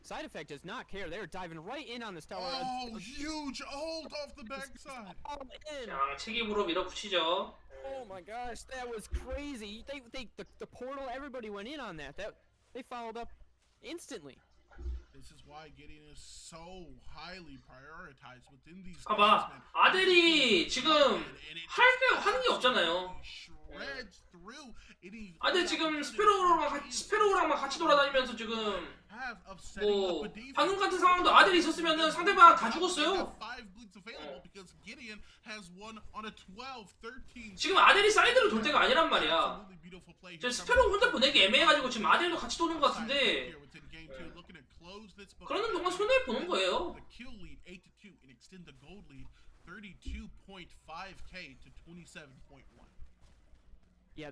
Side Effect does not care. They're diving right in on this tower. Oh, huge ult off the backside. All in. 그냥 책임으로 밀어붙이죠. Oh my gosh, that was crazy. The portal, everybody went in on that. They followed up instantly. This is why Gideon is so highly prioritized within these. 봐봐, 아델이 지금 하는 게 없잖아요. Shreds through. 아델 지금 스페로우랑만 같이 돌아다니면서 지금 뭐 방금 같은 상황도 아델이 있었으면은 상대방 다 죽었어요. 지금 아델이 사이드로 돌 때가 아니란 말이야. 저 스페로우 혼자 보내기 애매해가지고 지금 아델도 같이 도는 것 같은데 그러는 동안 손해 보는 거예요. 32.5k to 27.1. Yeah,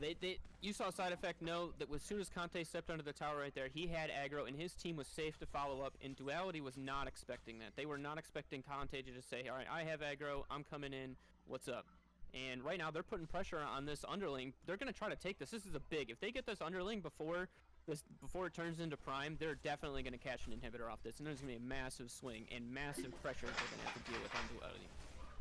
you saw Side Effect know that as soon as Conte stepped under the tower right there, he had aggro and his team was safe to follow up, and Duality was not expecting that. They were not expecting Conte to just say, alright, I have aggro, I'm coming in, what's up? And right now they're putting pressure on this underling. They're going to try to take this. This is a big. If they get this underling before it turns into prime, they're definitely going to catch an inhibitor off this, and there's going to be a massive swing and massive pressure they're going to have to deal with on Duality.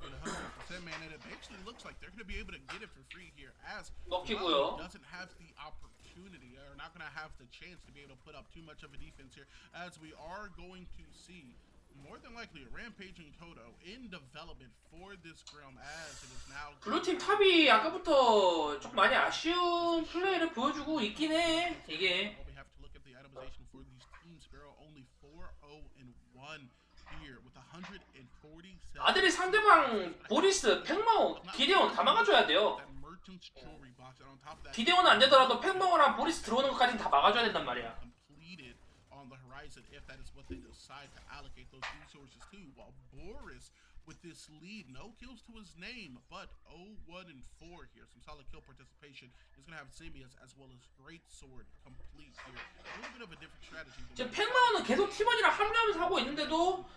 100%, man, and it actually looks like they're going to be able to get it for free here, as 먹히고요. doesn't have the opportunity, or not going to have the chance to be able to put up too much of a defense here, as we are going to see more than likely a rampaging Toto in development for this realm, as it is now. 블루팀 탑이 아까부터 좀 많이 아쉬운 플레이를 보여주고 있긴 해. 이게. We have to look at the itemization for these teams. Sparrow only 4-0-1 here with 147. 아들이 상대방 보리스, 팽마오, 기데온 다 막아줘야 돼요. 기데온은 안 되더라도 팽마오랑 보리스 들어오는 것까지는 다 막아줘야 된단 말이야. On the horizon, if that is what they decide to allocate those resources to, while Boris with this lead, no kills to his name, but 0-1-4 here. Some solid kill participation. He's gonna have Simius as well as Great Sword complete here. A little bit of a different strategy. 지금 팽마오는 계속 팀원이랑 합류하면서 하고 있는데도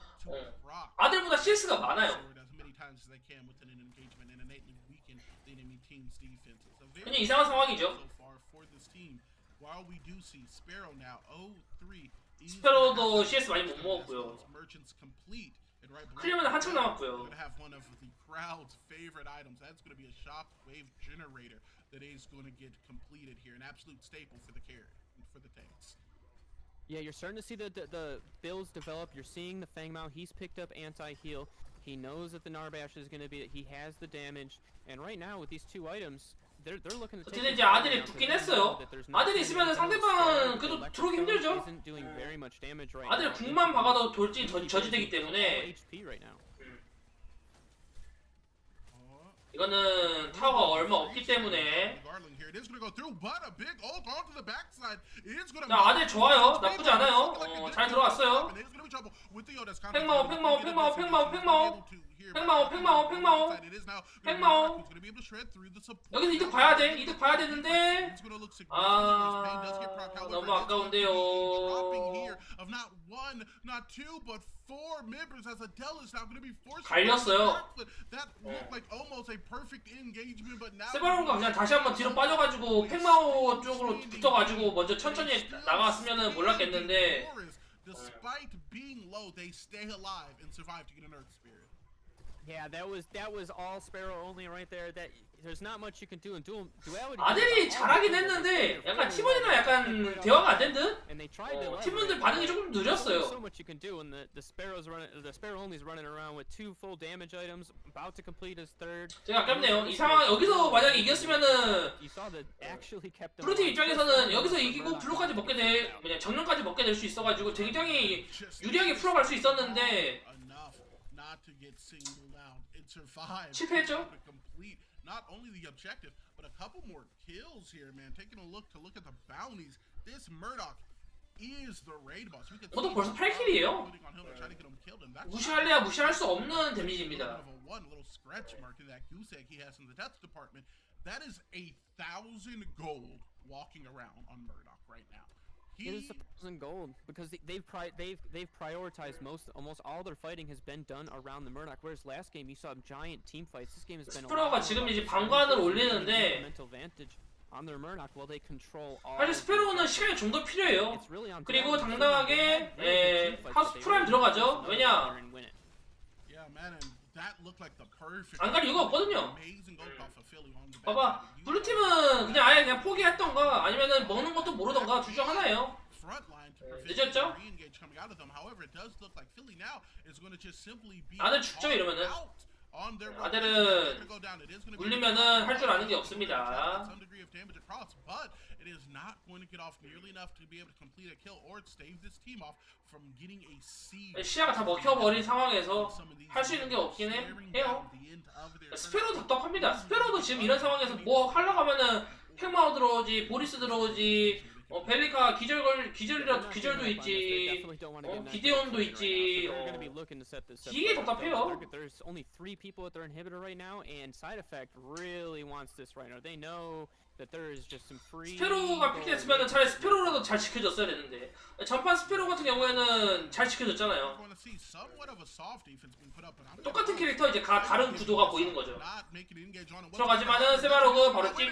아들보다 CS가 많아요. 그냥 이상한 상황이죠. 스페로도 CS 많이 못 먹었고요. 클리어는 한참 남았고요. Crowd's favorite items. That's going to be a shockwave generator that is going to get completed here. An absolute staple for the carry, for the tanks. Yeah, you're starting to see the builds develop. You're seeing the Fang Mao. He's picked up anti-heal. He knows that the Narbash is going to be. He has the damage. And right now with these two items, they're looking to take. 어쨌든 이제 아들이 붙긴 했어요. 아들이 있으면 상대방은 그래도 들어오기 힘들죠. 아들 궁만 박아도 돌진 저지되기 때문에. 이거는 타워가 얼마 없기 때문에. 야, 아들 좋아요. 나쁘지 않아요. 잘 들어갔어요. 팽마오. 여기서 이득 봐야 돼. 이득 봐야 되는데. 너무 아까운데요. 갈렸어요. 세바론가 그냥 다시 한번 뒤로 빠져가지고 팽마오 쪽으로 붙어가지고 먼저 천천히 나갔으면은 몰랐겠는데. Yeah, that was all Sparrow only right there. That there's not much you can do in duality. 아델이 잘하긴 했는데 약간 팀원이랑 약간 대화가 안 된 듯? And they tried to 팀원들 반응이 조금 So 느렸어요. much you can do, and the Sparrow only's running around with 2 full damage items, about to complete his 3rd. 제가 아깝네요. 이 상황 여기서 만약에 이겼으면은 You saw that actually kept them. 프로팀 입장에서는 여기서 이기고 블루까지 먹게 될, 그냥 정령까지 먹게 될 수 있어가지고 굉장히 유리하게 풀어갈 수 있었는데 enough not to get singled out. It survived. 실패했죠. To complete not only the objective, but a couple more kills here, man. Taking a look at the bounties. This Murdoch is the raid boss. We could 저도 벌써 8킬이에요. 무시할래야 무시할 수 없는 데미지입니다. One little scratch mark in that goose egg he has in the death department. That is 1,000 gold walking around on Murdoch right now. It is 1,000 gold because they've prioritized almost all their fighting has been done around the Murdoch. Whereas last game you saw giant team fights. This game has been. 스프로가 지금 이제 방관을 올리는데 mental advantage on their Murdoch while they control all. 사실 스페로는 시간이 좀 더 필요해요. It's really on 그리고 them. 당당하게 하우스 프라임 들어가죠. 왜냐? Yeah, man, and that looked like the perfect. 안 갈 이유가 없거든요. Amazing gold off of Philly on the back. 봐봐, 블루팀은 그냥 아예 그냥 포기했던가 아니면은 먹는 것도 모르던가 둘 중 하나예요. 늦었죠? 아들 죽죠 이러면은. 아들은 물리면은 할 줄 아는 게 없습니다. It is not going to get off nearly enough to be able to complete a kill or stave this team off from getting a seed. 시야가 다 먹혀버린 상황에서 할 수 있는 게 없긴 해요. 스페로 답답합니다. 스페로도 지금 이런 상황에서 뭐 하려고 하면은 팩마우 들어오지, 보리스 들어오지, 벨리카 기절도 있지, 기데온도 있지. 이게 답답해요. There's only 3 people with their inhibitor right now, and Side Effect really wants this right now. They know that there is just some free. 스페로가 픽했으면 차라리 스페로라도 잘 지켜줬어야 되는데 전판 스페로 같은 경우에는 잘 지켜줬잖아요. 똑같은 캐릭터 이제 다른 구도가 보이는 거죠. 들어가지만은 세바로그 바로 찍.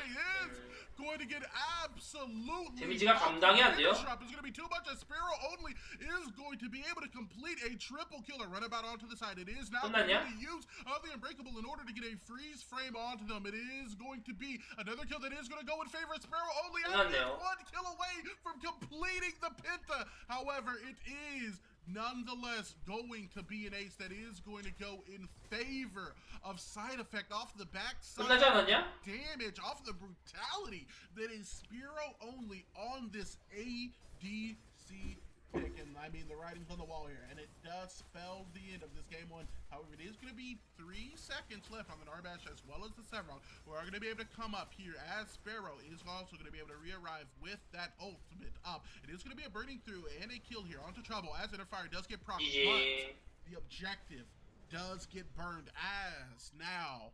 Going to get absolutely 데미지가 감당이 안 돼요. is going to be too much. Sparrow only is going to be able to complete a triple killer. Run about onto the side. It is now going to use of the Unbreakable in order to get a freeze frame onto them. It is going to be another kill that is going to go in favor of Sparrow only. And 1 kill away from completing the Penta. However, it is nonetheless going to be an ace that is going to go in favor of Side Effect off the backside. Damage off the brutality that is Spiro only on this ADC pick. And I mean, the writing's on the wall here, and it does spell the end of this game 1. However, it is going to be 3 seconds left on the Narbash as well as the Sevron, who are going to be able to come up here as Sparrow is also going to be able to re-arrive with that ultimate up. It is going to be a burning through and a kill here onto Trouble as Interfire does get proc, but the objective does get burned as now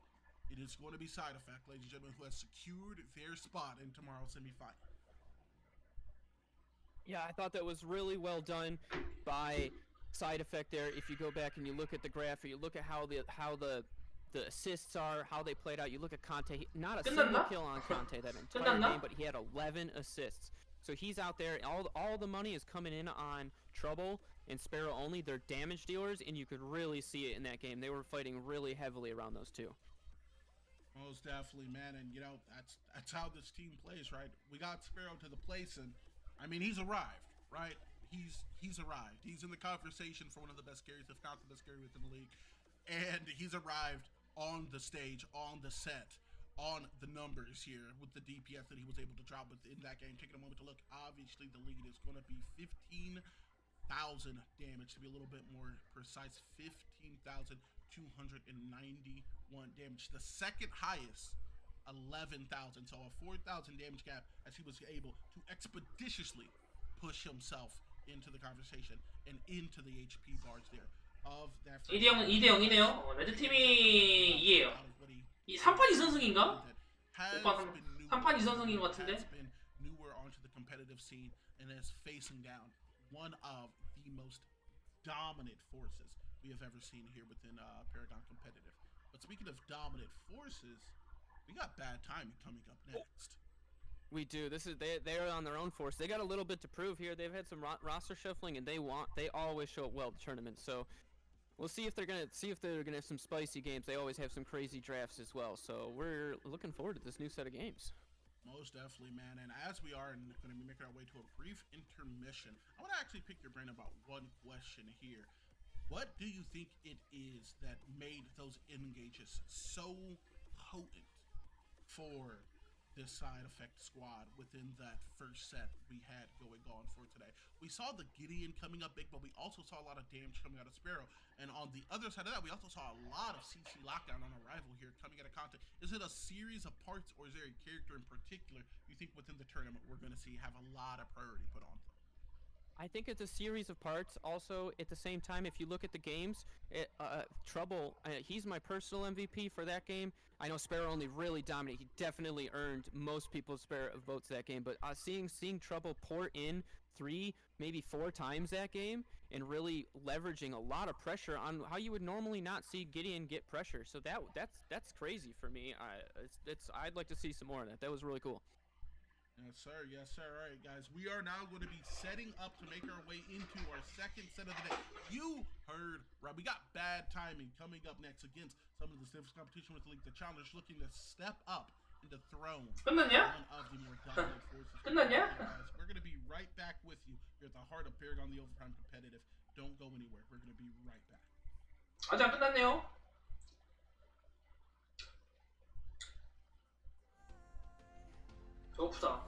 it is going to be Side Effect, ladies and gentlemen, who has secured their spot in tomorrow's semifinal. Yeah, I thought that was really well done by Side Effect there. If you go back and you look at the graph, or you look at how the assists are, how they played out. You look at Conte, not a single kill on Conte that entire game, but he had 11 assists. So he's out there. All the money is coming in on Trouble and Sparrow only. They're damage dealers, and you could really see it in that game. They were fighting really heavily around those two. Most definitely, man, and you know that's how this team plays, right? We got Sparrow to the place, and I mean he's arrived, right? He's arrived. He's in the conversation for one of the best carries, if not the best carry within the league, and he's arrived on the stage, on the set, on the numbers here with the DPS that he was able to drop within that game. Taking a moment to look, obviously the lead is going to be 15,000 damage, to be a little bit more precise, 15,291 damage. The second highest, 11,000, so a 4,000 damage gap as he was able to expeditiously push himself into the conversation and into the HP bars there of that. 2대 0이네요. 레드팀이 2예요. 이 3판 2선승인가? 3판 2선승인 것 같은데? Newer onto the competitive scene and is facing down one of the most dominant forces we have ever seen here within Paragon Competitive. But speaking of dominant forces, we got bad timing coming up next. We do. They're on their own force. They got a little bit to prove here. They've had some roster shuffling, and they always show up well at the tournament. So we'll see if they're gonna have some spicy games. They always have some crazy drafts as well. So we're looking forward to this new set of games. Most definitely, man. And as we are going to be making our way to a brief intermission, I want to actually pick your brain about one question here. What do you think it is that made those engages so potent for this side effect squad within that first set we had going on for today? We saw the Gideon coming up big, but we also saw a lot of damage coming out of Sparrow. And on the other side of that, we also saw a lot of CC lockdown on arrival here coming out of content. Is it a series of parts, or is there a character in particular you think within the tournament we're going to see have a lot of priority put on them? I think it's a series of parts. Also, at the same time, if you look at the games, Trouble, he's my personal MVP for that game. I know Sparrow only really dominated. He definitely earned most people's votes that game. But seeing Trouble pour in 3, maybe 4 times that game and really leveraging a lot of pressure on how you would normally not see Gideon get pressure. So that's crazy for me. I'd like to see some more of that. That was really cool. Yes, sir. Yes, sir. All right, guys. We are now going to be setting up to make our way into our second set of the day. You heard right. We got bad timing coming up next against some of the stiffest competition with the league. The challengers looking to step up and dethrone 끝났냐? one of the more dominant forces. 끝났냐? Guys, we're going to be right back with you here at the heart of Paragon, the Overprime Competitive. Don't go anywhere. We're going to be right back. 아직 안 끝났네요. 배고프다.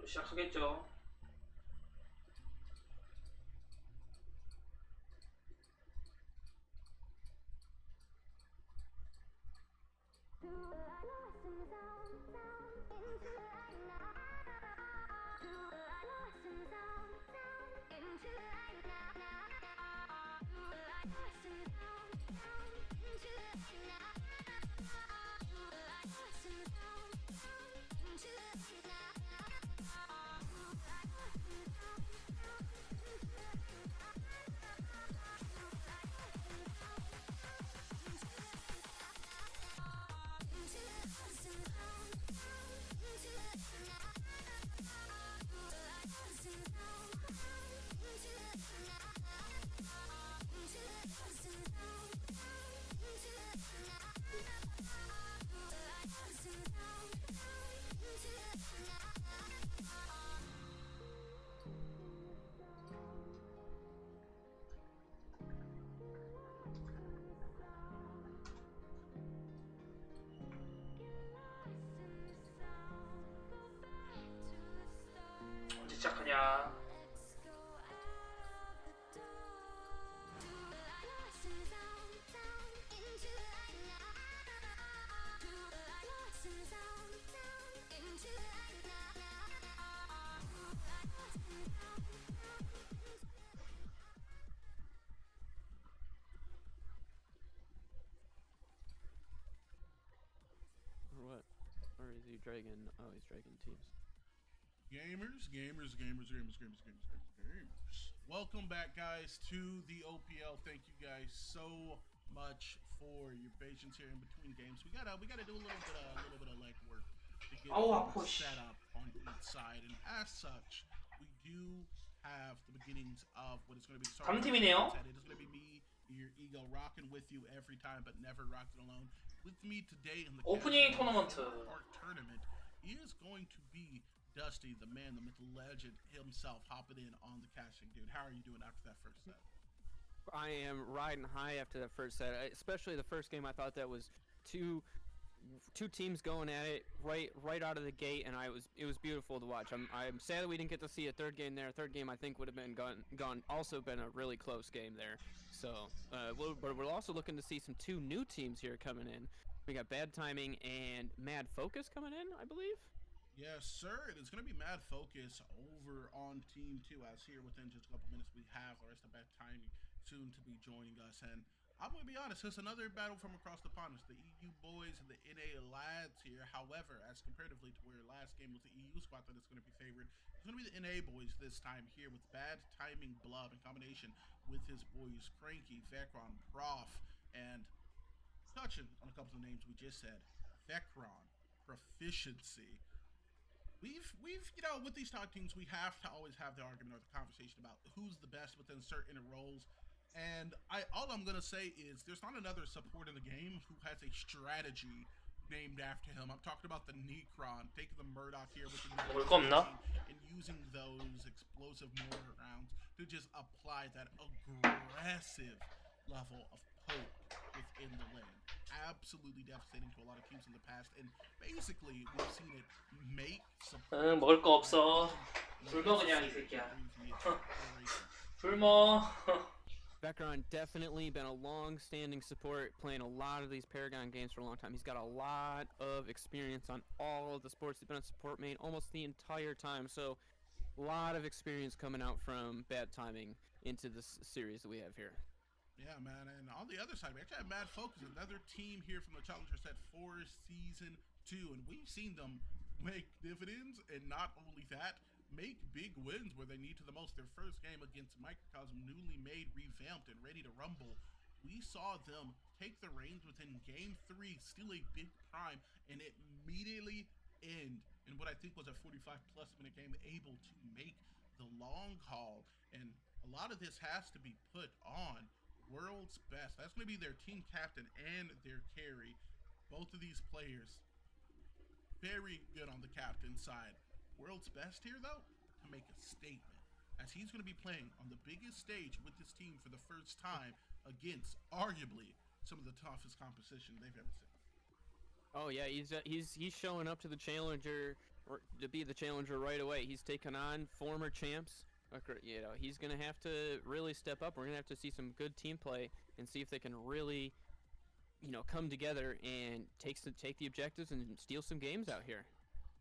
또 시작하겠죠. 그냥. Or what? Or is he dragging? Oh, he's dragging teams. Gamers. Welcome back, guys, to the OPL. Thank you guys so much for your patience here in between games. We gotta do a little bit of legwork to get things set up on each side, and as such, we do have the beginnings of what is going to be the start. 감팀이네요. It is going to be me, your ego, rocking with you every time, but never rocking alone. With me today in the 오프닝 토너먼트. Park tournament is going to be Dusty, the man, the myth, the legend himself, hopping in on the casting. Dude, how are you doing after that first set? I am riding high after that first set, especially the first game. I thought that was two teams going at it right out of the gate, and it was beautiful to watch. I'm sad that we didn't get to see a third game there. A third game I think would have been gone. Also been a really close game there. So, but we're also looking to see some two new teams here coming in. We got Bad Timing and Mad Focus coming in, I believe. Yes, sir. It is going to be Mad Focus over on Team 2, as here within just a couple minutes we have the rest of Bad Timing soon to be joining us. And I'm going to be honest, it's another battle from across the pond. It's the EU boys and the NA lads here. However, as comparatively to where last game was the EU squad that is going to be favored, it's going to be the NA boys this time here with Bad Timing Blood in combination with his boys Cranky, Vecron, Prof, and touching on a couple of names we just said, Vecron, Proficiency. We've you know, with these top teams, we have to always have the argument or the conversation about who's the best within certain roles. And all I'm gonna say is there's not another support in the game who has a strategy named after him. I'm talking about the Necron, taking the Murdoch here with the 먹을 거 없나? and using those explosive mortar rounds to just apply that aggressive level of poke within the lane. Absolutely devastating to a lot of teams in the past, and basically we've seen it make 응, 먹을 거 없어. 굶어 그냥 이 새끼야. 굶어. Vecron definitely been a long-standing support, playing a lot of these Paragon games for a long time. He's got a lot of experience on all of the sports. He's been a support main almost the entire time, so a lot of experience coming out from Bad Timing into this series that we have here. Yeah, man, and on the other side, we actually have Mad Focus, another team here from the Challenger Set for Season 2, and we've seen them make dividends, and not only that, make big wins where they need to the most. Their first game against Microcosm, newly made, revamped, and ready to rumble, we saw them take the reins within Game 3, steal a big prime, and immediately end in what I think was a 45-plus minute game, able to make the long haul, and a lot of this has to be put on World's Best. That's going to be their team captain and their carry. Both of these players very good on the captain side. World's Best here, though, to make a statement, as he's going to be playing on the biggest stage with his team for the first time against arguably some of the toughest competition they've ever seen. Oh yeah, he's showing up to the challenger, or to be the challenger right away. He's taking on former champs. You know, he's gonna have to really step up. We're gonna have to see some good team play and see if they can really, you know, come together and take the objectives and steal some games out here.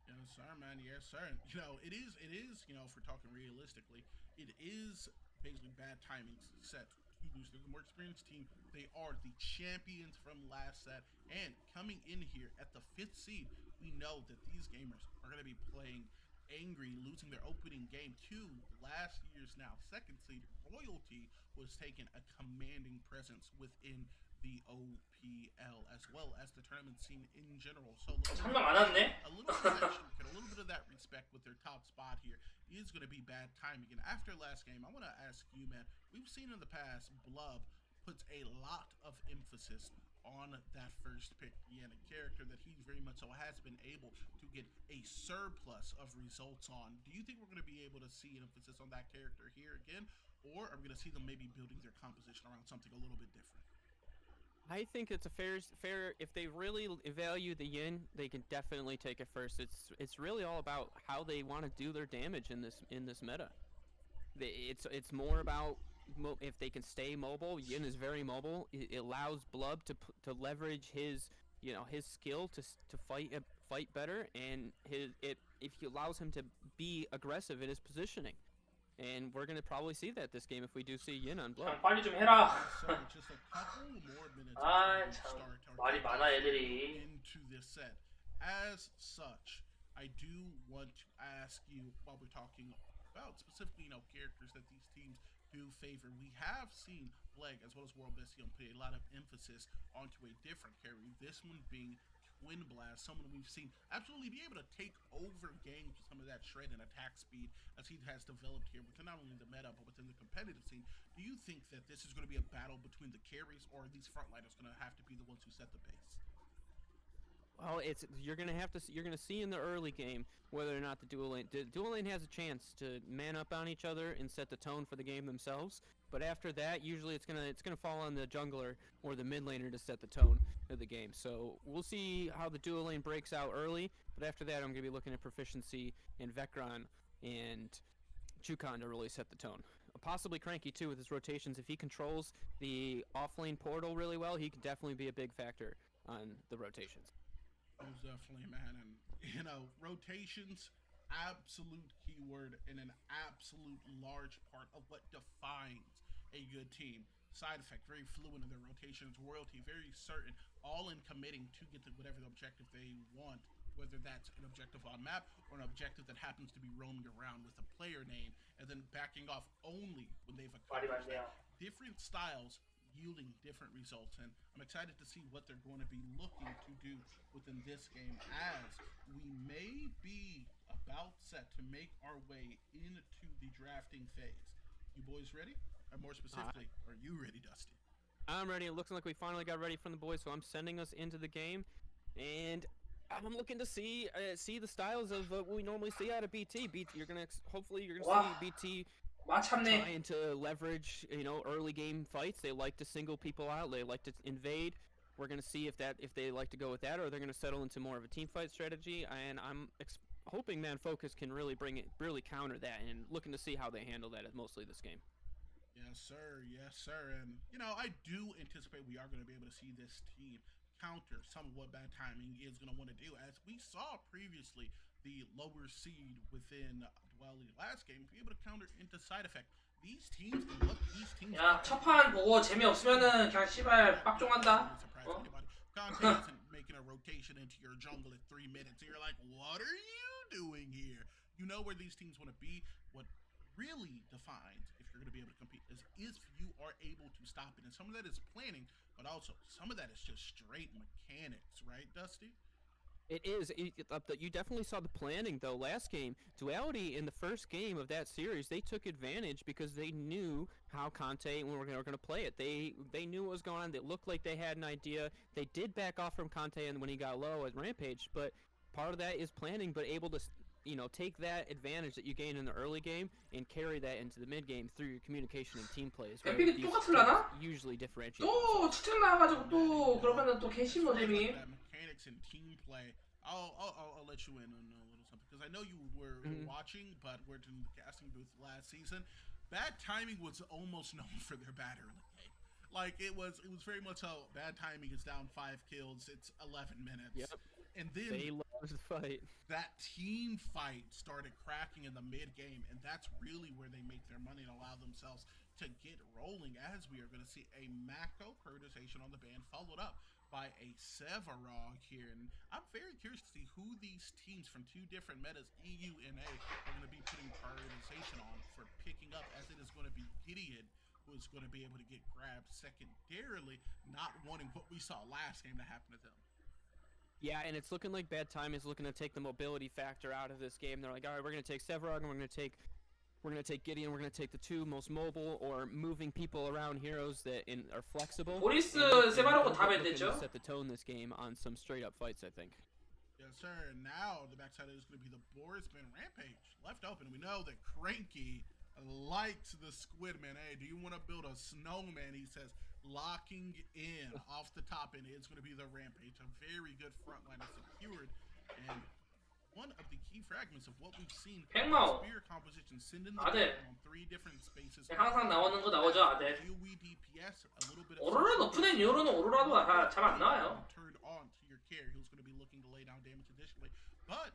Yes, sir, man. Yes, sir. And, you know, it is. You know, if we're talking realistically, it is basically Bad Timing's set to lose. They're the more experienced team. They are the champions from last set, and coming in here at the 5th seed, we know that these gamers are going to be playing angry, losing their opening game to last year's now 2nd seed Royalty was taking a commanding presence within the OPL as well as the tournament scene in general. So 장난 많았네. a little bit of that shortcut, a little bit of that respect with their top spot here is going to be Bad Timing. And after last game, I want to ask you, man, we've seen in the past Blub puts a lot of emphasis on that first pick, and a character that he very much so has been able to get a surplus of results on. Do you think we're going to be able to see an emphasis on that character here again, or are we going to see them maybe building their composition around something a little bit different? I think it's a fair. If they really value the yin, they can definitely take it first. It's really all about how they want to do their damage in this meta. It's more about if they can stay mobile. Yin is very mobile. It allows Blub to leverage his his skill to fight better, and if he allows him to be aggressive in his positioning. And we're gonna probably see that this game if we do see Yin on Blood. 참 빨리 좀 해라. So just a couple more minutes 아, before we 참 start our 말이 get 많아 애들이. into this set. As such, I do want to ask you while we're talking about specifically, characters that these teams do favor. We have seen Bleg as well as World Bestion put a lot of emphasis onto a different carry. This one being Twin Blast, someone we've seen absolutely be able to take over games with some of that shred and attack speed as he has developed here within not only the meta but within the competitive scene. Do you think that this is going to be a battle between the carries, or are these frontliners going to have to be the ones who set the pace? Well, you're gonna see in the early game whether or not the dual lane has a chance to man up on each other and set the tone for the game themselves. But after that, usually it's gonna fall on the jungler or the mid laner to set the tone of the game. So we'll see how the dual lane breaks out early. But after that, I'm gonna be looking at proficiency in Vecron and Chukon to really set the tone. Possibly Cranky too with his rotations. If he controls the offlane portal really well, he can definitely be a big factor on the rotations. Most definitely, man. And rotations, absolute keyword and an absolute large part of what defines a good team. Side effect, very fluent in their rotations. Royalty, very certain, all in committing to get to whatever the objective they want, whether that's an objective on map or an objective that happens to be roaming around with a player name, and then backing off only when they've accomplished that. Different styles yielding different results, and I'm excited to see what they're going to be looking to do within this game, as we may be about set to make our way into the drafting phase. You boys ready? Or more specifically, are you ready, Dusty? I'm ready. It looks like we finally got ready from the boys, so I'm sending us into the game, and I'm looking to see the styles of what we normally see out of BT. Hopefully you're gonna see BT trying to leverage, early game fights. They like to single people out. They like to invade. We're gonna see if they like to go with that, or they're gonna settle into more of a team fight strategy. And I'm hoping Man Focus can really counter that, and looking to see how they handle that mostly this game. Yes, sir. Yes, sir. And I do anticipate we are going to be able to see this team counter some of what Bad Timing is going to want to do, as we saw previously the lower seed within Duality last game be able to counter into side effect. These teams and what these teams. 야, 첫판 보고 재미없으면은 그냥 씨발 빡종한다. Conte isn't making a rotation into your jungle at 3 minutes. So you're like, what are you doing here? You know where these teams want to be. What really defines if you're going to be able to compete is if you are able to stop it. And some of that is planning, but also some of that is just straight mechanics, right, Dusty? It is. You definitely saw the planning, though. Last game, Duality in the first game of that series, they took advantage because they knew how Conte and we were going to play it. They knew what was going on. They looked like they had an idea. They did back off from Conte and when he got low at Rampage, but part of that is planning, but able to take that advantage that you gain in the early game and carry that into the mid game through your communication and team plays. 에픽이 똑같을라나? Usually differentiate. 또 추측 나와가지고 또 그러면은 또 개심어 재미. Mechanics and team play. I'll let you in on a little something because I know you were watching, but we're in the casting booth last season. Bad Timing was almost known for their bad early game. Like it was very much how Bad Timing is down 5 kills. It's 11 minutes. Yep. And then they love to fight. That team fight started cracking in the mid game, and that's really where they make their money and allow themselves to get rolling. As we are going to see a Mako prioritization on the band, followed up by a Sevarog here, and I'm very curious to see who these teams from 2 different metas, EU and A, are going to be putting prioritization on for picking up, as it is going to be Gideon who is going to be able to get grabbed secondarily, not wanting what we saw last game to happen to them. Yeah, and it's looking like Bad Time is looking to take the mobility factor out of this game. They're like, all right, we're going to take Sevarog, and we're going to take Gideon, we're going to take the 2 most mobile or moving people around heroes that are flexible. 보리스 세바로고 다 밴됐죠? Set the tone this game on some straight up fights, I think. Yes, sir. And now the backside is going to be the Borisman Rampage left open. We know that Cranky likes the Squidman. Hey, do you want to build a snowman? He says, locking in off the top, and it's going to be the Rampage. A very good front line is secured, and one of the key fragments of what we've seen 백마오. spear composition sending 아델. on 3 different spaces. 항상 나오는 거 나오죠, 아델. AoE DPS, a little bit of 오로라 높은 이후로는 오로라도 잘 안 나와요. turned on to your carry, who's going to be looking to lay down damage additionally, but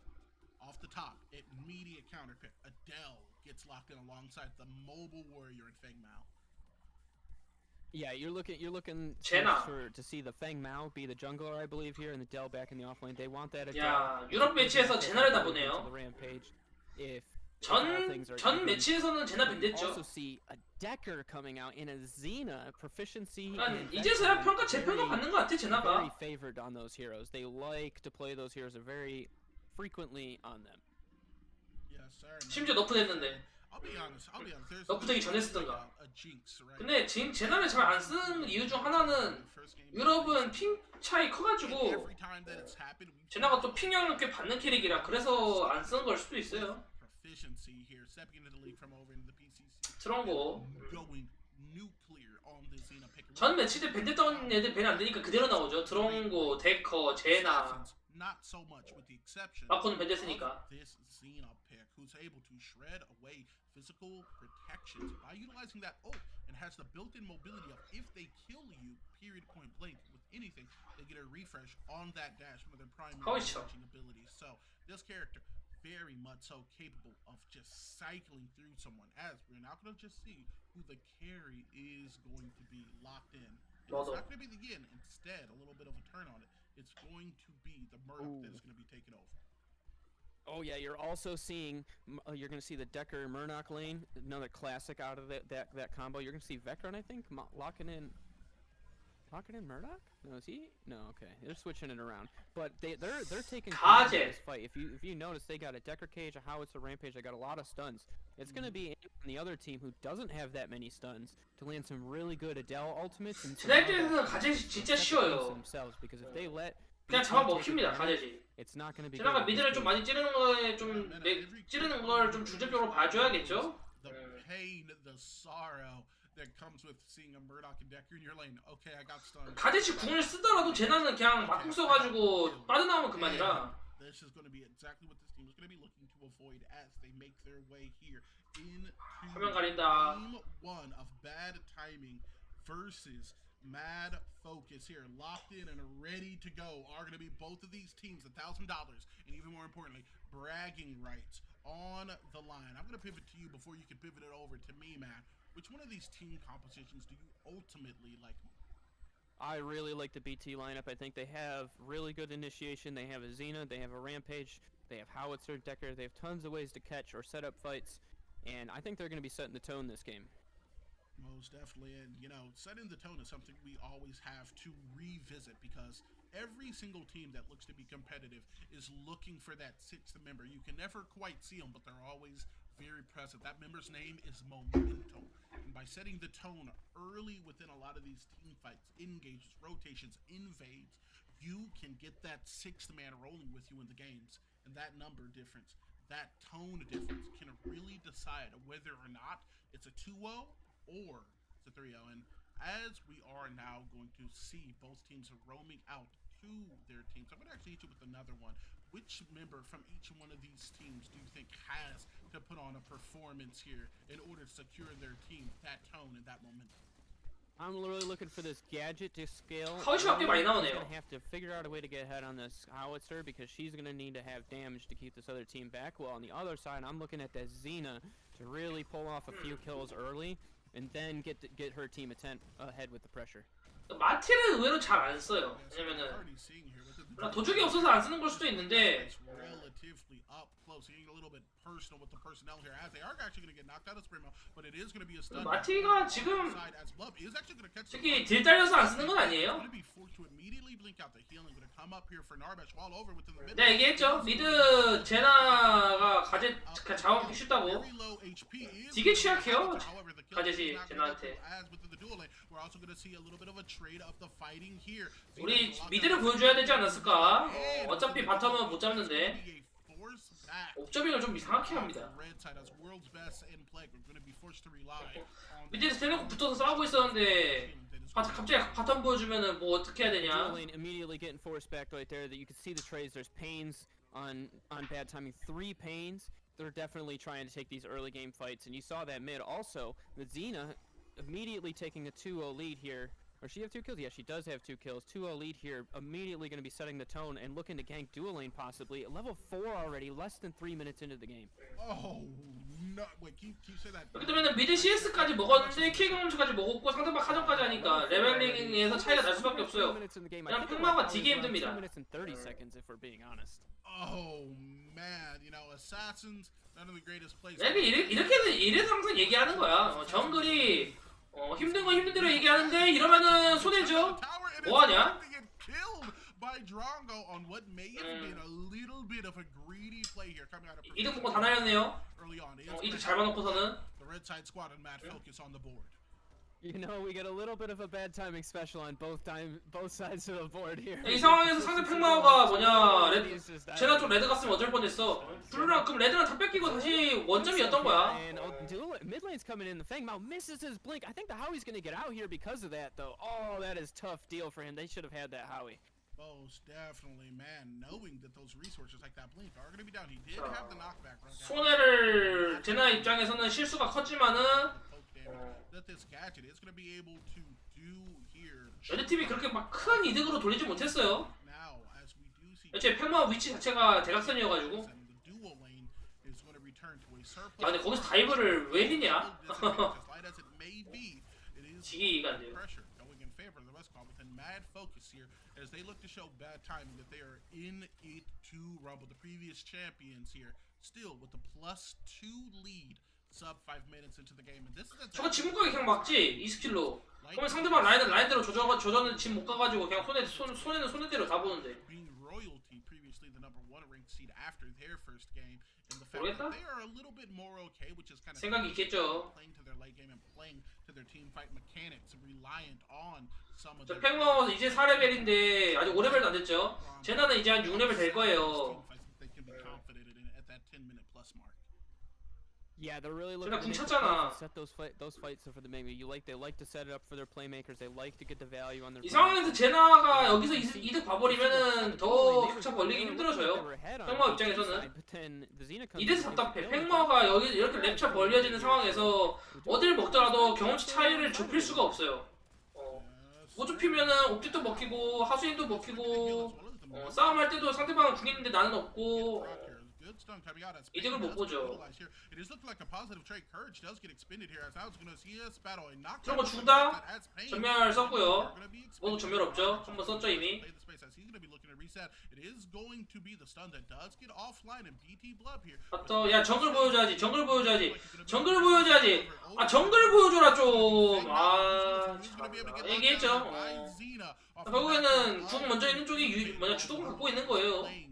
off the top, immediate counter pick. Adele gets locked in alongside the mobile warrior and Feng Mao. Yeah, you're looking Jenna. to see the Feng Mao be the jungler, I believe, here, and the Dell back in the offlane. They want that. 야, 유럽 매치에서 제나를 다 The 보네요. Rampage. If 전 매치에서는 제나 밴댔죠. also see a Decker coming out in a Xena proficiency. 난 이제서야 재평가 받는 것 같아, Very 제나가. favored on those heroes. They like to play those heroes very frequently on them. Yes, sir. 심지어 너프 됐는데. I'll be honest. There's 너프되기 전에 쓰던가. a jinx, right? 근데 지금 제나를 잘 안 쓰는 이유 중 하나는 유럽은 핑 차이 커가지고 Every time that it's happened, we 제나가 또 핑영을 꽤 받는 캐릭이라 그래서 안 쓰는 걸 수도 있어요. proficiency here, stepping into the league from over into the PCC. 트런고. Going nuclear on the Xena pick. 전 매치 때 밴댔던 애들 밴 안 되니까 그대로 나오죠. 드롱고, 데커, 제나. Not so much with the exception 마코는 밴댔으니까. of this Xena pick, who's able to shred away physical protections by utilizing that ult and has the built-in mobility of if they kill you, period point blank, with anything, they get a refresh on that dash, one of their primary 그렇죠. launching abilities. So this character very much so capable of just cycling through someone, as we're now going to just see who the carry is going to be locked in. It's not 맞아. going to be the Yin, instead a little bit of a turn on it. It's going to be the Murdoch that is going to be taken over. Oh yeah, you're also seeing you're going to see the Decker Murdoch lane, another classic out of that combo. You're going to see Vectron, I think, locking in Murdoch? No, is he? No, okay. They're switching it around, but they're taking control of this fight. If you notice, they got a Decker cage, a Howitzer Rampage. They got a lot of stuns. It's going to be on the other team who doesn't have that many stuns to land some really good Adele ultimates and some 제나한테는 가젯이 진짜 쉬워요. themselves, because if they let 그냥 잡아먹힙니다, 가젯이. it's not going to be 제나가 good. 미드를 좀 많이 찌르는 거에 찌르는 걸 좀 중점적으로 봐줘야겠죠. The pain, the sorrow that comes with seeing a Murdoch and Decker in your lane. Okay, I got stunned. 가젯이 궁을 쓰더라도 제나는 그냥 막궁 써가지고 빠져나오면 그만이라. This is going to be exactly what this team is going to be looking to avoid as they make their way here into 화면 가린다. game 1 of bad timing versus mad focus here. Locked in and ready to go are going to be both of these teams, $1,000, and even more importantly, bragging rights on the line. I'm going to pivot to you before you can pivot it over to me, Matt. Which one of these team compositions do you ultimately like more? I really like the BT lineup. I think they have really good initiation. They have a Xena, they have a Rampage, they have Howitzer, Decker. They have tons of ways to catch or set up fights, and I think they're going to be setting the tone this game. Most definitely, and you know, setting the tone is something we always have to revisit because every single team that looks to be competitive is looking for that sixth member. You can never quite see them, but they're always very present. That member's name is momentum. And by setting the tone early within a lot of these team fights, engages, rotations, invades, you can get that sixth man rolling with you in the games. And that number difference, that tone difference can really decide whether or not it's a 2-0 or it's a 3-0. And as we are now going to see both teams roaming out to their teams, I'm going to actually hit you with another one. Which member from each one of these teams do you think has to put on a performance here in order to secure their team that tone and that momentum? I'm really looking for this gadget to scale. 하우츠가 꽤 많이 She's 나오네요. gonna have to figure out a way to get ahead on this Howitzer because she's gonna need to have damage to keep this other team back. Well, on the other side, I'm looking at that Xena to really pull off a few kills early and then get her team ahead with the pressure. 마티를 의외로 잘 안 써요. 왜냐면은 Already seeing here with the 물론 도적이 없어서 안 쓰는 걸 수도 있는데 it's relatively up close, getting a little bit personal with the personnel here as they are actually going to get knocked out of Sprimo, but it is going to be a stun. 마티가 지금 Side as Love is actually going to catch 특히 딜 딸려서 안 쓰는 건 Going 아니에요. to be forced to immediately blink out the healing. Going to come up here for Narbash while over within the mid. 내가 얘기했죠. 미드 제나가 가젯 잡아먹기 쉽다고. Very low HP is 되게 취약해요. However, the kill 가젯이 is not 제나한테. as within the dual lane. We're also going to see a little bit of a trade of the fighting here. 우리 미드를 보여줘야 되지 않았을까? 어차피 바텀은 못 잡는데 옵저빙을 좀 이상하게 합니다. 미드에서 대놓고 붙어서 싸우고 있었는데 갑자기 바텀 보여주면은 뭐 어떻게 해야 되냐? Dual lane immediately getting forced back right there. That you can see the trades. There's pains on bad timing. 3 pains. They're definitely trying to take these early game fights, and you saw that mid also. With Xena immediately taking a 2-0 lead here. Or she have 2 kills? Yeah, she does have 2 kills. 2-0 lead here. Immediately going to be setting the tone and looking to gank dual lane possibly. Level 4 already. Less than 3 minutes into the game. Oh no! Wait, can you say that? 그렇기 때문에 미드 CS까지 먹었는데 킬 경험치까지 먹었고 상대방 카정까지 하니까 레벨링에서 차이가 날 수밖에 없어요. 그냥 팩마가 되게 힘듭니다. 2 minutes and 30 seconds if we're being honest. Oh man, you know, assassins, none of the greatest plays. 이래서 항상 얘기하는 거야. 정글이 힘든 거 힘든 대로 얘기하는데 이러면은 손해죠. 뭐하냐? By Drongo on what may have been a little bit of a greedy play here coming out of 이득 보고 다 날렸네요. early on. 이득 잘 봐놓고서는 The red side squad and mad focus on the board. You know, we get a little bit of a bad timing special on both sides of the board here. 이 상황에서 상대 팩마오가 뭐냐 제나 쪽 레드 갔으면 어쩔 뻔했어. 블루랑 그럼 레드랑 다 뺏기고 다시 원점이었던 거야. And mid lane's coming in. The Fang Mao misses his blink. I think the Howie's gonna get out here because of that, though. Oh, that is tough deal for him. They should have had that Howie. Most definitely, man. Knowing that those resources like that blink are going to be down. He did have the knockback. 손해를 제나 입장에서는 실수가 컸지만은 That this gadget is going to be able to do here. 레드 팀이 그렇게 막 큰 이득으로 돌리지 못했어요. Now, as we do see. 애초에 팩마오 위치 자체가 대각선이어가지고. The dual lane is going to return to a surplus. 야 근데 거기서 다이브를 왜 했냐? As it may be, it is 지기가 안 돼요. pressure going in favor of the West Call with a mad focus here as they look to show bad timing that they are in it to Rumble. The previous champions here still with the +2 lead. Sub 5 minutes into the game, and this is 저거 지문각에 그냥 막지 이 스킬로. 그러면 상대방 라인대로 조져는 집 못 가가지고 그냥 손해는 손해대로 다 보는데. being royalty previously the #1 ranked seed after their first game, and the fact 모르겠다? that they are a little bit more okay, which is kind of 생각이 있겠죠. playing to their late game and playing to their team fight mechanics, reliant on some of 저 their 팩마오 이제 4레벨인데 아직 5레벨도 안 됐죠. 제나는 이제 한 6레벨 될 거예요. team fights that they can be confident in at that 10-minute plus mark. Yeah, they're really 제나 궁 looking to 찼잖아. set those fights up for the maybe. They like to set it up for their playmakers. They like to get the value on their. 이 상황에서 제나가 여기서 이득 봐버리면은 더 한참 걸리기 힘들어져요. 팩마오 입장에서는 2대4 답답해. 팩마오가 여기 이렇게 랩차 벌려지는 상황에서 어딜 먹더라도 경험치 차이를 좁힐 수가 없어요. 못 좁히면은 옵틱도 먹히고 하수인도 먹히고 싸움할 때도 상대방은 궁 있는데 나는 없고 이득을 못 보죠. 저런 거 죽다 전멸 썼고요. 모두 전멸 없죠. 한번 썼죠 이미. 맞다. 야 정글 보여줘야지. 정글 보여줘야지. 정글 보여줘야지. 아 정글 보여줘라 좀. 아 얘기했죠. 결국에는 궁 먼저 있는 쪽이 주도권 갖고 있는 거예요.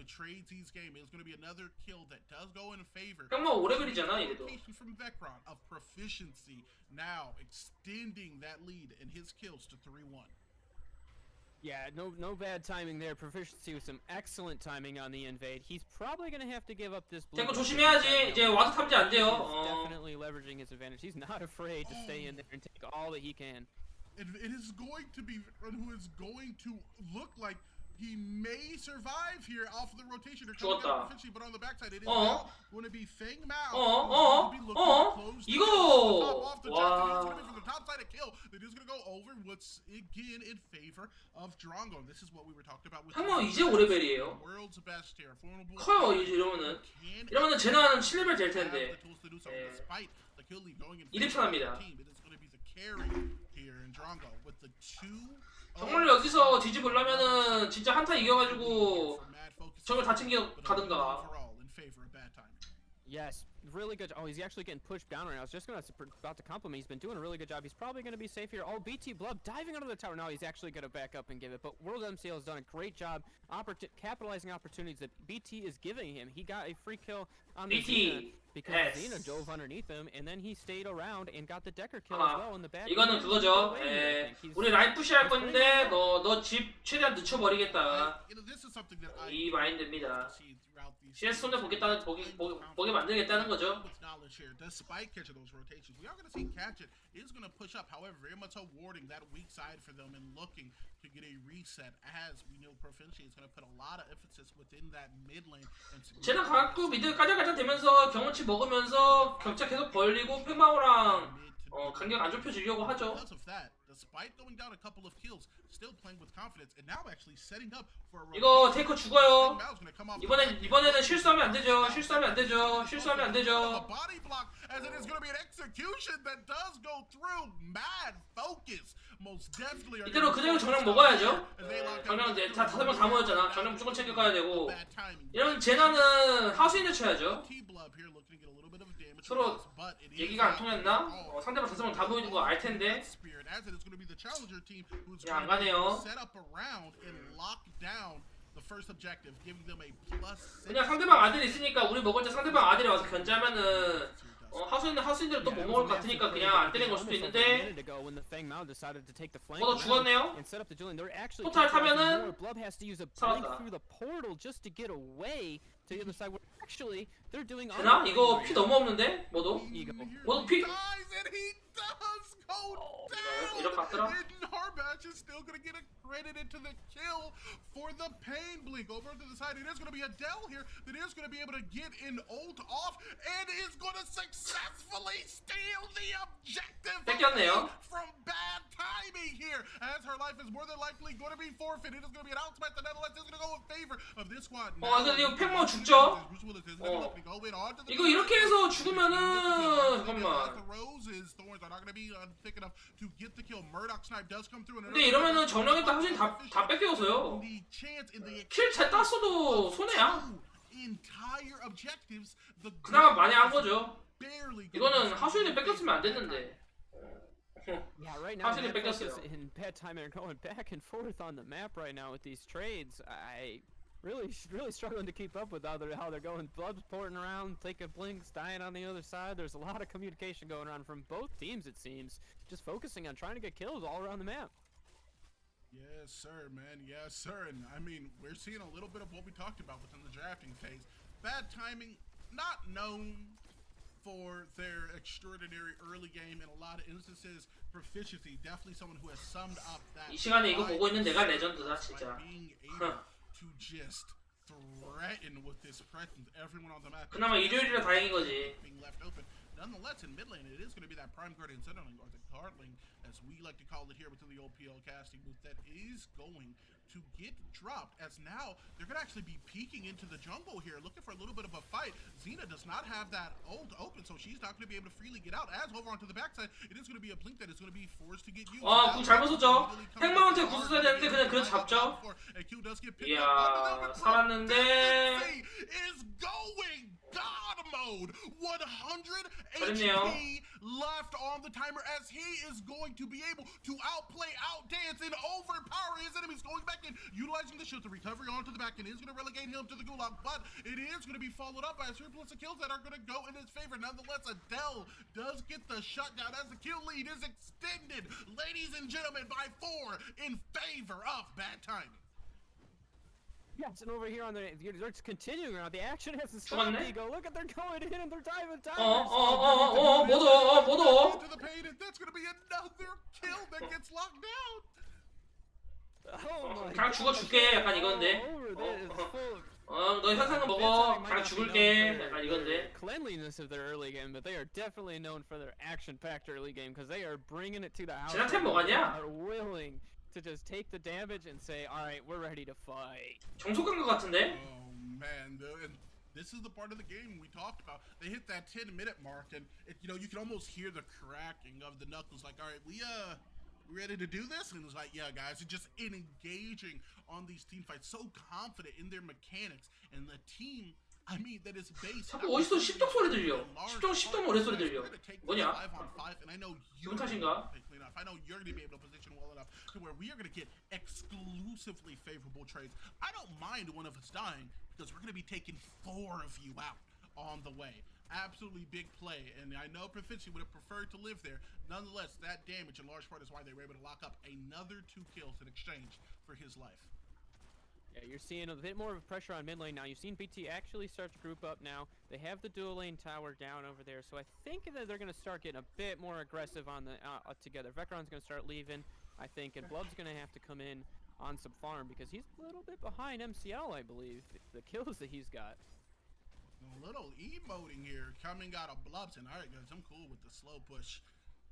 Trades his game is going to be another kill that does go in favor. 팩마오 5레벨이잖아 이래도. From Vecron of proficiency now extending that lead in his kills to 3-1. Yeah, no bad timing there. Proficiency with some excellent timing on the invade. He's probably going to have to give up this blue. 탱커 조심해야지. 이제 와드 탐지 안 돼요. Definitely leveraging his advantage. He's not afraid to stay in there and take all that he can. It is going to be who is going to look like he may survive here off of the rotation. 죽었다. But on the backside, it is now going to be Feng 이거 Mao. 와. From the top side of kill, it is going to go over what's again in favor of Drongo. This is what we were talking about with 팩마오 이제 5레벨이에요. world's best here. 커요 이러면은 제나는 7레벨 될 텐데. 이득 편합니다. 정말 여기서 뒤집으려면은 진짜 한타 이겨가지고 저걸 다 챙겨 가든가. Yes, really good. Oh, he's actually getting pushed down right now. I was just about to compliment. He's been doing a really good job. He's probably going to be safe here. Oh, BT Blood diving under the tower. Now he's actually going to back up and give it. But World MCL has done a great job capitalizing opportunities that BT is giving him. He got a free kill on the Xena because Xena dove underneath him, and then he stayed around and got the Decker kill as well in the back. 이거는 그거죠. 우리 라인 푸시할 건데 너 집 최대한 늦춰버리겠다. 이 마인드입니다. CS 손에 보게 만들겠다는 거죠. With knowledge here, despite catching those rotations, we are going to see Catchet is going to push up. However, very much awarding that weak side for them and looking to get a reset. As we know, Proficiency is going to put a lot of emphasis within that mid lane. And 쟤는 갖고 미드 까장까장 되면서 경험치 먹으면서 격차 계속 벌리고 팽마오랑 간격 안 좁혀지려고 하죠. because of that, despite going down a couple of kills, still playing with confidence and now actually setting up for a 이거 테이커 죽어요. 이번에는 실수하면 안 되죠. 실수하면 안 되죠. 실수하면 안 a 되죠. body block as it is going to be an execution that does go through. Mad focus, most definitely. 이대로 그대로 정령 먹어야죠. 정령 이제 다 5명 다 모였잖아. 정령 무조건 챙겨가야 되고. 이런 제나는 하수인을 쳐야죠. 서로 얘기가 안 통했나? 상대방 5명 다 보이는 거 알 텐데. 야, 안 가네요. 그냥 상대방 아들이 있으니까 우리 먹을 때 상대방 아들이 와서 견제하면은 하수인들은 또 못 먹을 것 같으니까 그냥 안 때리는 걸 수도 있는데. 죽었네요. 포탈 타면은 살았다. 되나? 이거 피 너무 없는데? 모두 피 이렇게 갔더라? Harbash is still going to get accredited to the kill for the pain blink. Over to the side, it is going to be Adele here that is going to be able to get an ult off and is going to successfully steal the objective 뺏겼네요. from bad timing here, as her life is more than likely going to be forfeit. It is going to be an outsmite. The Netherlands is going to go in favor of this squad. 근데 이거 팽모 죽죠? 이거 이렇게 해서 죽으면은 잠깐만. 근데 이러면은 정령했다 하신 다 뺏겨서요. 킬 잘 땄어도 손해야. 그나마 많이 한 거죠. 이거는 하수인이 뺏겼으면 안 됐는데. Yeah, right now 하수인이 뺏겼어요. in bad time and going back and forth on the map right now with these trades. I really struggling to keep up with how they're going. Blood's pouring around, take a blinks, dying on the other side. There's a lot of communication going on from both teams, it seems. Just focusing on trying to get kills all around the map. Yes, sir, man. Yes, sir. And I mean, we're seeing a little bit of what we talked about within the drafting phase. Bad timing, not known for their extraordinary early game in a lot of instances. Proficiency, definitely someone who has summed up that. 이 시간에 이거 보고 있는 내가 레전드다 진짜. To just threaten with this presence, everyone on the map. 그나마 일요일이라 다행인 거지. Being left open. Nonetheless, in mid lane, it is going to be that Prime Guardian Centerling, or the Guardling, as we like to call it here within the OPL casting booth, that is going to get dropped, as now they're going to actually be peeking into the jungle here, looking for a little bit of a fight. Xena does not have that ult open, so she's not going to be able to freely get out. As over onto the backside, it is going to be a blink that is going to be forced to get used. 궁 잘못 썼죠. 팽마한테 궁 써야 되는데 그냥 그래도 잡죠. 이야, 살았는데. is going God mode. 100 잘했네요. HP left on the timer, as he is going to be able to outplay, outdance, and overpower his enemies. Going back in, utilizing the shield to recovery onto the back end is going to relegate him to the gulag, but it is going to be followed up by a surplus of kills that are going to go in his favor. Nonetheless, Adele does get the shutdown as the kill lead is extended, ladies and gentlemen, by 4 in favor of bad timing. Yes, and over here on they're continuing around. The action hasn't stopped. Ego. Look at they're going in and they're diving. 뭐도. To the pain, and that's going to be another kill that gets locked down. 그냥 죽어줄게 약간 이건데. 너 현상금 먹어. 그냥 죽을게 약간 이건데. Cleanliness of their early game, but they are definitely known for their action-packed early game because they are bringing it to the house. 쟤한테 뭐가냐? Are willing to just take the damage and say, all right, we're ready to fight. 정속 간 것 같은데? Oh man, and this is the part of the game we talked about. They hit that 10-minute mark, and you can almost hear the cracking of the knuckles. Like, all right, we ready to do this? And it's like, yeah, guys, it's just engaging on these team fights, so confident in their mechanics and the team. I mean, that is based. 자꾸 어디서 십동 소리 들려. 십동 노래 소리 들려. 뭐냐? 기분 탓인가? I know you're going to be able to position well enough to where we are going to get exclusively favorable trades. I don't mind one of us dying because we're going to be taking 4 of you out on the way. Absolutely big play, and I know Proficiency would have preferred to live there. Nonetheless, that damage in large part is why they were able to lock up another 2 kills in exchange for his life. Yeah, you're seeing a bit more of pressure on mid lane now. You've seen BT actually start to group up now. They have the dual lane tower down over there, so I think that they're going to start getting a bit more aggressive on the together. Vecron's going to start leaving, I think, and Blub's going to have to come in on some farm because he's a little bit behind MCL, I believe. The kills that he's got. A little emoting here coming out of Blubs, and all right, guys, I'm cool with the slow push.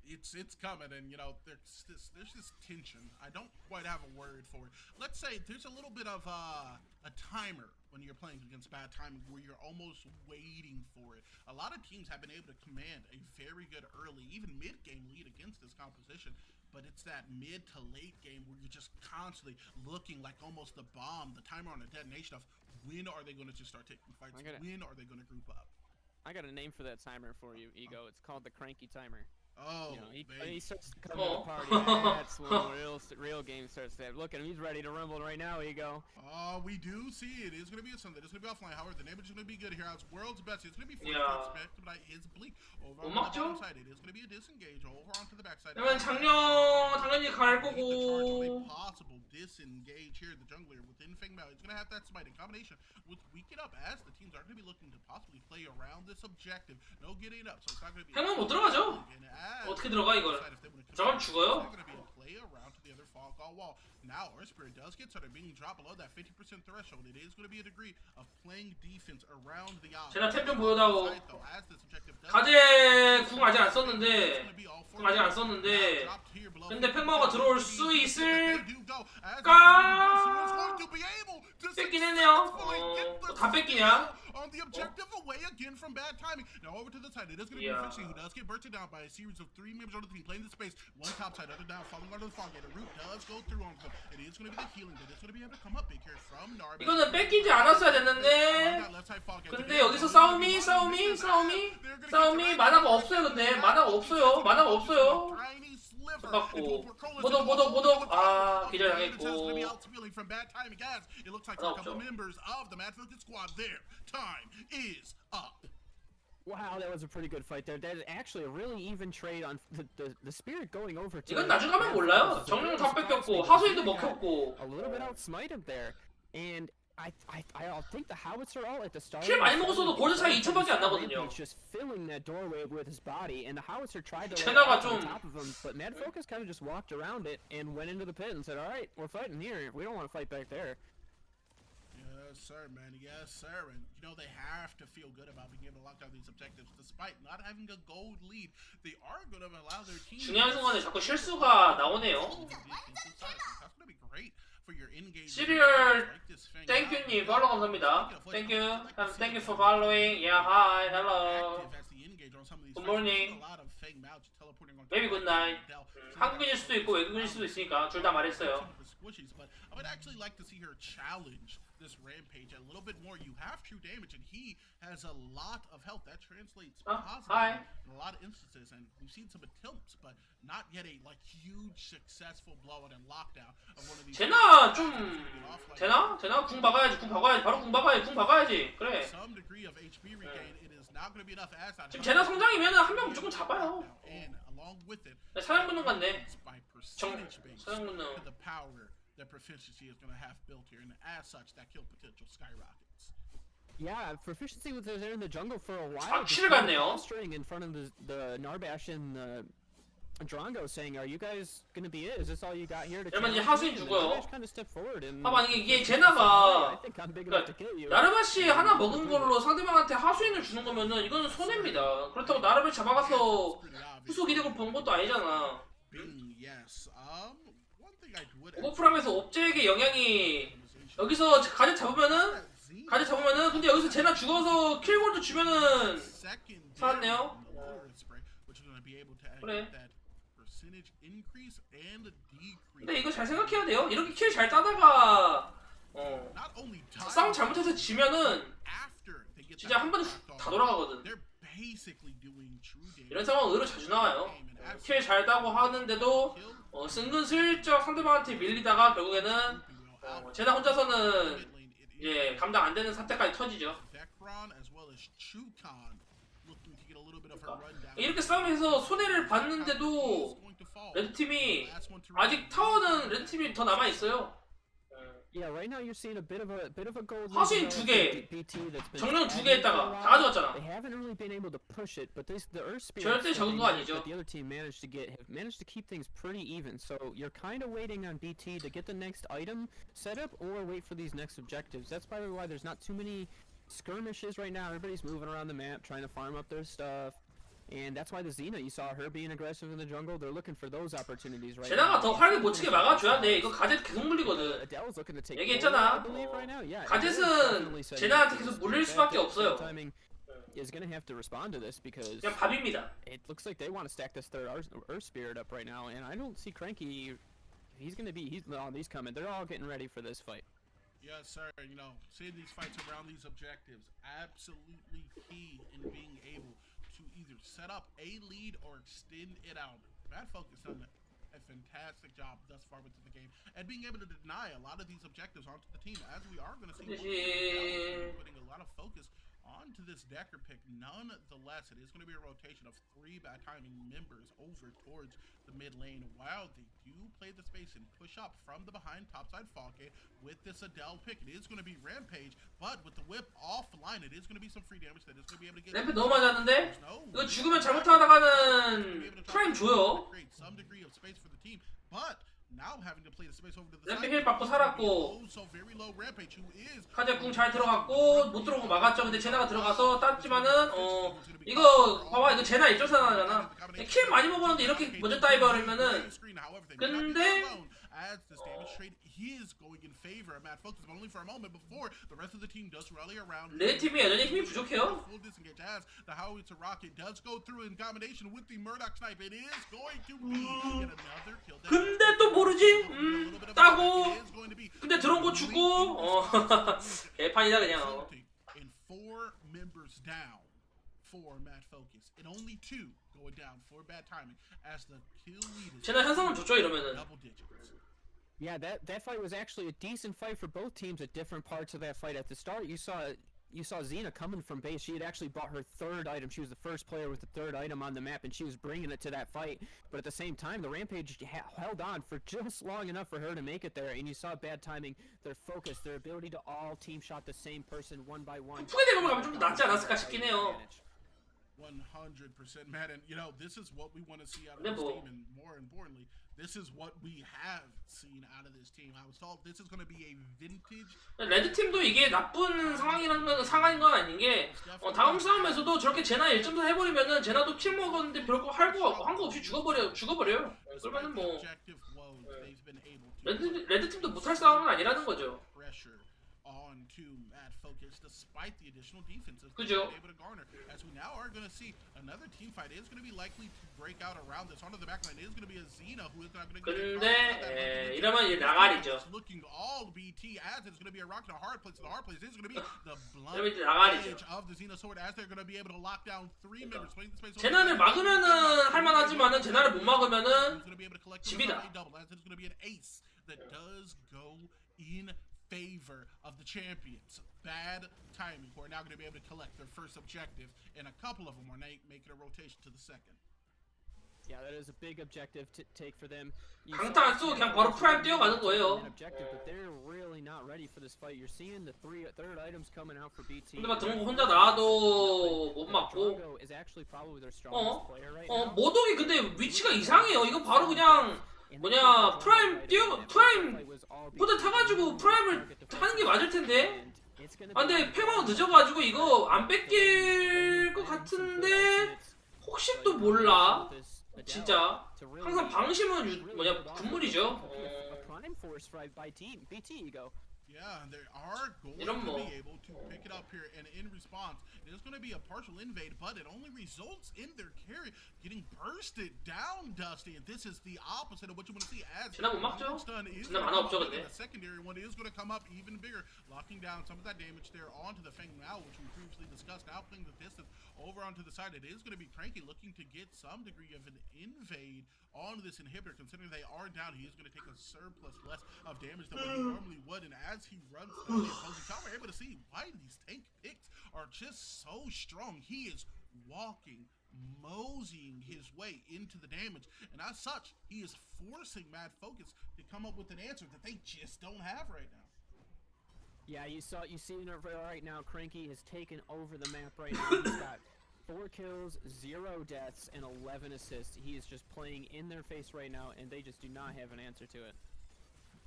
It's coming, and you know there's this tension. I don't quite have a word for it. Let's say there's a little bit of a timer when you're playing against bad timing, where you're almost waiting for it. A lot of teams have been able to command a very good early, even mid-game lead against this composition. But it's that mid to late game where you're just constantly looking like almost the bomb, the timer on the detonation of when are they going to just start taking fights? When are they going to group up? I got a name for that timer for you, Ego. It's called the cranky timer. Oh, you know, he starts to come to the party. That's when the real game starts to happen. Look at him, he's ready to rumble right now, Ego. We do see it. It's going to be a Sunday. It's going to be offline. However, the neighborhood's going to be good here. It's world's best. It's going to be but it's bleak. Over on the bottom side, it is going to be a disengage over onto the backside. 그러면 장령 당연히 갈 거고. Possible disengage here. The jungler within Fengmao is going to have that smite in combination with weaken up as the teams are going to be looking to possibly play around this objective. No getting up, so it's not going to be. 행운 못 들어가죠. 어떻게 들어가 이걸? 저건 죽어요. Now, our spirit does get started being dropped below that 50% threshold. It is going to be a degree of playing defense around the eye. 제가 템 좀 보여다오. 가제 궁 아직 안 썼는데. 근데 팽마가 들어올 수 있을까? 뺏긴 했네요. 다 뺏기냐? On the objective away again from bad timing. Now over to the side, it is going to be Fishing, who does get bursted down by a series of 3 members on the team playing the space. One top side, other down, falling under the fog. And the root does go through on them. It is going to be the healing that is going to be able to come up big here from Narb. 이거는 뺏기지 않았어야 됐는데. 근데 여기서 싸움이 만화가 없어요. 근데 만화가 없어요. 받고 모독 아 기절당했고. Wow, that was a pretty good fight there. That is actually a really even trade on the spirit going over to. 이건 나중에 가면 몰라요. 정령 다 뺏겼고 하수인도 먹혔고. A little bit outsmite him there, and I think the howitzer all at the start. 킬 많이 먹었어도 골드 차이 2,000밖에 안 나거든요. Just filling that doorway with his body, and the howitzer tried to 제나가 on 좀 top of him, but Mad Focus kind of just walked around it and went into the pit and said, "All right, we're fighting here. We don't want to fight back there." Yes, sir, man. Yes, sir. And you know they have to feel good about being able to lock down these objectives, despite not having a gold lead. They are going to allow their team. 중요한 순간에 자꾸 실수가 나오네요. That's going to be great for your in-game. 시리얼 땡큐님 팔로우 감사합니다. Thank you for following. Yeah, hi, hello. Good morning. Maybe good night. 한국인일 수도 있고 외국인일 수도 있으니까 둘 다 말했어요. But I would actually like to see her challenge this Rampage a little bit more. You have true damage, and he has a lot of health. That translates positively in a lot of instances, and we've seen some attempts, but not yet a huge successful blowout and lockdown of one of these. 제나 좀 되나? 궁 박아야지. 바로 궁 박아야지. 그래. Some degree of HP regain. It is not going to be enough as that. 지금 제나 성장이면은 한 명 무조건 잡아요. And along with it, 사냥 본능 같네. by percentage base 사냥 본능. to the power that proficiency is going to have built here, and as such, that kill potential skyrockets. Yeah, proficiency was there in the jungle for a while. 악취를 같네요. Posturing in front of the Narbash and the Drongo, saying, "Are you guys gonna be it? Is this all you got here to?" 여러분 이제 하수인 죽어요. Kind of step forward and. 봐봐 이게 제나가 I think I'm big enough to kill you. 나르바시 하나 먹은 걸로 상대방한테 하수인을 주는 거면은 이거는 손해입니다. 그렇다고 나르바시 잡아가서 후속 이득을 본 것도 아니잖아. 오버프라임에서 옵제에게 영향이 여기서 가제 잡으면은 근데 여기서 제나 죽어서 킬골드 주면은 살았네요. 그래. 근데 이거 잘 생각해야 돼요. 이렇게 킬 잘 따다가 싸움 잘못해서 지면은 진짜 한 번에 다 돌아가거든. 이런 상황 의외로 자주 나와요. 킬 잘 따고 하는데도 은근슬쩍 상대방한테 밀리다가 결국에는 제나 혼자서는 이제 감당 안 되는 사태까지 터지죠. 그러니까 이렇게 싸움에서 손해를 봤는데도 레드팀이 아직 타워는 레드팀이 더 남아있어요. Yeah, right now you're seeing a bit of a gold. 하수인 2개, 정령 2개 했다가 다 가져갔잖아. They haven't really been able to push it, but the Earth Spirits 절대 적은 거 아니죠. that the other team managed to keep things pretty even. So you're kind of waiting on BT to get the next item set up or wait for these next objectives. That's probably why there's not too many skirmishes right now. Everybody's moving around the map trying to farm up their stuff. And that's why the Xena, you saw her being aggressive in the jungle. They're looking for those opportunities right 제나가 now. 더 활기 못 치게 막아줘야 돼. 이거 가젯 계속 물리거든. Adele's looking to take 얘기했잖아. I believe right now. Yeah. 가젯은 제나한테 계속 물릴 수밖에 없어요. Is gonna have to respond to this because 그냥 밥입니다. it looks like they want to stack this third Earth Spirit up right now, and I don't see Cranky. He's coming. They're all getting ready for this fight. Yes, sir. You know, seeing these fights around these objectives, absolutely key in being able to either set up a lead or extend it out. Bad Focus done a fantastic job thus far within the game, and being able to deny a lot of these objectives onto the team, as we are going to see putting a lot of focus onto this Decker pick. Nonetheless, it is going to be a rotation of 3 bad timing members over towards the mid lane while they do play the space and push up from the behind topside Falcon with this Adele pick. It is going to be Rampage, but with the whip offline, it is going to be some free damage that is going to be able to get. 램프 너무 맞았는데? 이거 죽으면 잘못하다가는 프라임 줘요. Create some degree of space for the team, but now having to play the space over to the 램프 side. 힐 받고 살았고 So very low Rampage, who is 카제 궁 잘 들어갔고 못 들어오고 막았죠. 근데 제나가 들어가서 땄지만은 이거 봐봐, 이거 제나 일조사나잖아. 킬 많이 먹었는데 이렇게 먼저 따이버리면은 근데 as this damage trade is going in favor of Mad Focus, but only for a moment before the rest of the team does rally around. 레드 팀이 여전히 힘이 부족해요. Full disengage as the Howitzer Rocket does go through in combination with the Murdoch Snipe. It is going to be yet another kill. 근데 또 모르지? 따고 근데 들어온 거 주고 개판이다 그냥. And 4 members down for Mad Focus, and only 2 going down for bad timing as the kill lead is 제나 현상은 좋죠 이러면은. double digits. Yeah, that fight was actually a decent fight for both teams at different parts of that fight. At the start, you saw Xena coming from base. She had actually bought her 3rd item. She was the first player with the 3rd item on the map, and she was bringing it to that fight. But at the same time, the Rampage held on for just long enough for her to make it there. And you saw bad timing, their focus, their ability to all team shot the same person one by one. 후에 되면 가면 좀 더 낫지 않았을까 싶긴 해요. 100% mad, and you know, this is what we want to see out of this team, and more importantly, this is what we have seen out of this team. I was told this is going to be a vintage. 레드 팀도 이게 나쁜 상황인 건 아닌 게 다음 싸움에서도 저렇게 제나 1.4 해버리면은 제나도 킬 먹었는데 별거 한 거 없이 죽어버려요. 그러면은 뭐 레드 팀도 못할 싸움은 아니라는 거죠. Onto Mad Focus, despite the additional defenses 그죠? able to garner. As we now are going to see another team fight is going to be likely to break out around this. Onto the backline is going to be a Xena who is not going to get. 근데 이러면 이제 나가리죠. Looking all BT as it's going to be a rock to a hard place. The hard place is going to be the blunt 이러면 이제 나가리죠. edge of the Xena sword as they're going to be able to lock down 3 members. 제나를 막으면은 할만하지만은 제나를 못 막으면은 집이다. As it's going to be an ace that does go in favor of the champions. Bad timing, who are now going to be able to collect their first objective, and a couple of them are making a rotation to the second. Yeah, that is a big objective to take for them. 강타 안 쓰고 그냥 바로 프라임 뛰어가는 거예요. Objective, but they're really not ready for this fight. You're seeing the 3rd items coming out for BT. 근데 막 드론고 혼자 나와도 못 맞고. is actually probably their strongest player right now. 모독이 근데 위치가 이상해요. 이거 바로 그냥 프라임 포드 타가지고 프라임을 하는 게 맞을 텐데. 근데 팽마가 늦어가지고 이거 안 뺏길 것 같은데 혹시 또 몰라. 진짜 항상 방심은 군물이죠. Yeah, and they are going to be able to pick it up here, and in response, it is going to be a partial invade, but it only results in their carry getting bursted down, Dusty, and this is the opposite of what you want to see. As 제나 못 막죠? 제나 만화 없죠, 근데. The secondary one is going to come up even bigger, locking down some of that damage there onto the Feng now, which we previously discussed. Now playing the distance over onto the side, it is going to be Cranky looking to get some degree of an invade onto this inhibitor. Considering they are down, he is going to take a surplus less of damage than what he normally would, and as he runs through the opposing tower, we're able to see why these tank picks are just so strong. He is walking, moseying his way into the damage, and as such, he is forcing Mad Focus to come up with an answer that they just don't have right now. Yeah, you see it right now. Cranky has taken over the map right now. He's got 4 kills, 0 deaths, and 11 assists. He is just playing in their face right now, and they just do not have an answer to it.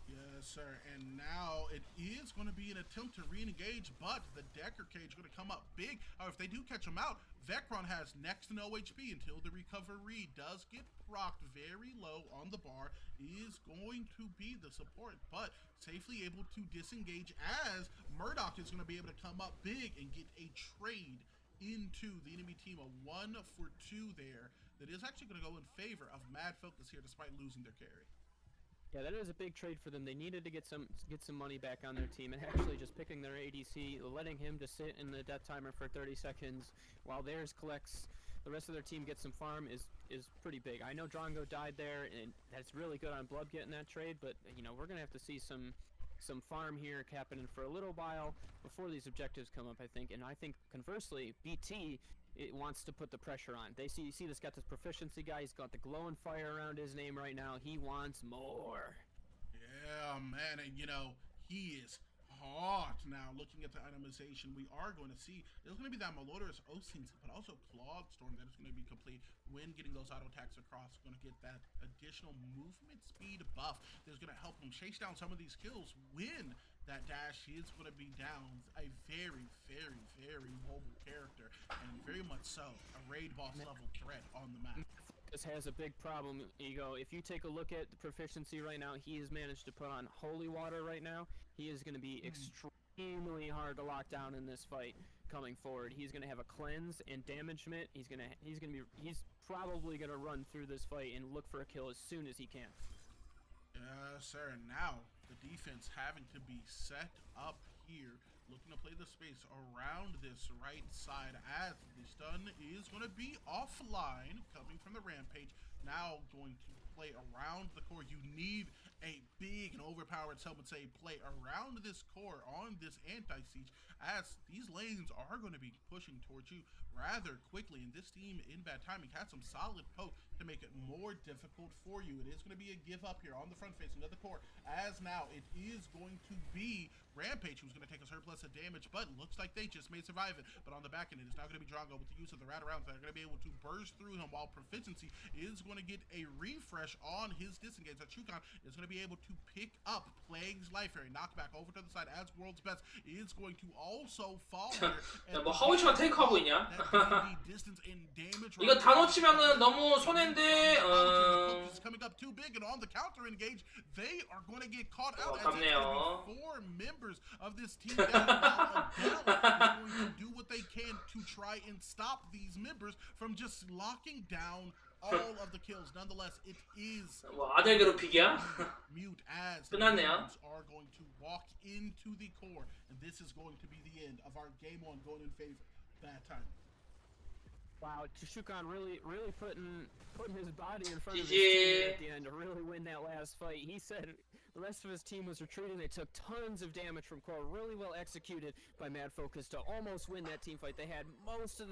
Yes, sir. And now it is going to be an attempt to re-engage, but the Decker cage going to come up big. If they do catch him out, Vecron has next to no HP until the recovery does get procced very low on the bar. Is going to be the support, but safely able to disengage as Murdoch is going to be able to come up big and get a trade into the enemy team. A 1 for 2 there. That is actually going to go in favor of Mad Focus here despite losing their carry. Yeah, that was a big trade for them. They needed to get some money back on their team, and actually just picking their ADC, letting him just sit in the death timer for 30 seconds while theirs collects, the rest of their team gets some farm is pretty big. I know Drongo died there, and that's really good on Blood getting that trade, but you know, we're gonna have to see some farm here happening for a little while before these objectives come up, I think. And I think conversely, BT it wants to put the pressure on. They see this got this proficiency guy. He's got the glowing fire around his name right now. He wants more. Yeah, man, and you know, he is hot now. Looking at the itemization, we are going to see there's going to be that Malodorous Oceans, but also Cloud Storm that is going to be complete when getting those auto attacks across. Going to get that additional movement speed buff that's going to help him chase down some of these kills when that dash is going to be down. A very, very, very mobile character, and very much so a raid boss level threat on the map. This has a big problem, Ego. If you take a look at the proficiency right now, he has managed to put on Holy Water right now. He is going to be extremely hard to lock down in this fight coming forward. He's going to have a cleanse and damagement. He's probably going to run through this fight and look for a kill as soon as he can. Yes, sir. And now the defense having to be set up here, looking to play the space around this right side as the stun is going to be offline coming from the Rampage. Now going to play around the core. You need a big and overpowered, some would say, play around this core on this anti-siege, as these lanes are going to be pushing towards you rather quickly. And this team in Bad Timing has some solid poke to make it more difficult for you. It is going to be a give up here on the front facing of the core, as now it is going to be Rampage who's going to take a surplus of damage, but looks like they just may survive it. But on the back end, it is now going to be Drongo with the use of the Ratarounds that are going to be able to burst through him, while Proficiency is going to get a refresh on his disengage. That Chukon is going to be able to pick up Plague's Life Fairy. Knockback over to the side as World's Best is going to also fall here. 뭐 하우치만 테이크하고 있냐? distance and damage. 이거 다 놓치면은 너무 손해인데. Coming up too big, and on the counter engage, they are going to get caught out. 아깝네요. 4 members of this team down. Now Adele is going to do what they can to try and stop these members from just locking down all of the kills. Nonetheless, it is 뭐 아들 괴롭히기야? mute as 끝났네요. are going to walk into the core, and this is going to be the end of our game 1 going in favor. Bad time. Wow, Shukon really putting his body in front of his team at the end to really win that last fight. He said the rest of his team was retreating. They took tons of damage from core. Really well executed by Mad Focus to almost win that team fight. They had most of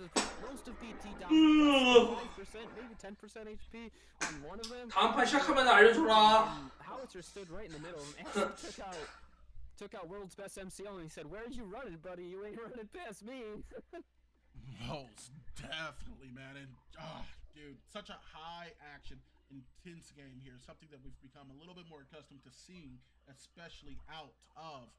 BT down, 5%, maybe 10% HP on one of them. 다음 판 시작하면 알려줘라. Howitzer stood right in the middle and actually took out World's Best MCL, and he said, "Where are you running, buddy? You ain't running past me." Most definitely, man. And dude, such a high action, intense game here. Something that we've become a little bit more accustomed to seeing, especially out of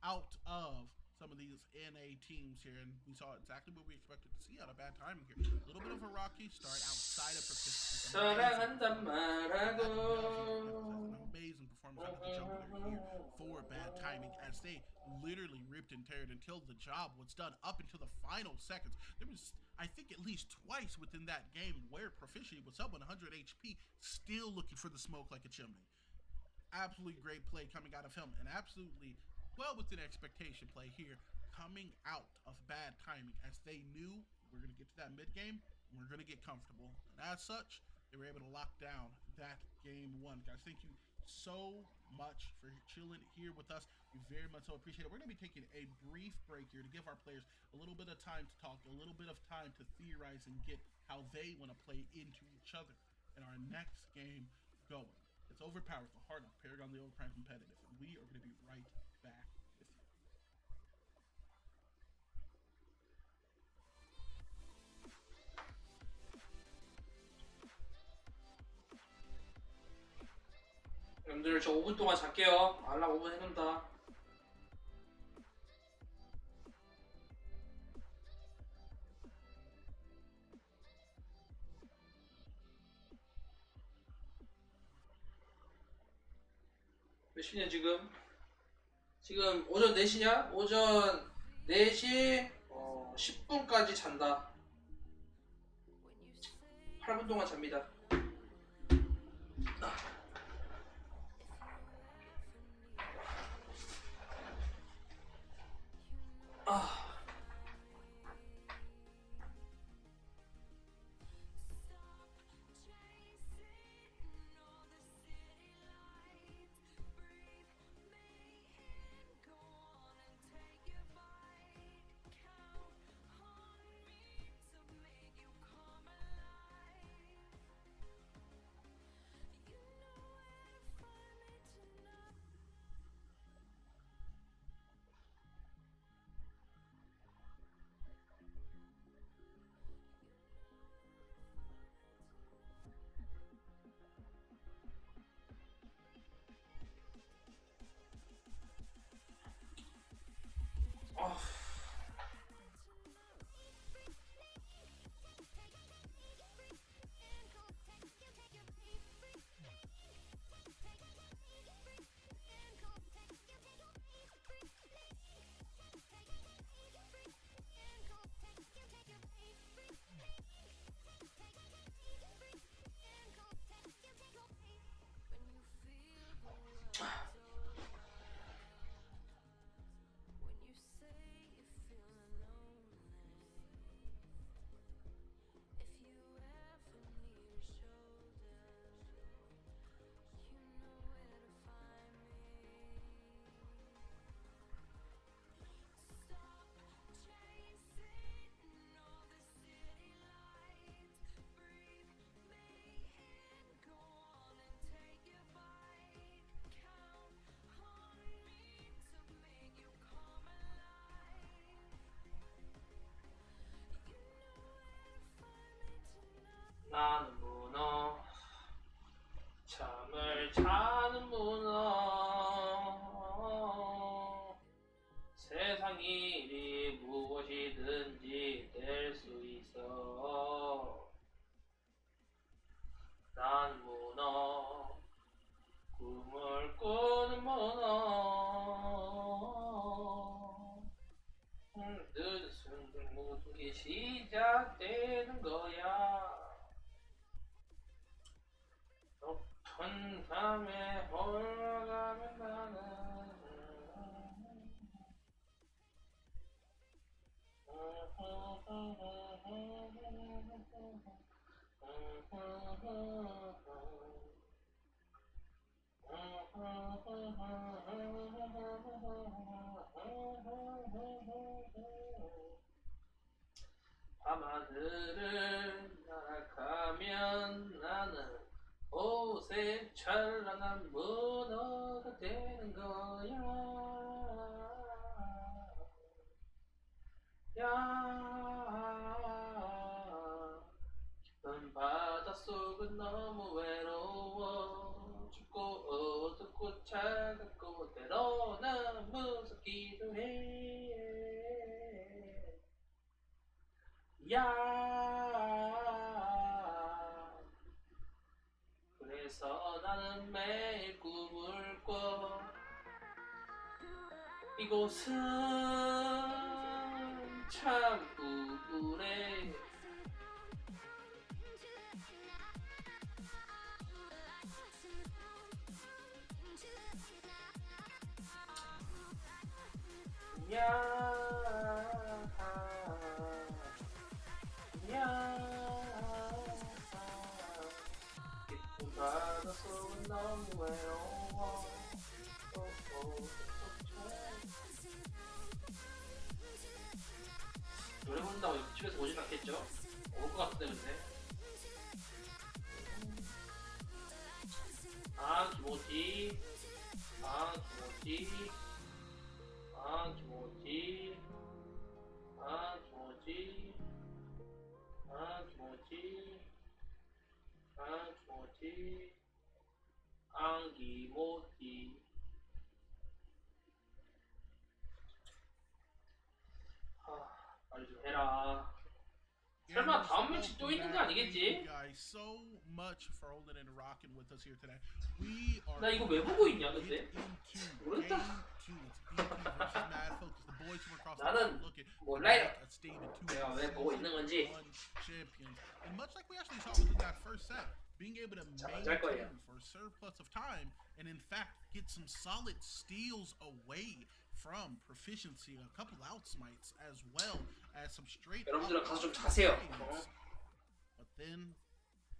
out of some of these NA teams here. And we saw exactly what we expected to see out of Bad Timing here. A little bit of a rocky start outside of Proficiency. 사랑한단 말하고. An amazing performance out of the jumper here for Bad Timing, as they literally ripped and teared until the job was done up until the final seconds. There was, I think, at least twice within that game where Proficiency was sub 100 HP, still looking for the smoke like a chimney. Absolutely great play coming out of him, and absolutely well within expectation play here coming out of Bad Timing, as they knew we're going to get to that mid game, we're going to get comfortable, and as such they were able to lock down that game 1. Guys, thank you so much for chilling here with us. We very much so appreciate it. We're going to be taking a brief break here to give our players a little bit of time to talk, a little bit of time to theorize and get how they want to play into each other in our next game going. It's Overpowered, the Heart of Paragon, the Overprime Competitive, and we are going to be right back. back with you. 여러분들 저 5분 동안 잘게요. 알람 5분 해놓는다. 몇 시냐 지금? 지금 오전 4시냐? 오전 4시 10분까지 잔다. 8분 동안 잡니다. 나는 문어 잠을 자는 문어 세상 일이 무엇이든지 될 수 있어. 난 문어 꿈을 꾸는 문어 늦은 순간 모든 게 시작되는 거야. 높은 밤에 올라가면 나는 밤하늘을 날아가면 나는 옷에 찬란한 문어가 되는 거야. 깊은 바닷속은 너무 외로워. 춥고 어둡고 차갑고 때로는 무섭기도 해. 그래서 나는 매일 꿈을 꿔. 이곳은 참 우울해. 깊은 바닷속은 너무 외로워. 노래 부른다고 집에서 오진 않겠죠? 올 것 같은데 근데. 아 김오지. 모티 안기 모티. 빨리 좀 해라. 설마 다음 매치 또 있는 거 아니겠지? So much for holding and rocking with us here today. We are 나 이거 왜 보고 있냐 근데? 모르겠다. 나는 몰라요. 내가 왜 보고 있는 건지. And much like we actually saw within that first set, being able to maintain for a surplus of time and in fact get some solid steals away from proficiency, a couple outsmites as well as some straight 여러분들은 가서 좀 자세요. But then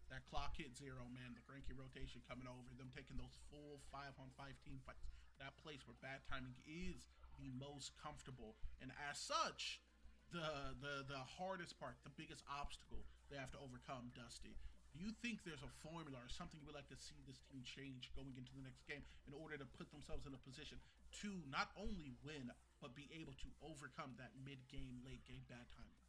that clock hit zero, man. The cranky rotation coming over, them taking those full 5-on-5 team fights. That place where bad timing is the most comfortable, and as such, the hardest part, the biggest obstacle they have to overcome. Dusty, do you think there's a formula or something you would like to see this team change going into the next game in order to put themselves in a position to not only win but be able to overcome that mid-game, late-game bad timing?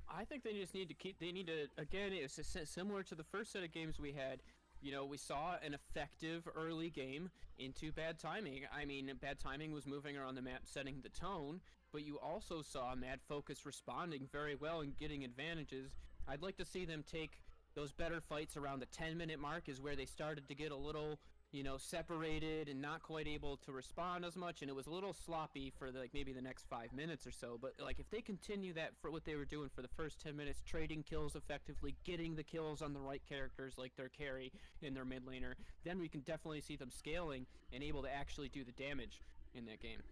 I think they just need to keep. They need to again. It's similar to the first set of games we had. You know, we saw an effective early game into bad timing. I mean, bad timing was moving around the map, setting the tone, but you also saw Mad Focus responding very well and getting advantages. I'd like to see them take those better fights around the 10-minute mark is where they started to get a little, you know, separated and not quite able to respond as much, and it was a little sloppy for like maybe the next 5 minutes or so. But like if they continue that for what they were doing for the first 10 minutes, trading kills effectively, getting the kills on the right characters like their carry and their mid laner, then we can definitely see them scaling and able to actually do the damage in that game.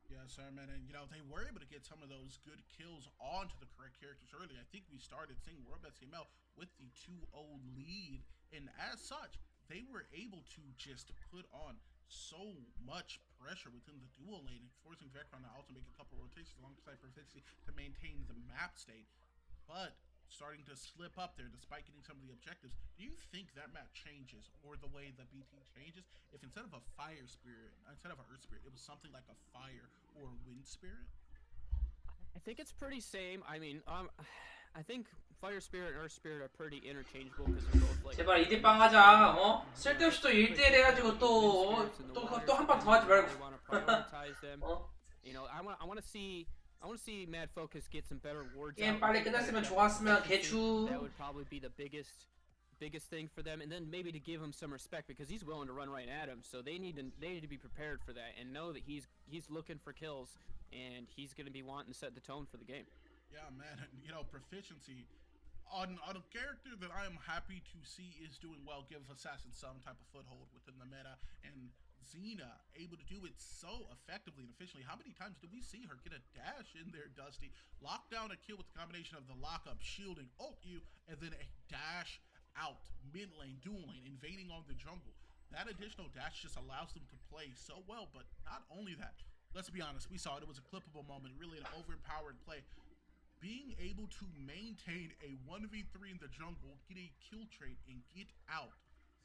Yes, sir, man. And, you know, they were able to get some of those good kills onto the correct characters early. I think we started seeing World SML with the 2-0 lead. And as such, they were able to just put on so much pressure within the dual lane, forcing Vecron to also make a couple rotations alongside Proficiency to maintain the map state. But starting to slip up there despite getting some of the objectives. Do you think that map changes, or the way the BT changes, if instead of a fire spirit, instead of an earth spirit, it was something like a fire or a wind spirit? I think it's pretty same. I mean, I think Fire Spirit and Earth Spirit are pretty interchangeable because they're both like. 제발 이대빵 하자. 쓸데없이 또 1대1 해가지고 또 한 판 더 하지 말고. You know, I want to see Mad Focus get some better wards. 게임 빨리 끝났으면 좋았으면 개추. That would probably be the biggest thing for them, and then maybe to give him some respect because he's willing to run right at him. So they need to be prepared for that and know that he's looking for kills and he's going to be wanting to set the tone for the game. Yeah, man. You know, Proficiency on a character that I am happy to see is doing well, give Assassin some type of foothold within the meta, and Xena able to do it so effectively and efficiently. How many times did we see her get a dash in there, Dusty? Lock down a kill with the combination of the lockup, shielding, ult you, and then a dash out, mid lane, dual lane, invading on the jungle. That additional dash just allows them to play so well, but not only that, let's be honest, we saw it was a clippable moment, really an overpowered play. Being able to maintain a 1v3 in the jungle, get a kill trait, and get out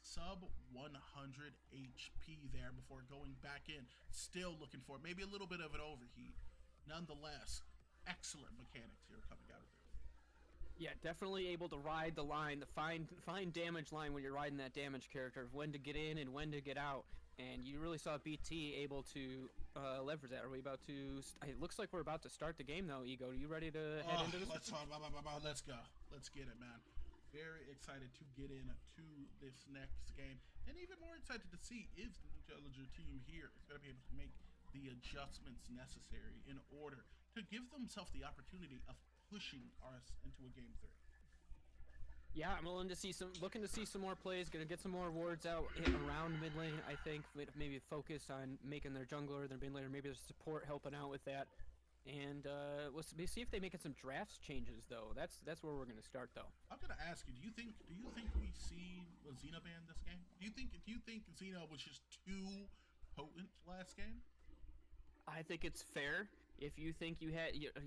sub 100 HP there before going back in, still looking for maybe a little bit of an overheat. Nonetheless, excellent mechanics here coming out of there. Yeah, definitely able to ride the line, the fine damage line when you're riding that damage character of when to get in and when to get out. And you really saw BT able to leverage that. Are we about to? It looks like we're about to start the game, though. Ego, are you ready to head into this? Let's go. Let's get it, man. Very excited to get into this next game, and even more excited to see if the New Challenger team here is going to be able to make the adjustments necessary in order to give themselves the opportunity of pushing us into a game 3. Yeah, I'm looking to see some more plays. Gonna get some more wards out around mid lane. I think maybe focus on making their jungler, their mid laner, maybe their support helping out with that. And let's see if they make some drafts changes though. That's where we're gonna start though. I'm gonna ask you. Do you think we see a Xena ban this game? Do you think Xena was just too potent last game? I think it's fair. If you think you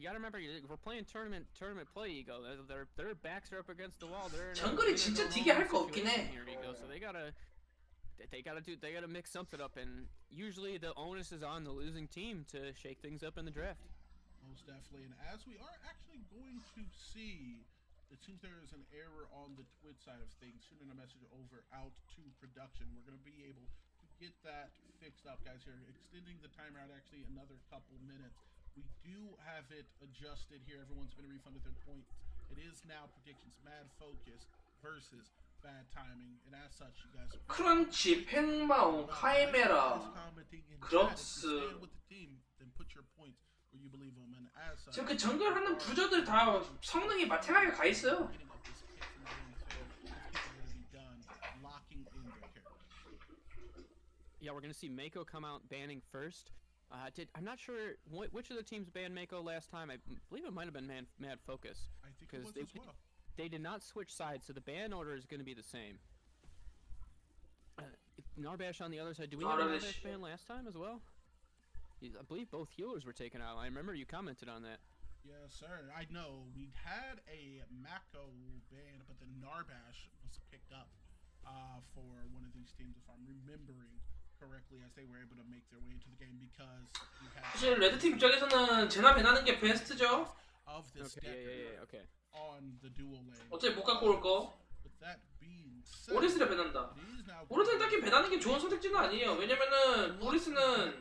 gotta remember, we're playing tournament play, Ego. Their backs are up against the wall. 정글이 진짜 되게 할 거 없긴 해. So they gotta mix something up, and usually the onus is on the losing team to shake things up in the draft. Most definitely, and as we are actually going to see It seems there is an error on the Twitch side of things. Sending a message over out to production. We're going to be able to get that fixed up, guys, here. Extending the timer out actually another couple minutes. We do have it adjusted here. Everyone's been refunded their points. It is now predictions. Mad Focus versus Bad Timing. And as such, you guys... 크런치, 팽마오, 카이메라, 그럭스. Then put your points where you believe them. And as such... 지금 그 정글하는 부저들 다 성능이 마탱하게 가 있어요. Yeah, we're gonna see Mako come out banning first. I'm not sure which of the teams banned Mako last time. I believe it might have been Mad Focus. I think it was as well. They did not switch sides, so the ban order is going to be the same. Narbash on the other side. Do we have a Narbash ban last time as well? I believe both healers were taken out. I remember you commented on that. Yes, sir. I know. We had a Mako ban, but the Narbash was picked up for one of these teams, if I'm remembering correctly, as they were able to make their way into the game because we had 사실 레드팀 입장에서는 제나 배나는 게 베스트죠. of this Okay. on the dual lane. 어차피 못 갖고 올 거. With that being said, 오리스를 배난다. it is now 오리스는 딱히 배나는 게 좋은 선택지는 아니에요. 왜냐면은 오리스는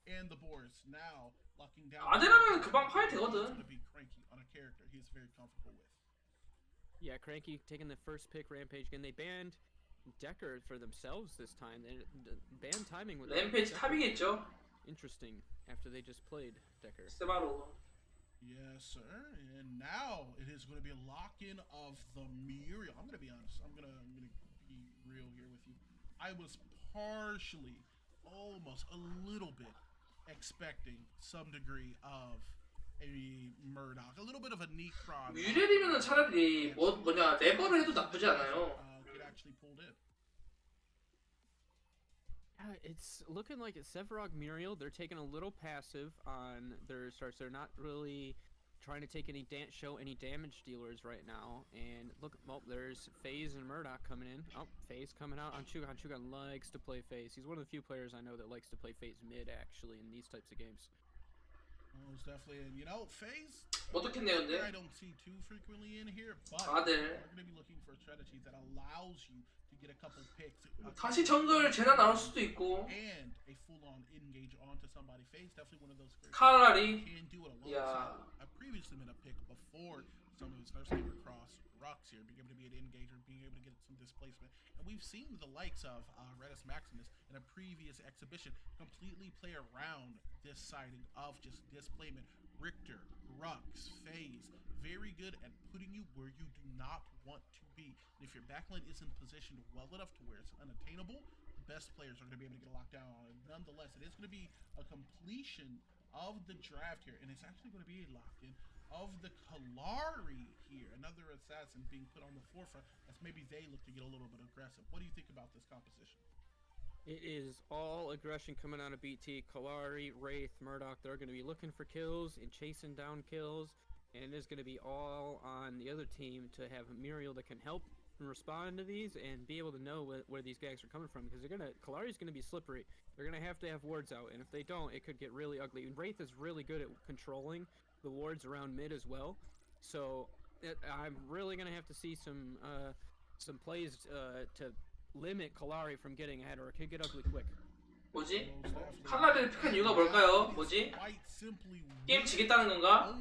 and the Boris now locking down. 아데라면 금방 파야 He's 되거든. gonna be cranky on a character he's very comfortable with. Yeah, Cranky taking the first pick, Rampage again. They banned Decker for themselves this time. They banned timing with 램페이지 탑이겠죠. Interesting. After they just played Decker. 세바로. Yes, sir. And now it is going to be a lock-in of the Muriel. I'm going to be honest. I'm gonna be real here with you. I was partially, almost a little bit, expecting some degree of a Murdoch, a little bit of a Necron. 뮤렐이면은 차라리 뭐냐 레버를 해도 나쁘지 않아요. Get actually pulled in. It's looking like it's Sevarog Muriel. They're taking a little passive on their starts. They're not really trying to take any show any damage dealers right now. And look, well, there's FaZe and Murdoch coming in. Oh, FaZe coming out on Chugan. Chugan likes to play FaZe. He's one of the few players I know that likes to play FaZe mid, actually, in these types of games. Most definitely, and you know, FaZe, 어떻겠네 근데. I don't see too frequently in here, but 다들 we're going to be looking for a strategy that allows you to get a couple picks. 다시 정글 제나 나올 수도 있고. And a full-on engage onto somebody. FaZe definitely one of those 칼라리. can do it Yeah. alongside. I previously made a pick before some of his first came across rocks here, being able to be an engager, being able to get some displacement. And we've seen the likes of Redis Maximus in a previous exhibition completely play around this siding of just displacement. Richter, Rux, FaZe, very good at putting you where you do not want to be. And if your backline isn't positioned well enough to where it's unattainable, the best players are going to be able to get locked down on it. Nonetheless, it is going to be a completion of the draft here, and it's actually going to be a lock-in of the Kalari here. Another assassin being put on the forefront as maybe they look to get a little bit aggressive. What do you think about this composition? It is all aggression coming out of BT. Kalari, Wraith, Murdoch, they're going to be looking for kills and chasing down kills. And it is going to be all on the other team to have Muriel that can help respond to these and be able to know where these guys are coming from. Because Kalari's going to be slippery. They're going to have wards out. And if they don't, it could get really ugly. And Wraith is really good at controlling the wards around mid as well. So I'm really going to have to see some plays to limit Kalari from getting ahead, or it could get ugly quick. 뭐지? 칼라리를 픽한 이유가 뭘까요? 뭐지? 게임 지겠다는 건가?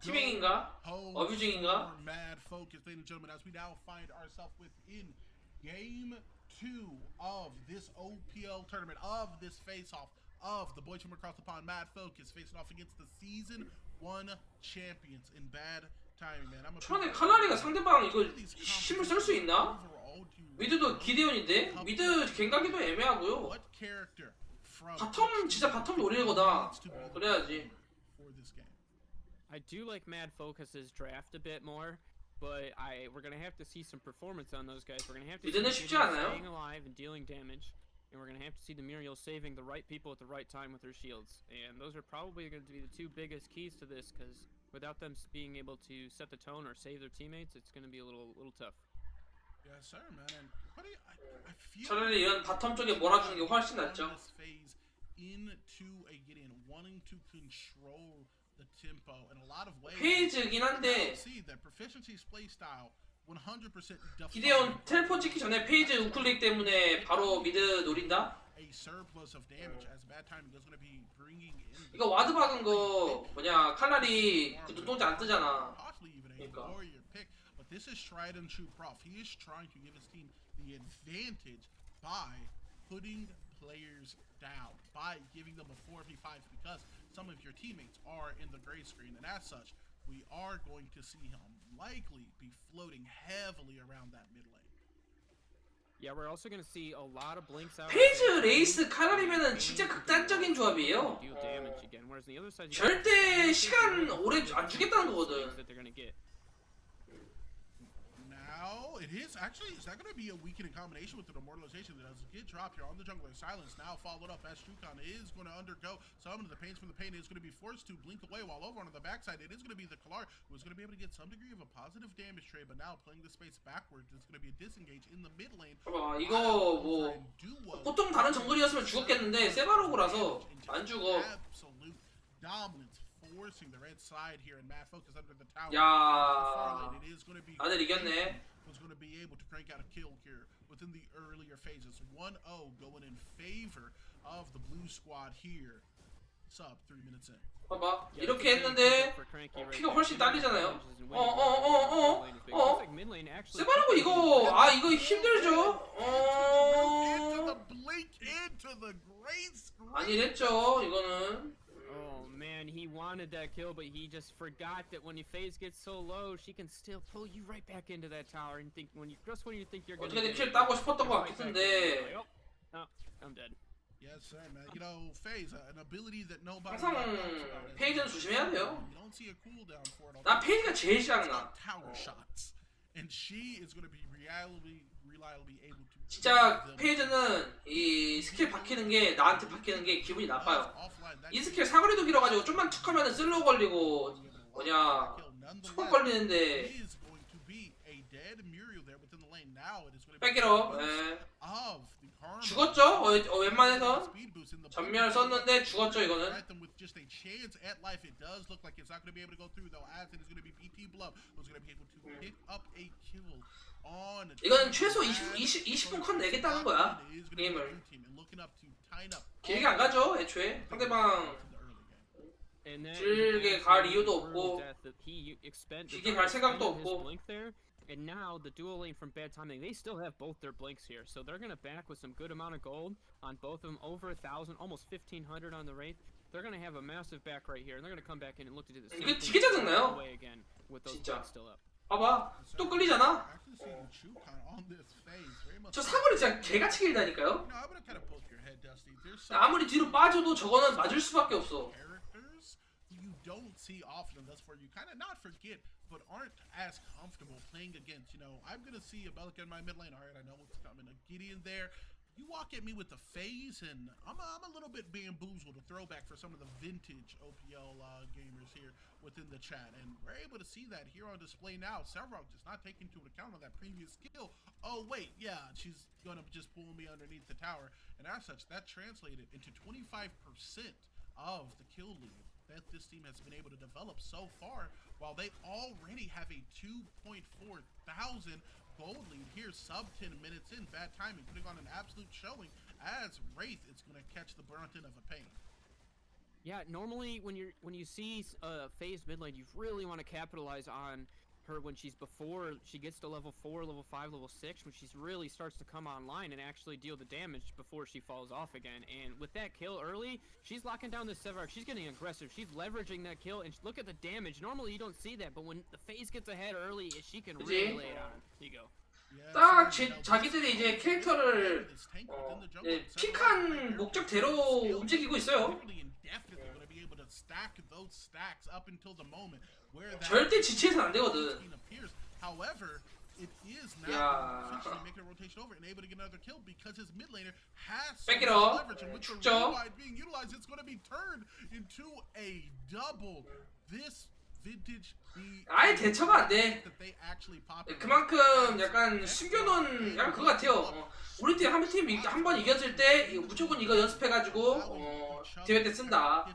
티빙인가? 어뷰징인가? Mad focus, ladies and gentlemen, as we now find ourselves within game 2 of this OPL tournament, of this face-off, of the boys from across the pond, Mad Focus, facing off against the Season 1 champions in Bad Timing, man. 초반에 칼라리가 상대방 이거 힘을 쓸 수 있나? 미드도 기대온인데? 미드 갱가기도 애매하고요. 바텀 진짜 바텀 노리는 거다. 그래야지. I do like Mad Focus's draft a bit more, but we're gonna have to see some performance on those guys. We're gonna have to 미드는 see 쉽지 않아요. staying alive and dealing damage, and we're gonna have to see the Muriel saving the right people at the right time with her shields. And those are probably going to be the two biggest keys to this, because without them being able to set the tone or save their teammates, it's going to be a little tough. Yes, sir, man. And I feel 차라리 이런 바텀 쪽에 몰아주는 게 훨씬 낫죠. phase into a Gideon wanting to control the tempo in a lot of ways. 페이즈긴 한데 See that proficiency's play style 100% 기대온 텔포 찍기 전에 페이즈 우클릭 때문에 바로 미드 노린다? a surplus of damage as bad timing is going to be bringing in the 이거 와드 박은 거 뭐냐 칼날이 그 눈동자 안 뜨잖아. possibly even a 그러니까. warrior pick, but this is tried and true prof. He is trying to give his team the advantage by putting players down, by giving them a 4v5 because some of your teammates are in the gray screen, and as such we are going to see him likely be floating heavily around that mid lane. Yeah, we're also gonna see a lot of blinks out. 페이즈 레이스 칼날이면은 진짜 극단적인 조합이에요. Deal damage again, whereas the other side 절대 시간 오래 안 주겠다는 거거든. that they're gonna get. Now it is actually, is that going to be a weakening combination with the immortalization that does a good drop here on the jungler? Silence now followed up as Shukan is going to undergo some of the pains from the pain. Is going to be forced to blink away while over on the backside. It is going to be the Kalar who is going to be able to get some degree of a positive damage trade, but now playing the space backwards, it's going to be a disengage in the mid lane. 봐봐 이거 뭐 보통 다른 정글이었으면 죽었겠는데 세바로그라서 안 죽어. Absolute dominance forcing the red side here and mad focus under the tower. 야 It is going to be 다들 이겼네. was going to be able to crank out a kill here within the earlier phases. 1-0 going in favor of the blue squad here. Sub 3 minutes in. 봐봐 이렇게 했는데 피가 훨씬 딸리잖아요. 세바로그 이거 이거 힘들죠. Into the blink into the great screen. 아니랬죠 이거는. Oh man, he wanted that kill, but he just forgot that when your phase gets so low, she can still pull you right back into that tower and think when you think you're gonna. 어떻게든 킬 따고 싶었던 것 같겠는데. Oh, I'm dead. Yes, sir, man. You know, phase, an ability that nobody. 항상 페이지는 조심해야 돼요. You don't see a cooldown for it. 나 페이지가 제일 싫어하나. Tower shots, and she is going to be reliably able to. 진짜 페이지는 이 스킬 박히는 게 나한테 박히는 게 기분이 나빠요. 이 스킬 사거리도 길어가지고 좀만 툭하면 슬로우 걸리고 뭐냐 속박 걸리는데. 뺏기러. 죽었죠? 웬만해서 전멸 썼는데 죽었죠 이거는. 이건 최소 20분 컷 내겠다는 거야 게임을. 길게 안 가죠 애초에. 상대방 길게 갈 이유도 없고 길게 갈 생각도 없고. And now the dual lane from bad timing, they still have both their blinks here, so they're gonna back with some good amount of gold on both of them, over 1,000, almost 1,500 on the Wraith. They're gonna have a massive back right here, and they're gonna come back in and look to do the same 이거 되게 짜증나요. way again with those 진짜. blinks still up. 봐봐 또 끌리잖아. 저 사거리 진짜 개같이 길다니까요. 아무리 뒤로 빠져도 저거는 맞을 수밖에 없어. You don't see often, thus far you kind of not forget, but aren't as comfortable playing against. You know, I'm gonna see a Bellica in my mid lane. All right, I know what's coming. A Gideon there. You walk at me with the phase, and I'm a little bit bamboozled. A throwback for some of the vintage OPL gamers here within the chat, and we're able to see that here on display now. Several just not taking into account on that previous skill. Oh wait, yeah, she's gonna just pull me underneath the tower, and as such, that translated into 25% of the kill lead that this team has been able to develop so far, while they already have a 2.4 thousand gold lead here, sub 10 minutes in. Bad timing, putting on an absolute showing as Wraith is going to catch the brunt end of a pain. Yeah, normally when you see phase mid lane, you really want to capitalize on her when she's before she gets to level 4, level 5, level 6, when she's really starts to come online and actually deal the damage before she falls off again. And with that kill early, she's locking down this Sevarog. She's getting aggressive. She's leveraging that kill, and look at the damage. Normally you don't see that, but when the phase gets ahead early, she can really lay it on. Here you go. 딱 자기들이 이제 캐릭터를 픽한 목적대로 움직이고 있어요. 절대 지체해서는 안 되거든. However, it is now officially making a rotation over and able to get another kill because his mid laner has so much leverage, and with the rewind being utilized, it's going to be turned into a double. This vintage 아예 대처가 안 돼. 그만큼 약간 숨겨놓은 약간 그거 같아요. 우리 팀 한 팀 한 번 이겼을 때 무조건 이거 연습해가지고 대회 때 쓴다.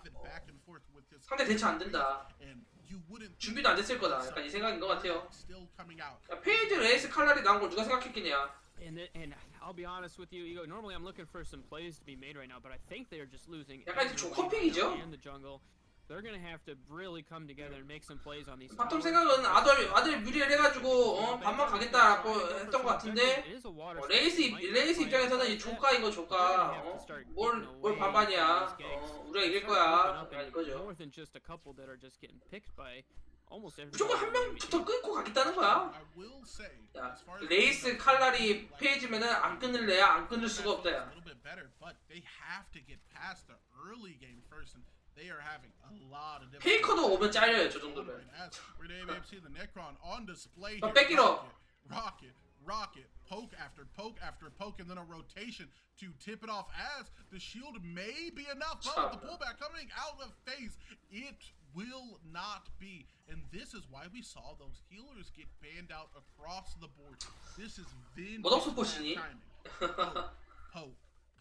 상대 대처 안 된다. And you wouldn't 준비도 안 됐을 거다. 약간 이 생각인 것 같아요. still coming out. 야, 페이지 레이스 칼날이 나온 걸 누가 생각했겠냐. And I'll be honest with you, Ego, normally I'm looking for some plays to be made right now, but I think they are just losing. 약간 이제 조커픽이죠. And the jungle. They're gonna have to really come together and make some plays on these. 바텀 생각은 아들 유리를 해가지고 반만 가겠다라고 했던 것 같은데 레이스 입장에서는 이 조카 조카 뭘 반반이야. 우리가 이길 거야. 이거죠. More than just a couple that are just getting picked by almost every. 무조건 한 명부터 끊고 가겠다는 거야. I will say, 야, as far as 레이스 칼날이 페이지면은 안 끊을래야 안 끊을 수가 없다. a 야. little bit better, but they have to get past the early game first, and they are having a lot of difficulty. 페이커도 오면 잘려요 저 정도면. As we're able to see the Necron on display But here. back it up. Rocket, poke after poke after poke, and then a rotation to tip it off as the shield may be enough, but with the pullback coming out of phase, it will not be. And this is why we saw those healers get banned out across the board. This is vintage 뭐 덕수 보시니? timing.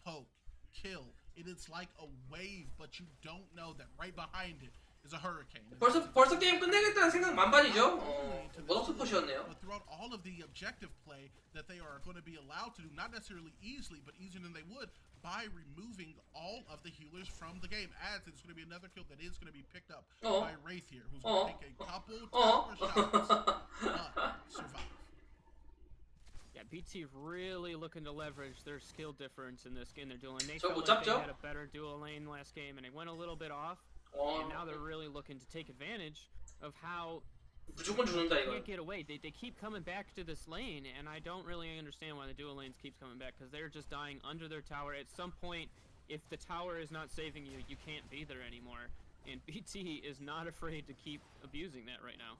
Poke, kill. It is like a wave, but you don't know that right behind it is a hurricane. 벌써 게임 끝내겠다는 생각 만반이죠. 모덕스 푸시였네요. But throughout all of the objective play that they are going to be allowed to do, not necessarily easily, but easier than they would, by removing all of the healers from the game. As it's going to be another kill that is going to be picked up by Wraith here, who's going to take a couple tower shots, but survive. Yeah, BT really looking to leverage their skill difference in this game they're doing. They 저 felt 못 like they 잡죠? had a better dual lane last game, and they went a little bit off. And now they're really looking to take advantage of how 무조건 죽는다 they 이거. can't get away. They keep coming back to this lane, and I don't really understand why the dual lanes keeps coming back, because they're just dying under their tower. At some point, if the tower is not saving you, you can't be there anymore. And BT is not afraid to keep abusing that right now.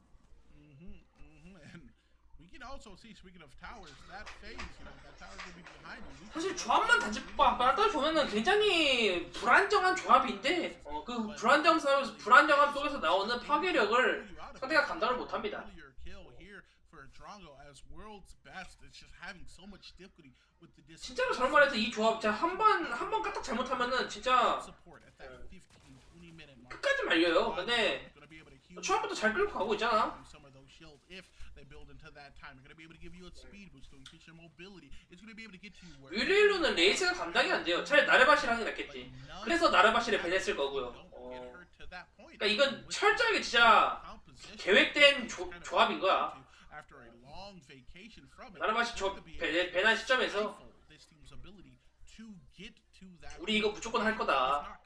And we can also see, speaking of towers, that phase, that tower will be behind you. 사실 조합만 따져 보면은 굉장히 불안정한 조합인데 그 불안정함 속에서 나오는 파괴력을 상대가 감당을 못합니다. 진짜로 저런 말해서 이 조합 진짜 한번 까딱 잘못하면은 진짜 끝까지 말려요. 근데 초반부터 잘 끌고 가고 있잖아. 윌레일로는 레이스가 감당이 안 돼요. 차라리 나르바시를 하는 게 낫겠지. 그래서 나르바시를 배냈을 거고요. 그러니까 이건 철저하게 진짜 계획된 조합인 거야. 나르바시 배난 시점에서 우리 이거 무조건 할 거다.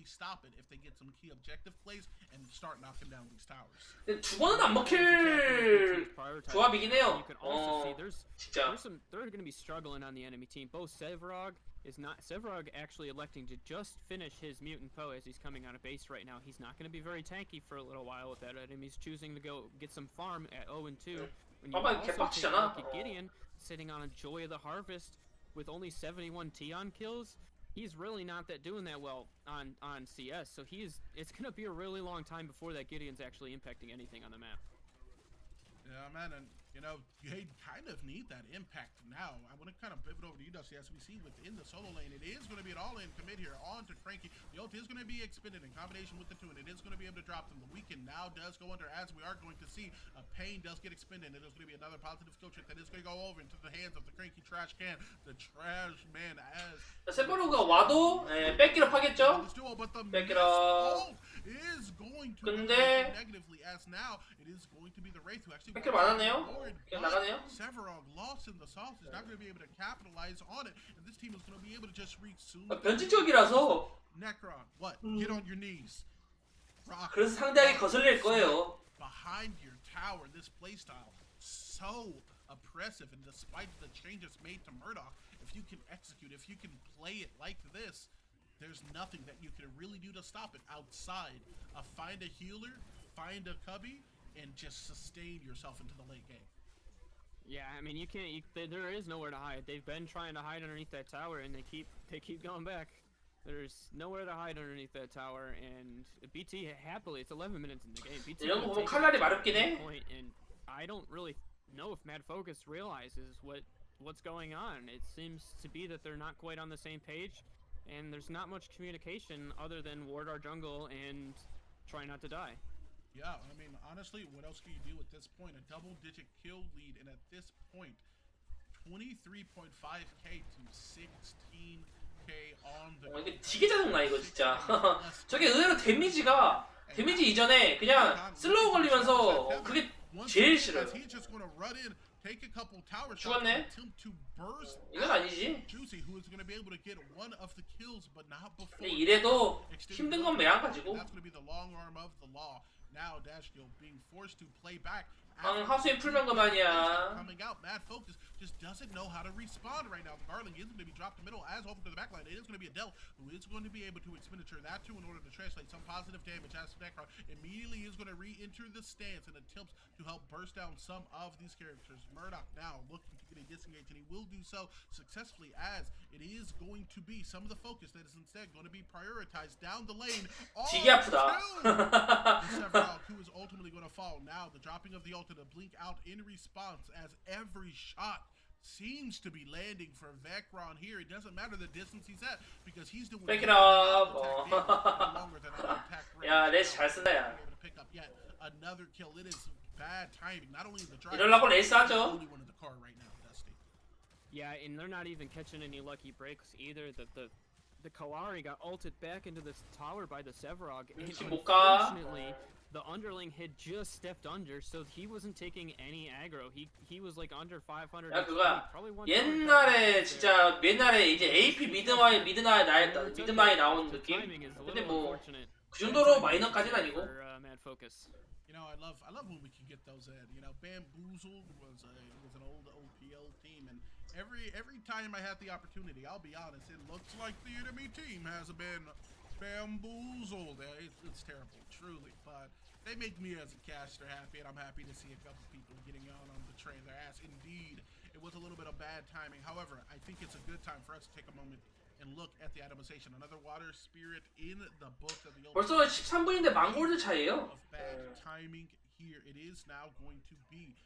stop it if they get some key objective plays and start knocking down these towers. 근데 두 번은 안 먹힐 조합이긴 해요. 진짜. They're going to be struggling on the enemy team. Both Sevrog actually electing to just finish his mutant Poe as he's coming on a base right now. He's not going to be very tanky for a little while with that item. He's choosing to go get some farm at 0-2. When you also take Gideon sitting on a Joy of the Harvest with only 71 Tion kills. He's really not doing that well on CS, so it's gonna be a really long time before that Gideon's actually impacting anything on the map. Yeah, man, and you kind of need that impact now. I want to kind of pivot over to you, Dusty, as we see within the solo lane. It is going to be an all-in commit here on to Cranky. The ult is going to be expended in combination with the two, and it is going to be able to drop them. The weekend now does go under, as we are going to see. A Pain does get expended. It is going to be another positive skill check that is going to go over into the hands of the Cranky trash can. The trash man as... 세포로가 와도 뺏기러 하겠죠? 뺏기러. 근데 뺏기러 많았네요? 그냥 나가네요? Sevrog lost in the sauce is not going to be able to capitalize on it, and this team is going to be able to just reach soon. 변칙적이라서. Necron, what? Get on your knees. 그래서 상대하기 거슬릴 거예요. Behind your tower, this playstyle so oppressive, and despite the changes made to Murdoch, if you can execute, if you can play it like this, there's nothing that you can really do to stop it outside of find a healer, find a cubby, and just sustain yourself into the late game. Yeah, I mean, there is nowhere to hide. They've been trying to hide underneath that tower, and they keep going back. There's nowhere to hide underneath that tower, and BT happily, it's 11 minutes in the game. BT 이런 거 보면 칼날이 마렵긴 해. And I don't really know if Mad Focus realizes what's going on. It seems to be that they're not quite on the same page, and there's not much communication other than ward our jungle and try not to die. Yeah, I mean, honestly, what else can you do at this point? A double-digit kill lead, and at this point, 23.5k to 16k on the. 이게 되게 짜증나 이거 진짜. 저게 의외로 데미지가 데미지 이전에 그냥 슬로우 걸리면서 그게 제일 싫어요. 죽었네? 이건 아니지. 근데 이래도 힘든 건 매한가지고. 하수인 풀면 그만이야. Just doesn't know how to respond right now. Garland is going to be dropped in the middle as over to the backline. It is going to be Adele who is going to be able to expenditure that too in order to translate some positive damage as Necron immediately is going to re-enter the stance and attempts to help burst down some of these characters. Murdoch now looking to get a disengage, and he will do so successfully as it is going to be some of the focus that is instead going to be prioritized down the lane. 되게 아프다. Who is ultimately going to fall. Now the dropping of the ult to blink out in response as every shot seems to be landing for Vecron here. It doesn't matter the distance he's at because he's doing Pick it up. longer than an attack range. 야, 레이스 잘 쓴다 야. Able to pick up yet another kill. It is bad timing. Not only in the drive, 이러려고 레이스 하죠. only one in the car right now, Dusty. Yeah, and they're not even catching any lucky breaks either. The Kalari got ulted back into this tower by the Sevarog, and 지금 못 가. unfortunately, the underling had just stepped under, so he wasn't taking any aggro. He was like under 500. 야 그거야. Probably one 옛날에 진짜 옛날에 이제 AP 미드마이 나온 느낌. 근데 뭐 그 정도로 마이너까지는 아니고. You know, I love when we can get those in. You know, Bamboozled was an old OPL team, and every time I had the opportunity, I'll be honest, it looks like the enemy team has been bamboozled. It's terrible, truly, but they make me as a caster happy, and I'm happy to see a couple people getting on the train their ass. Indeed, it was a little bit of bad timing. However, I think it's a good time for us to take a moment and look at the itemization. Another water spirit in the book of the old. 벌써 13분인데 만골드 차이에요. Of bad timing here. It is now going to be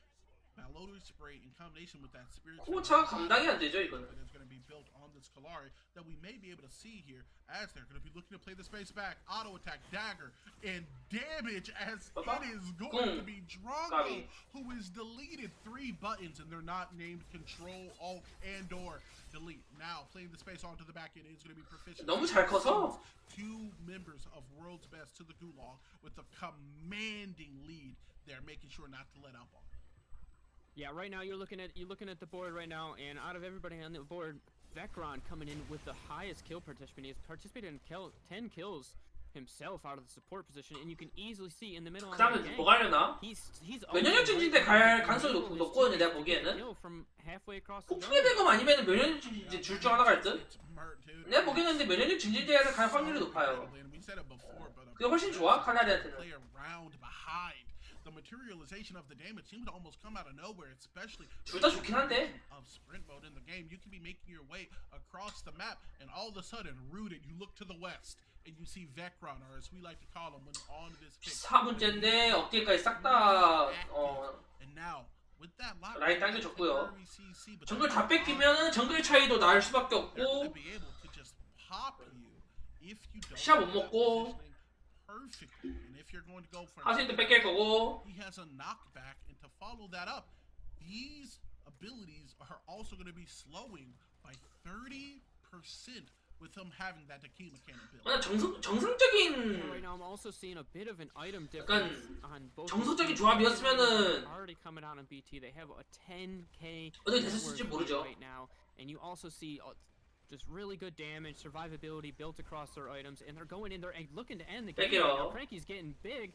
Mallory spray in combination with that spirit. 코어차가 감당이 안 되죠 이거는. That is going to be built on this Kalari that we may be able to see here as they're going to be looking to play the space back. Auto attack, dagger, and damage as it is going to be Drongo, who is deleted 3 buttons and they're not named Control, Alt, and or delete. Now playing the space onto the back end is going to be proficient. 너무 잘 커서 2 members of World's Best to the Gulag with a commanding lead. They're making sure not to let up on. Yeah, right now you're looking at the board right now, and out of everybody on the board, Vecron coming in with the highest kill participation. He's participated in 10 kills himself out of the support position, and you can easily see in the middle of the game. 뭐 가려나? He's 면역력진인데 갈 가능성이 높거든요 내가 보기에는. 폭풍의 대검 아니면 면역력진진 줄줄 하나 갈 듯? 내가 보기에는 근데 면역력 진진대를 갈 확률이 높아요. 그게 훨씬 좋아 칼날이한테는. The materialization of the damage seems to almost come out of nowhere, especially 둘 다 좋긴 한데. of sprint mode in the game. You can be making your way across the map, and all of a sudden, rooted, you look to the west, and you see Vecron, or as we like to call him, when on this pick. 4분째인데 어깨까지 싹 다 And now, with that lock, 라인 당겨줬고요. 정글 다 뺏기면은 정글 차이도 날 수밖에 없고. 시야 못 먹고. And if you're going to go for 하수인도 뺏길 거고. he has a knockback, and to follow that up, these abilities are also going to be slowing by 30% with him having that Akima cannon build. 정상적인 Right now, I'm also seeing a bit of an item 약간 difference on both. 정석적인 조합이었으면은 already coming out on BT. They have a 10k 어떻게 됐을지 모르죠. right now, and you also see just really good damage, survivability built across their items, and they're going in there and looking to end the game. Right now. Cranky's getting big.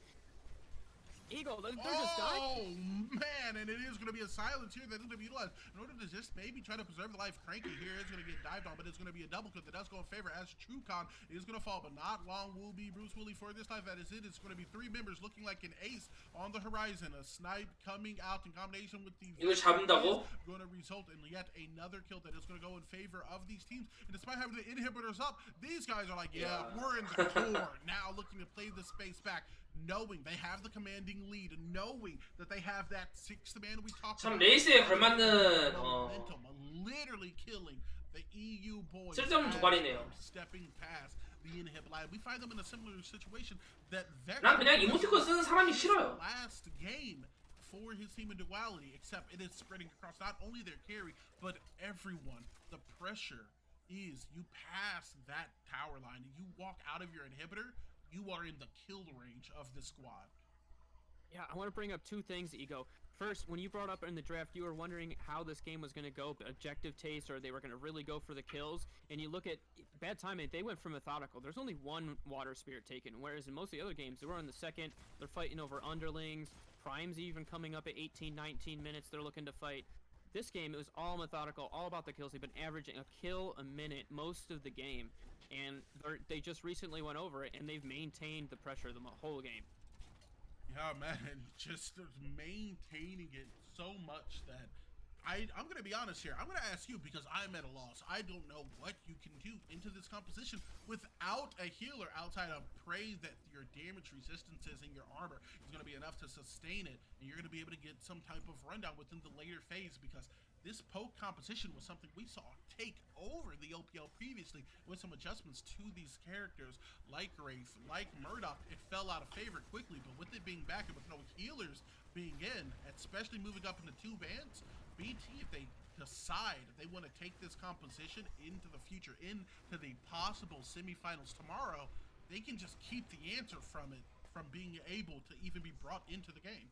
Eagle, they're just dying. Oh man, and it is going to be a silence here that is going to be utilized in order to just maybe try to preserve the life. Cranky here is going to get dived on, but it's going to be a double kill that does go in favor as TrueCon is going to fall, but not long will be Bruce Willie for this life. That is it. It's going to be 3 members looking like an ace on the horizon. A snipe coming out in combination with the 이걸 잡는다고? going to result in yet another kill that is going to go in favor of these teams. And despite having the inhibitors up, these guys are like, yeah. We're in the core. Now looking to play the space back, knowing they have the commanding lead, knowing that they have that 6th man we talked 참 about. 레이스에 걸맞는 Momentum, literally killing the EU boys. 쓸데없는 도발이네요. Stepping past the inhib line. We find them in a similar situation that 난 그냥 이모티콘 쓰는 사람이 싫어요. last game for his team in duality, except it is spreading across not only their carry, but everyone. The pressure is you pass that tower line and you walk out of your inhibitor, you are in the kill range of the squad. Yeah, I want to bring up two things, Ego. First, when you brought up in the draft, you were wondering how this game was going to go, objective taste, or they were going to really go for the kills. And you look at bad timing, they went for methodical. There's only one water spirit taken, whereas in most of the other games, they were in the second. They're fighting over underlings. Prime's even coming up at 18, 19 minutes. They're looking to fight. This game, it was all methodical, all about the kills. They've been averaging a kill a minute most of the game. And they just recently went over it, and they've maintained the pressure the whole game. Yeah, man, just maintaining it so much that I'm going to be honest here. I'm going to ask you because I'm at a loss. I don't know what you can do into this composition without a healer outside of pray that your damage resistances and your armor is going to be enough to sustain it, and you're going to be able to get some type of rundown within the later phase because this poke composition was something we saw take over the OPL previously with some adjustments to these characters like Wraith, like Murdoch. It fell out of favor quickly, but with it being back and with no healers being in, especially moving up into two bands, BT, if they decide they want to take this composition into the future, into the possible semifinals tomorrow, they can just keep the answer from it from being able to even be brought into the game.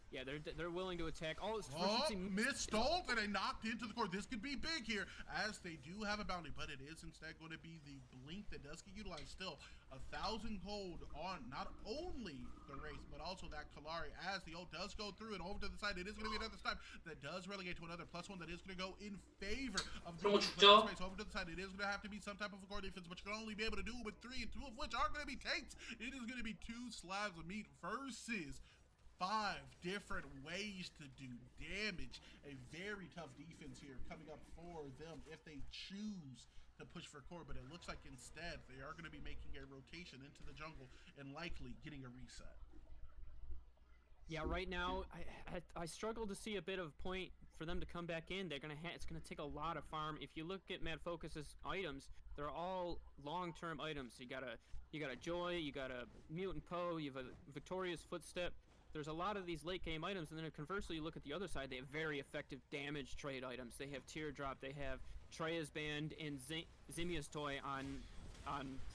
Yeah, they're willing to attack. All this missed ult and they knocked into the core. This could be big here as they do have a bounty, but it is instead going to be the blink that does get utilized still. 1,000 gold on not only the race, but also that Kalari as the ult does go through and over to the side. It is going to be another snipe that does relegate to another +1 that is going to go in favor of the space over to the side. It is going to have to be some type of a core defense, but you can only be able to do it with 3, and 2 of which are going to be tanked. It is going to be 2 slabs of meat versus 5 different ways to do damage. A very tough defense here coming up for them if they choose to push for core, but it looks like instead they are going to be making a rotation into the jungle and likely getting a reset. Yeah, right now I struggle to see a bit of point for them to come back in. They're gonna it's gonna take a lot of farm. If you look at Mad Focus's items, they're all long-term items. You got a Joy, you got a Mutant Poe, you have a Victorious Footstep. There's a lot of these late game items, and then conversely, you look at the other side, they have very effective damage trade items. They have Teardrop, they have Treya's Band, and Zimia's Toy on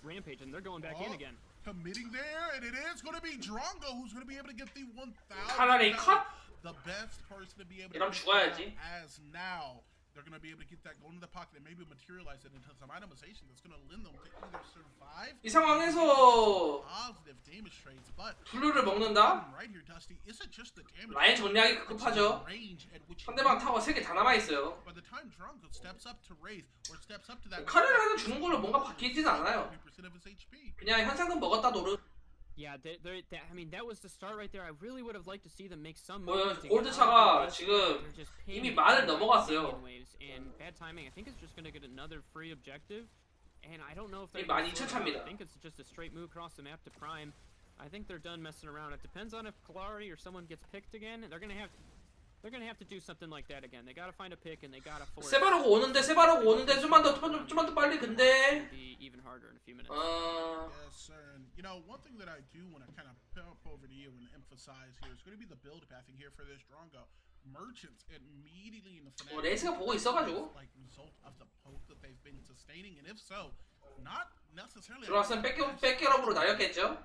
Rampage, and they're going back in again. Committing there, and it is going to be Drongo who's going to be able to get the 1,000. 칼날이 컷? The best person to be able to 이러면 죽어야지. as now. They're going to be able to get that, go into the pocket, and maybe materialize it into some itemization that's going to lend them to either survive. 이 상황에서 Positive damage trades, but 블루를 먹는다? right here, Dusty, isn't just the damage. 라인 정리하기 급하죠. Range at which 상대방 타워 3개 다 남아있어요. by the time Drongo steps up to Wraith or steps up to that, 칼을 하나 주는 걸로 뭔가 바뀌지는 않아요. 20% of his HP. 그냥 현상금 먹었다 노릇. Yeah, I mean, that was the start right there. I really would have liked to see them make some 뭐야, moves to 골드 get 차가 out of this. 지금 They're just 이미 pinging 만을 waves 넘어갔어요. and bad timing. I think it's just going to get another free objective, and I don't know if 이 they're gonna 12,000 slow it 차입니다. down. I think it's just a straight move across the map to Prime. I think they're done messing around. It depends on if Kalari or someone gets picked again. They're gonna have to do something like that again. They gotta find a pick and they gotta force. 세바르고 오는데 좀만 더 빨리 근데 Be even harder in a few minutes. Yes, sir. And you know, one thing that I do want to kind of pump over to you and emphasize here is going to be the build pathing here for this Drongo. Merchants immediately in the finale. 레이스가 보고 있어가지고 Like result of the poke that they've been sustaining, and if so, not necessarily. 들어왔으면 백업으로 날렸겠죠.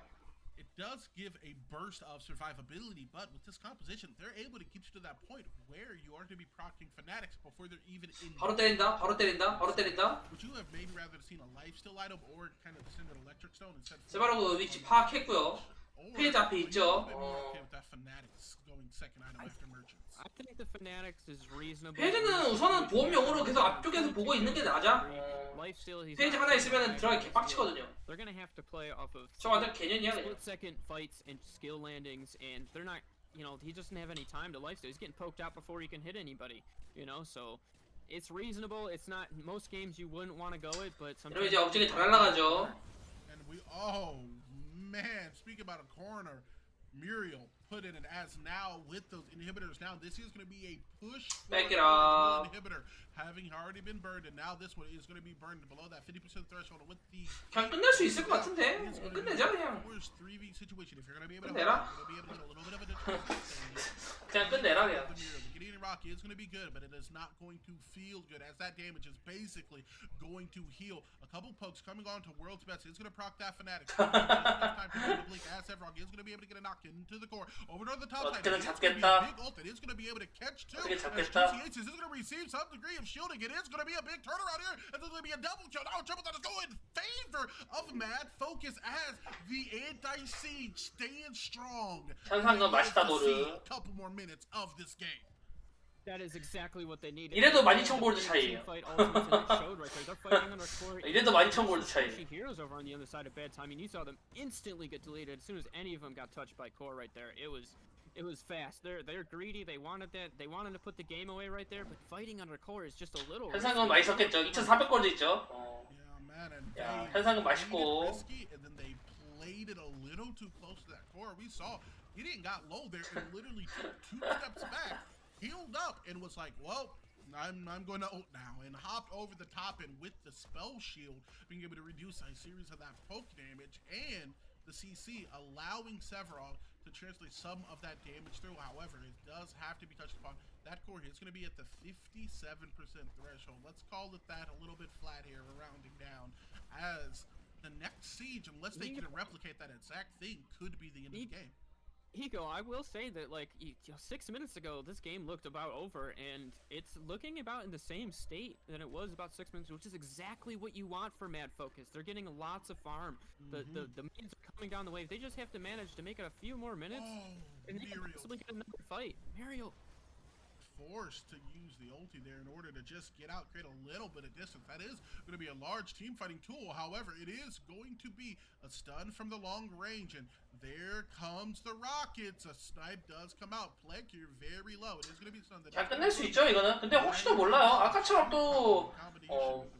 It does give a burst of survivability, but with this composition, they're able to get you to that point where you are to be procking fanatics before they're even in. 바로 때린다. Would you have maybe rather seen a lifesteal item or kind of descended electric stone instead? 세바르고 위치 파악했고요. 페이지 앞에 있죠. Okay with that fanatics going second item after merchants. I think the Fanatics is reasonable. 페이지는 우선은 보험용으로 계속 앞쪽에서 보고 있는 게 낮아. Lifesteal, he's 페이지 하나 있으면 들어가기 개빡치거든요. They're gonna have to play off of 저 완전 개년이야 그냥. split second fights and skill landings, and they're not. You know, he doesn't have any time to lifesteal. He's getting poked out before he can hit anybody. You know, so it's reasonable. It's not most games you wouldn't want to go it, but 이러면 sometimes. 이제 억지게 다 날라가죠. And we, man, speaking about a corner, Muriel put in it, as now with those inhibitors, now this is going to be a push Back it for up. inhibitor, having already been burned, and now this one is going to be burned below that 50% threshold with the. 그냥 끝낼 수 있을 것 같은데. 끝내자 그냥. 3v situation. If you're going to be able to, 끝내라. get a little bit of a 그냥 끝내라 그냥. the Gideon Rock is going to be good, but it is not going to feel good, as that damage is basically going to heal. A couple pokes coming on to World's Best. It's going to proc that Fnatic. As Sevrock is going to be able to get a knock into the core. Over to the top side. 어떻게든 It's going to be a 잡겠다. big ult that is going to be able to catch two. 어떻게 As 잡겠다. Juicy Aces is going to receive some degree of shielding. It is going to be a big turnaround here. And there's going to be a double kill. Now triple that is going in favor of Mad Focus as the anti-siege stands strong. 현상금 맛있다 See 노르. a couple more minutes of this game. That is exactly what they needed. 이래도 12,000 골드 차이예요. 이래도 12,000 골드 차이. Heroes over on the other side of bad timing. You saw them instantly get deleted as soon as any of them got touched by core right there. It was fast. They're greedy. They wanted that. They wanted to put the game away right there. But fighting under core is just a little. 현상금 많이 썼겠죠. 2,400 골드 있죠. Yeah, man, and 야, they 현상금 played 맛있고. it risky, and then they played it a little too close to that core. We saw Gideon got low there and literally took 2 steps back, healed up, and was like, well, I'm going to ult now, and hopped over the top, and with the spell shield, being able to reduce a series of that poke damage, and the CC allowing Several to translate some of that damage through. However, it does have to be touched upon. That core hit is going to be at the 57% threshold. Let's call it that, a little bit flat here, rounding down, as the next siege, unless they can replicate that exact thing, could be the end of the game. Ego, I will say that, like, 6 minutes ago, this game looked about over, and it's looking about in the same state than it was about 6 minutes ago, which is exactly what you want for Mad Focus. They're getting lots of farm. The minions are coming down the wave. They just have to manage to make it a few more minutes, and they can possibly get another fight. Mario. Forced to use the ulti there in order to just get out, create a little bit of distance. That is going to be a large team fighting tool. However, it is going to be a stun from the long range, and there comes the rockets. A snipe does come out. Plague here very low. It is going to be stunned. 잘 끝낼 수 있죠 이거는. 근데 혹시도 몰라요. 아까처럼 또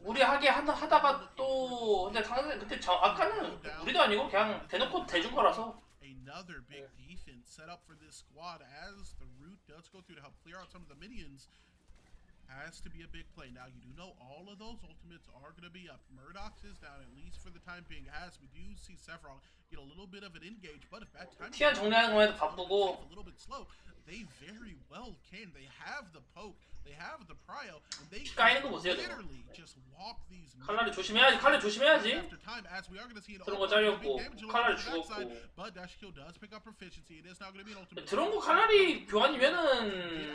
무리하게 하다가 또 근데 아까는 우리도 아니고 그냥 대놓고 대준 거라서. Another big defense set up for this squad as the root does go through to help clear out some of the minions. Has to be a big play. Now, you do know all of those ultimates are going to be up. Murdoch's is down, at least for the time being, as we do see Sephiroth get a little bit of an engage, but if that time 티아 정리하는 거에도 바쁘고. a little bit slow, they very well can. They have the poke, they have the prio, and they 까이는 거 보세요, literally just walk these 칼날이 조심해야지. 칼날 조심해야지. after time, as we are going to see an 들어온 거 ultimate 잘렸고 big damage on 칼날 the backside, 죽었고. but dash kill does pick up proficiency. It is now going to be an ultimate. 들어온 거 칼날이 교환이면은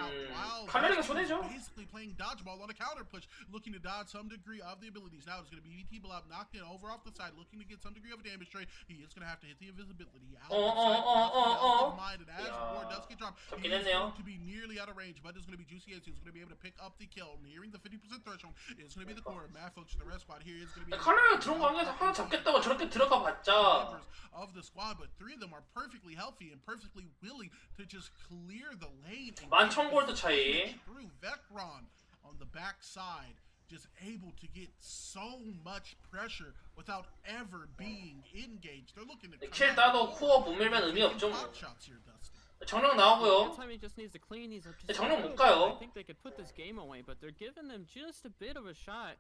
칼날이가 손해죠. Basically playing dodgeball on a counter push, looking to dodge some degree of the abilities. Now it's going to be VT Blob knocked in over off the side, looking to get some degree of a damage trade. He is going to have to hit the invisibility out of mind, and as the ward does get dropped, he is going to be nearly out of range, but it's going to be Juicy Ace who's going to be able to pick up the kill, nearing the 50% threshold. It's going to be the core. Mad Folks, the rest squad here is going to be 칼날이가 들어온 거 하나 잡겠다고 저렇게 들어가 봤자. of the squad, but 3 of them are perfectly healthy and perfectly willing to just clear the lane. 11,000 골드 차이. Through Vectron on the backside, just able to get so much pressure without ever being engaged. They're looking to 킬 따도 코어 못 밀면 의미 없죠 뭐. shots here, Dusty. 정령 나오고요. Timing just needs to clean these up. 정령 못 가요. I think they could put this game away, but they're giving them just a bit of a shot.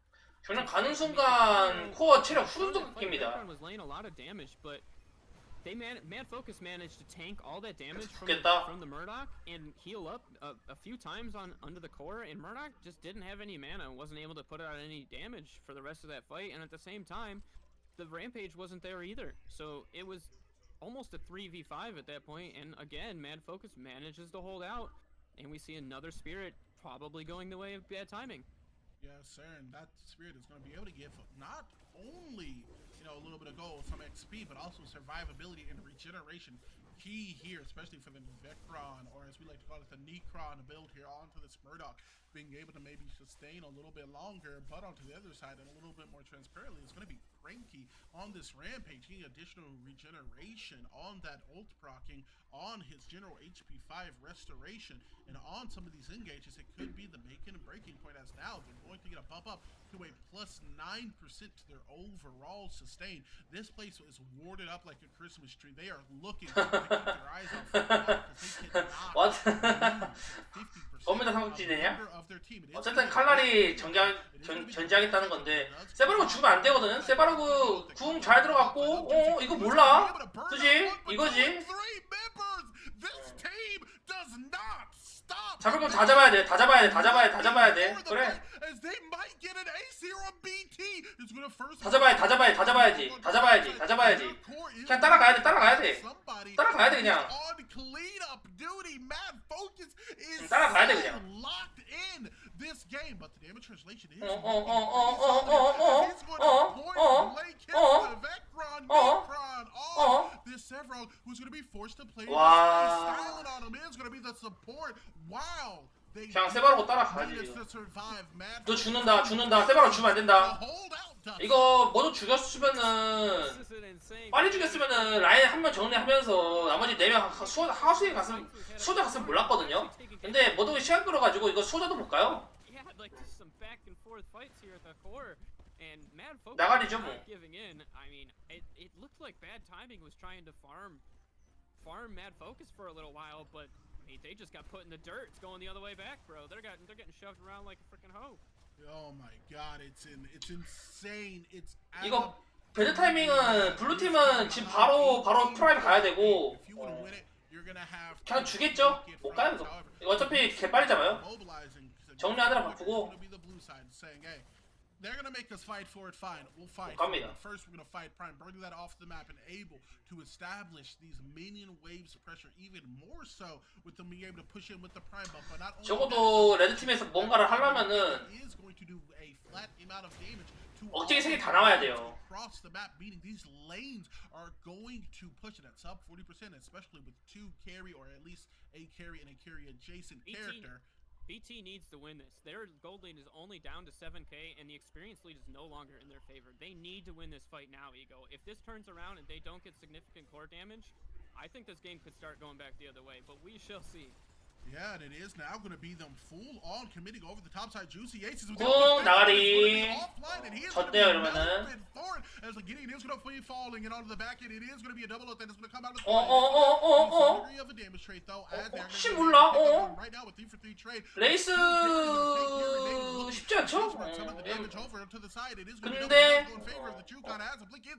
정령 가는 순간 코어 체력 후두둑 깁니다. was laying a lot of damage, but Mad Focus managed to tank all that damage from the Murdoch and heal up a few times under the core, and Murdoch just didn't have any mana and wasn't able to put out any damage for the rest of that fight, and at the same time, the Rampage wasn't there either, so it was almost a 3v5 at that point, and again, Mad Focus manages to hold out, and we see another Spirit probably going the way of bad timing. Yes, sir, and that Spirit is going to be able to give not only a little bit of gold, some XP, but also survivability and regeneration. Key here, especially for the Vectron, or as we like to call it, the Necron build here onto this Murdoch, being able to maybe sustain a little bit longer, but onto the other side and a little bit more transparently is going to be cranky on this rampage, getting additional regeneration on that ult procking, on his general HP 5 restoration, and on some of these engages. It could be the making and breaking point, as now they're going to get a bump up to a plus 9% to their overall sustain. This place is warded up like a Christmas tree. They are looking to keep their eyes on football because they cannot What? lose 50% 컴퓨터 삼국지네냐? of their team. It is 어쨌든 칼날이 전지하겠다는 건데 세바로그 죽으면 안 되거든. 세바로그 궁 잘 들어갔고 이거 몰라? 그지? 이거지? 잡을 거면 다 잡아야 돼. 다 잡아야 돼. 다 잡아야 돼. 다 잡아야 돼. 그래. 다 잡아야 돼. 다 잡아야 돼. 다 잡아야지. 다 잡아야지. 다 잡아야지. 그냥 따라가야 돼. 따라가야 돼. 따라가야 돼 그냥. 따라가야 돼 그냥. This game, but the damage translation is this Sevron who's going to be forced to play styling on him is going to be the support. Wow. 그냥 세바로그 따라가야지. 너 죽는다. 세바로그 죽으면 안 된다. 이거 모두 죽였으면은 빨리 죽였으면은 라인 한 명 정리하면서 나머지 4명 하수에 갔으면 몰랐거든요. 근데 모두 시간 끌어가지고 이거 소자도 못 가요. 나가리죠 뭐. They just got put in the dirt. It's going the other way back, bro. They're getting shoved around like a freaking hoe. Oh my god, it's insane. It's 이거 배드 타이밍은 블루 팀은 지금 바로 프라임 가야 되고 그냥 주겠죠? 못 가요 이거 어차피 개빨리 잡아요. 정리하느라 바쁘고. They're gonna make us fight for it. Fine, we'll fight. First, we're gonna fight Prime, bring that off the map, and able to establish these minion waves of pressure even more so with them being able to push in with the Prime buff. But not only 적어도 레드 팀에서 뭔가를 하려면은 is going to do a flat amount of damage to 억제기 색이 다 나와야 돼요. across the map, meaning these lanes are going to push it at sub 40%, especially with 2 carry or at least a carry and a carry adjacent character. BT needs to win this. Their gold lead is only down to 7k, and the experience lead is no longer in their favor. They need to win this fight now, Ego. If this turns around and they don't get significant core damage, I think this game could start going back the other way, but we shall see. Yeah, and it is now going to be them full on committing over the top side. Juicy Aces with 공 나가리. 졌대요 이러면은. As the Gideon is going to be falling and onto the back end, it is going to be a double up that is going to come out of the of a damage trade though. 혹시 몰라? Right now with 3-for-3 trade. 레이스 쉽지 않죠? 근데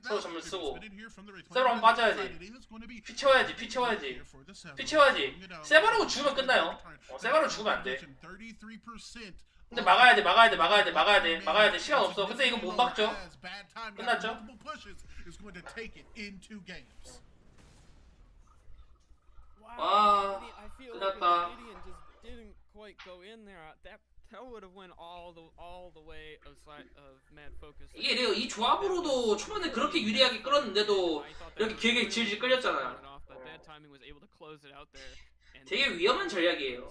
서로 점을 쓰고 세바로 한번 빠져야지. 피 채워야지. 세바로그 죽으면 끝나요. 세바로그 죽으면 안 돼. 근데 막아야 돼. 시간 없어. 근데 이거 못 막죠. 끝났죠. 와, 끝났다. That would have went all the way of Mad Focus. 이게 내가 이 조합으로도 초반에 그렇게 유리하게 끌었는데도 이렇게 길게 질질 끌렸잖아요. 되게 위험한 전략이에요.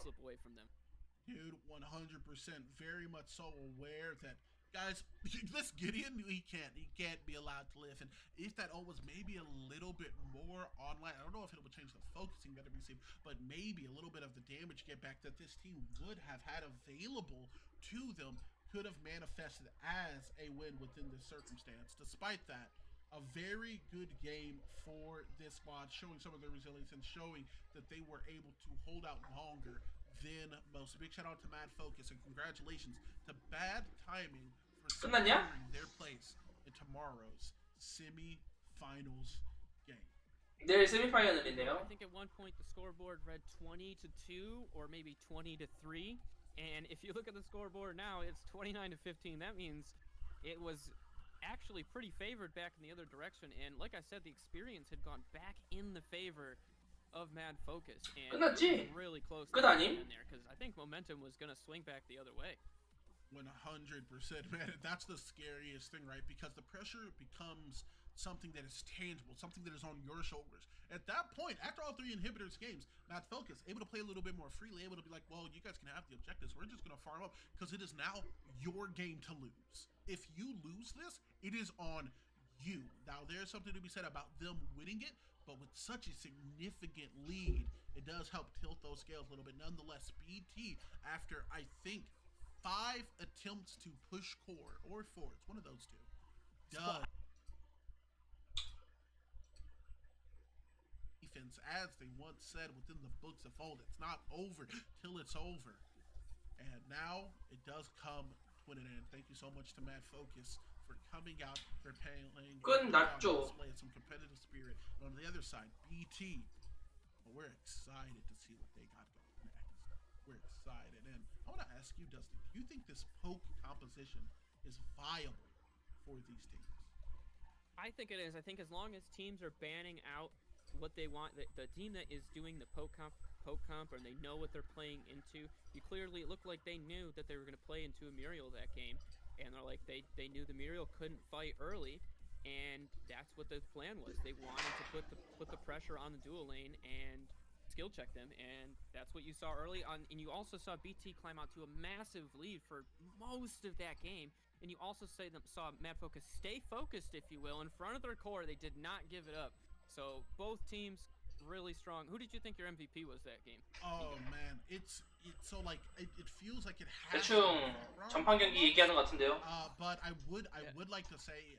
Dude, 100% very much so aware that guys, this Gideon, he can't be allowed to live. And if that was maybe a little bit more online, I don't know if it would change the focusing that it received, but maybe a little bit of the damage get back that this team would have had available to them could have manifested as a win within this circumstance. Despite that, a very good game for this squad, showing some of their resilience and showing that they were able to hold out longer than most. Big shout out to Mad Focus and congratulations to Bad Timing for securing their place in tomorrow's semi-finals game. 내일 세미파이널인데요. I think at one point the scoreboard read 20-2 or maybe 20-3, and if you look at the scoreboard now, it's 29-15. That means it was actually pretty favored back in the other direction, and like I said, the experience had gone back in the favor of Mad Focus, and it was really close to the end there, because I think momentum was going to swing back the other way. 100%, man. That's the scariest thing, right? Because the pressure becomes something that is tangible, something that is on your shoulders. At that point, after all 3 inhibitors games, Mad Focus able to play a little bit more freely, able to be like, well, you guys can have the objectives. We're just going to farm up because it is now your game to lose. If you lose this, it is on you. Now, there's something to be said about them winning it, but with such a significant lead, it does help tilt those scales a little bit. Nonetheless, BT, after I think 5 attempts to push core or forwards, one of those two, does defense, as they once said within the books of old, it's not over till it's over. And now it does come to an end. Thank you so much to Mad Focus for coming out, for playing 끝났죠. displaying some competitive spirit. And on the other side, BT, well, we're excited to see what they got going next. We're excited. And I want to ask you, Dusty, do you think this poke composition is viable for these teams? I think it is. I think as long as teams are banning out what they want, the team that is doing the poke comp, or they know what they're playing into. It looked like they knew that they were going to play into a Muriel that game, and they're like they knew the Muriel couldn't fight early, and that's what the plan was. They wanted to put the pressure on the dual lane and skill check them, and that's what you saw early on. And you also saw BT climb out to a massive lead for most of that game. And you also saw Mad Focus stay focused, if you will, in front of their core. They did not give it up. So both teams really strong. Who did you think your MVP was that game? Oh man, it's so like it feels like it has. 대충 전판 경기 얘기하는 것 같은데요. But I would like to say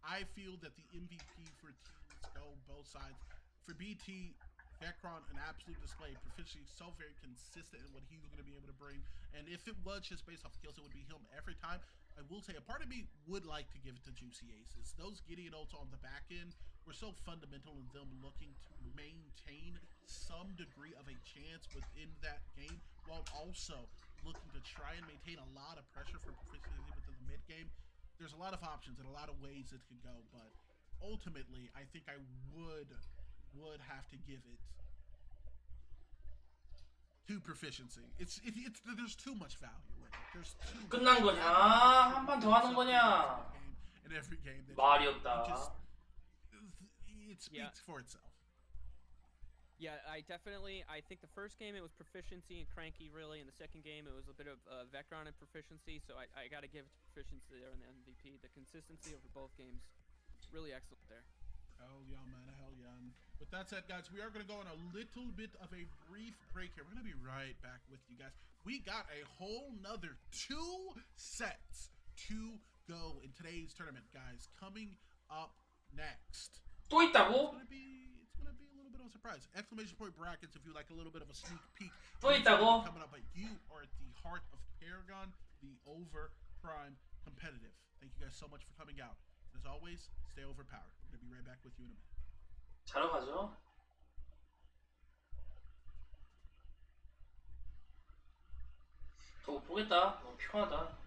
I feel that the MVP for teams go both sides. For BT, Vecron, an absolute display, proficiency, so very consistent in what he's going to be able to bring. And if it was just based off skills, it would be him every time. I will say a part of me would like to give it to Juicy Aces. Those Gideon ults on the back end were so fundamental in them looking to maintain some degree of a chance within that game, while also looking to try and maintain a lot of pressure for proficiency within the mid game. There's a lot of options and a lot of ways it could go, but ultimately, I think I would have to give it to proficiency. It's there's too much value in it. There's too 끝난 much 거냐? value 한 판 더 하는 거냐? in every game that 말이 it 없다. speaks for itself. Yeah, I think the first game it was proficiency and Cranky really, and the second game it was a bit of Vecron and proficiency, so I got to give it to proficiency there in the MVP. The consistency over both games, really excellent there. Hell yeah, man. Hell yeah. And with that said, guys, we are going to go on a little bit of a brief break here. We're going to be right back with you guys. We got a whole nother 2 sets to go in today's tournament, guys. Coming up next. 또 있다고? It's gonna be a little bit of a surprise. Exclamation point brackets if you like a little bit of a sneak peek. 또 있다고? Coming up, but you are at the heart of Paragon, the Overprime competitive. Thank you guys so much for coming out. As always, stay overpowered. We're gonna be right back with you in a minute. 자러 가죠. 더 못 보겠다. 너무 피곤하다.